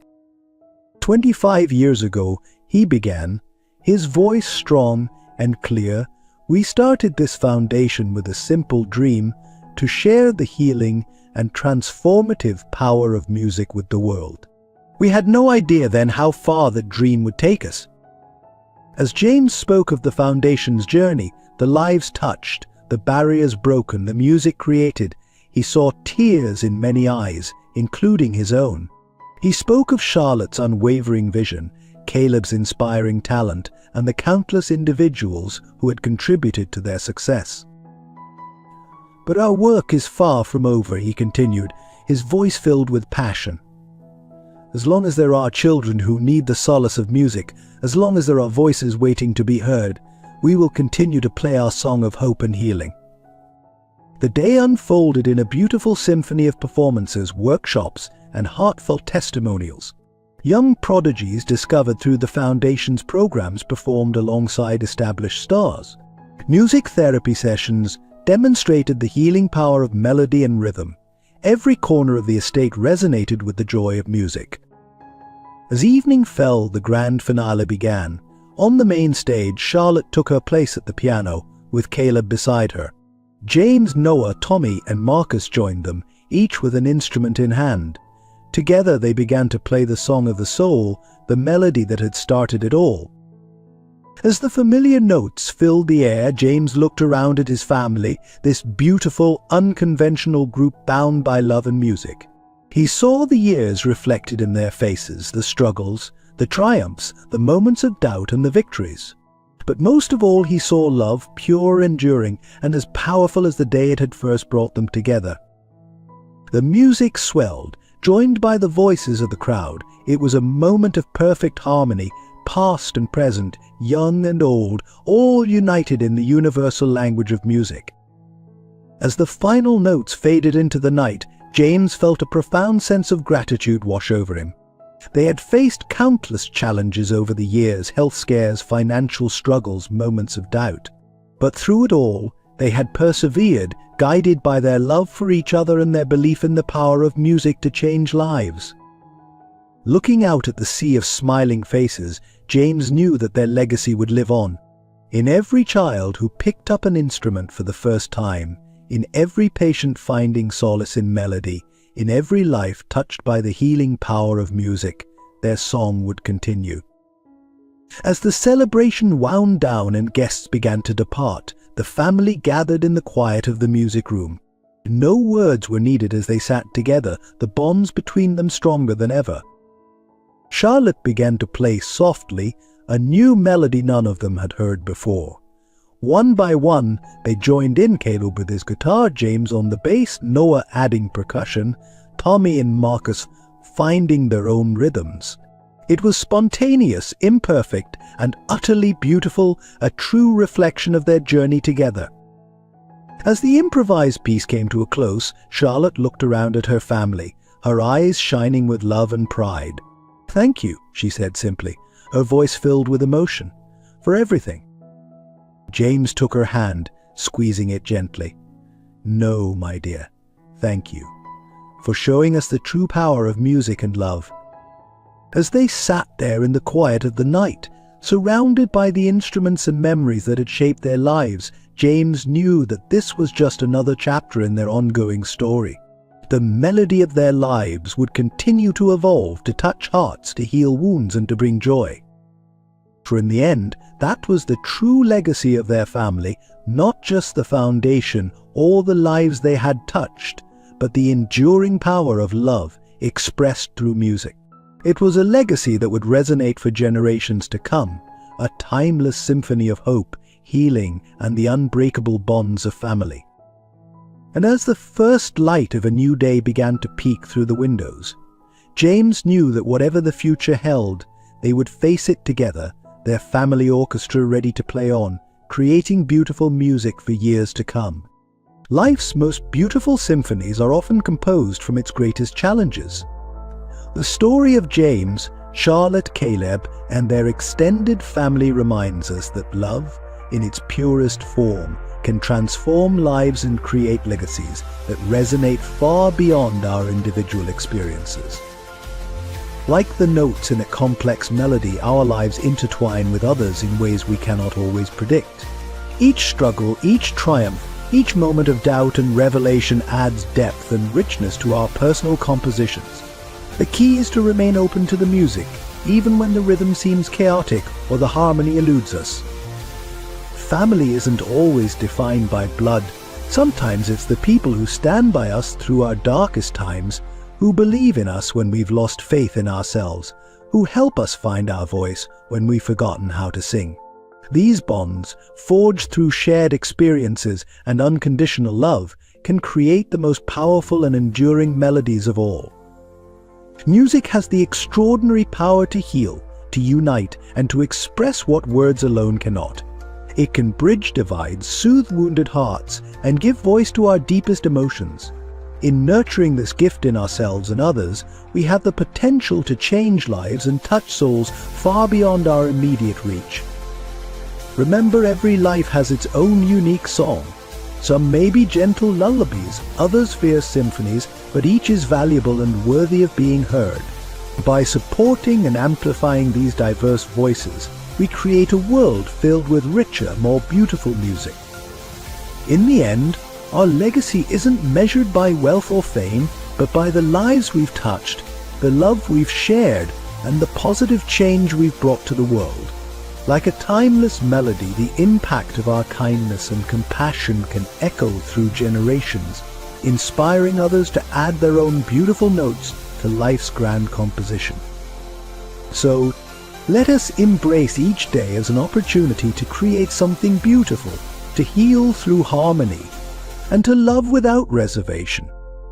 25 years ago, he began, his voice strong and clear. "We started this foundation with a simple dream to share the healing and transformative power of music with the world. We had no idea then how far the dream would take us." As James spoke of the foundation's journey, the lives touched, the barriers broken, the music created, he saw tears in many eyes, including his own. He spoke of Charlotte's unwavering vision, Caleb's inspiring talent, and the countless individuals who had contributed to their success. "But our work is far from over," he continued, his voice filled with passion. "As long as there are children who need the solace of music, as long as there are voices waiting to be heard, we will continue to play our song of hope and healing." The day unfolded in a beautiful symphony of performances, workshops, and heartfelt testimonials. Young prodigies discovered through the Foundation's programs performed alongside established stars. Music therapy sessions demonstrated the healing power of melody and rhythm. Every corner of the estate resonated with the joy of music. As evening fell, the grand finale began. On the main stage, Charlotte took her place at the piano, with Caleb beside her. James, Noah, Tommy, and Marcus joined them, each with an instrument in hand. Together they began to play the song of the soul, the melody that had started it all. As the familiar notes filled the air, James looked around at his family, this beautiful, unconventional group bound by love and music. He saw the years reflected in their faces, the struggles, the triumphs, the moments of doubt and the victories. But most of all he saw love, pure, enduring, and as powerful as the day it had first brought them together. The music swelled, joined by the voices of the crowd. It was a moment of perfect harmony, past and present, young and old, all united in the universal language of music. As the final notes faded into the night, James felt a profound sense of gratitude wash over him. They had faced countless challenges over the years, health scares, financial struggles, moments of doubt. But through it all, they had persevered, guided by their love for each other and their belief in the power of music to change lives. Looking out at the sea of smiling faces, James knew that their legacy would live on. In every child who picked up an instrument for the first time, in every patient finding solace in melody, in every life touched by the healing power of music, their song would continue. As the celebration wound down and guests began to depart, the family gathered in the quiet of the music room. No words were needed as they sat together, the bonds between them stronger than ever. Charlotte began to play softly, a new melody none of them had heard before. One by one, they joined in, Caleb with his guitar, James on the bass, Noah adding percussion, Tommy and Marcus finding their own rhythms. It was spontaneous, imperfect, and utterly beautiful, a true reflection of their journey together. As the improvised piece came to a close, Charlotte looked around at her family, her eyes shining with love and pride. "Thank you," she said simply, her voice filled with emotion, "for everything." James took her hand, squeezing it gently. "No, my dear, thank you, for showing us the true power of music and love." As they sat there in the quiet of the night, surrounded by the instruments and memories that had shaped their lives, James knew that this was just another chapter in their ongoing story. The melody of their lives would continue to evolve, to touch hearts, to heal wounds, and to bring joy. For in the end, that was the true legacy of their family, not just the foundation or the lives they had touched, but the enduring power of love expressed through music. It was a legacy that would resonate for generations to come, a timeless symphony of hope, healing, and the unbreakable bonds of family. And as the first light of a new day began to peek through the windows, James knew that whatever the future held, they would face it together, their family orchestra ready to play on, creating beautiful music for years to come. Life's most beautiful symphonies are often composed from its greatest challenges. The story of James, Charlotte, Caleb, and their extended family reminds us that love, in its purest form, can transform lives and create legacies that resonate far beyond our individual experiences. Like the notes in a complex melody, our lives intertwine with others in ways we cannot always predict. Each struggle, each triumph, each moment of doubt and revelation adds depth and richness to our personal compositions. The key is to remain open to the music, even when the rhythm seems chaotic or the harmony eludes us. Family isn't always defined by blood. Sometimes it's the people who stand by us through our darkest times, who believe in us when we've lost faith in ourselves, who help us find our voice when we've forgotten how to sing. These bonds, forged through shared experiences and unconditional love, can create the most powerful and enduring melodies of all. Music has the extraordinary power to heal, to unite, and to express what words alone cannot. It can bridge divides, soothe wounded hearts, and give voice to our deepest emotions. In nurturing this gift in ourselves and others, we have the potential to change lives and touch souls far beyond our immediate reach. Remember, every life has its own unique song. Some may be gentle lullabies, others fierce symphonies, but each is valuable and worthy of being heard. By supporting and amplifying these diverse voices, we create a world filled with richer, more beautiful music. In the end, our legacy isn't measured by wealth or fame, but by the lives we've touched, the love we've shared, and the positive change we've brought to the world. Like a timeless melody, the impact of our kindness and compassion can echo through generations, inspiring others to add their own beautiful notes to life's grand composition. So, let us embrace each day as an opportunity to create something beautiful, to heal through harmony, and to love without reservation.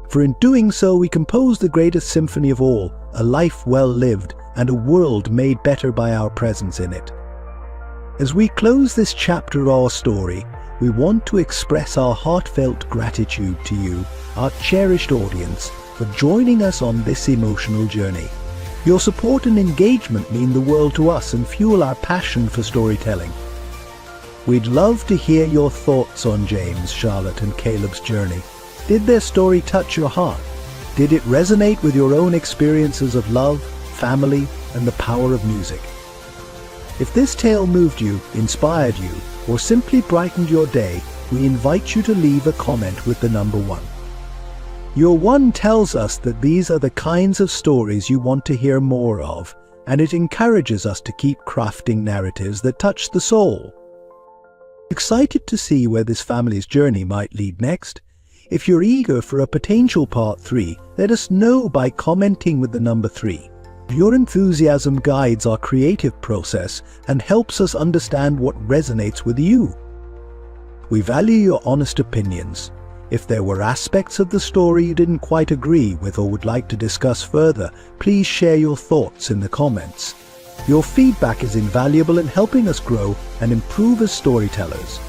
For in doing so, we compose the greatest symphony of all, a life well lived and a world made better by our presence in it. As we close this chapter of our story, we want to express our heartfelt gratitude to you, our cherished audience, for joining us on this emotional journey. Your support and engagement mean the world to us and fuel our passion for storytelling. We'd love to hear your thoughts on James, Charlotte, and Caleb's journey. Did their story touch your heart? Did it resonate with your own experiences of love, family, and the power of music? If this tale moved you, inspired you, or simply brightened your day, we invite you to leave a comment with the number 1. Your 1 tells us that these are the kinds of stories you want to hear more of, and it encourages us to keep crafting narratives that touch the soul. Excited to see where this family's journey might lead next? If you're eager for a potential part 3, let us know by commenting with the number 3. Your enthusiasm guides our creative process and helps us understand what resonates with you. We value your honest opinions. If there were aspects of the story you didn't quite agree with or would like to discuss further, please share your thoughts in the comments. Your feedback is invaluable in helping us grow and improve as storytellers.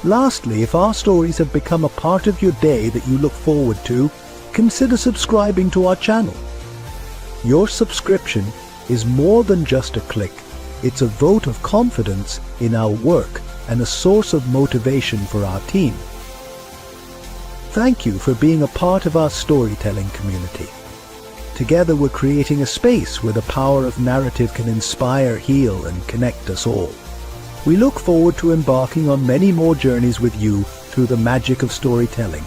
Lastly, if our stories have become a part of your day that you look forward to, consider subscribing to our channel. Your subscription is more than just a click. It's a vote of confidence in our work and a source of motivation for our team. Thank you for being a part of our storytelling community. Together we're creating a space where the power of narrative can inspire, heal, and connect us all. We look forward to embarking on many more journeys with you through the magic of storytelling.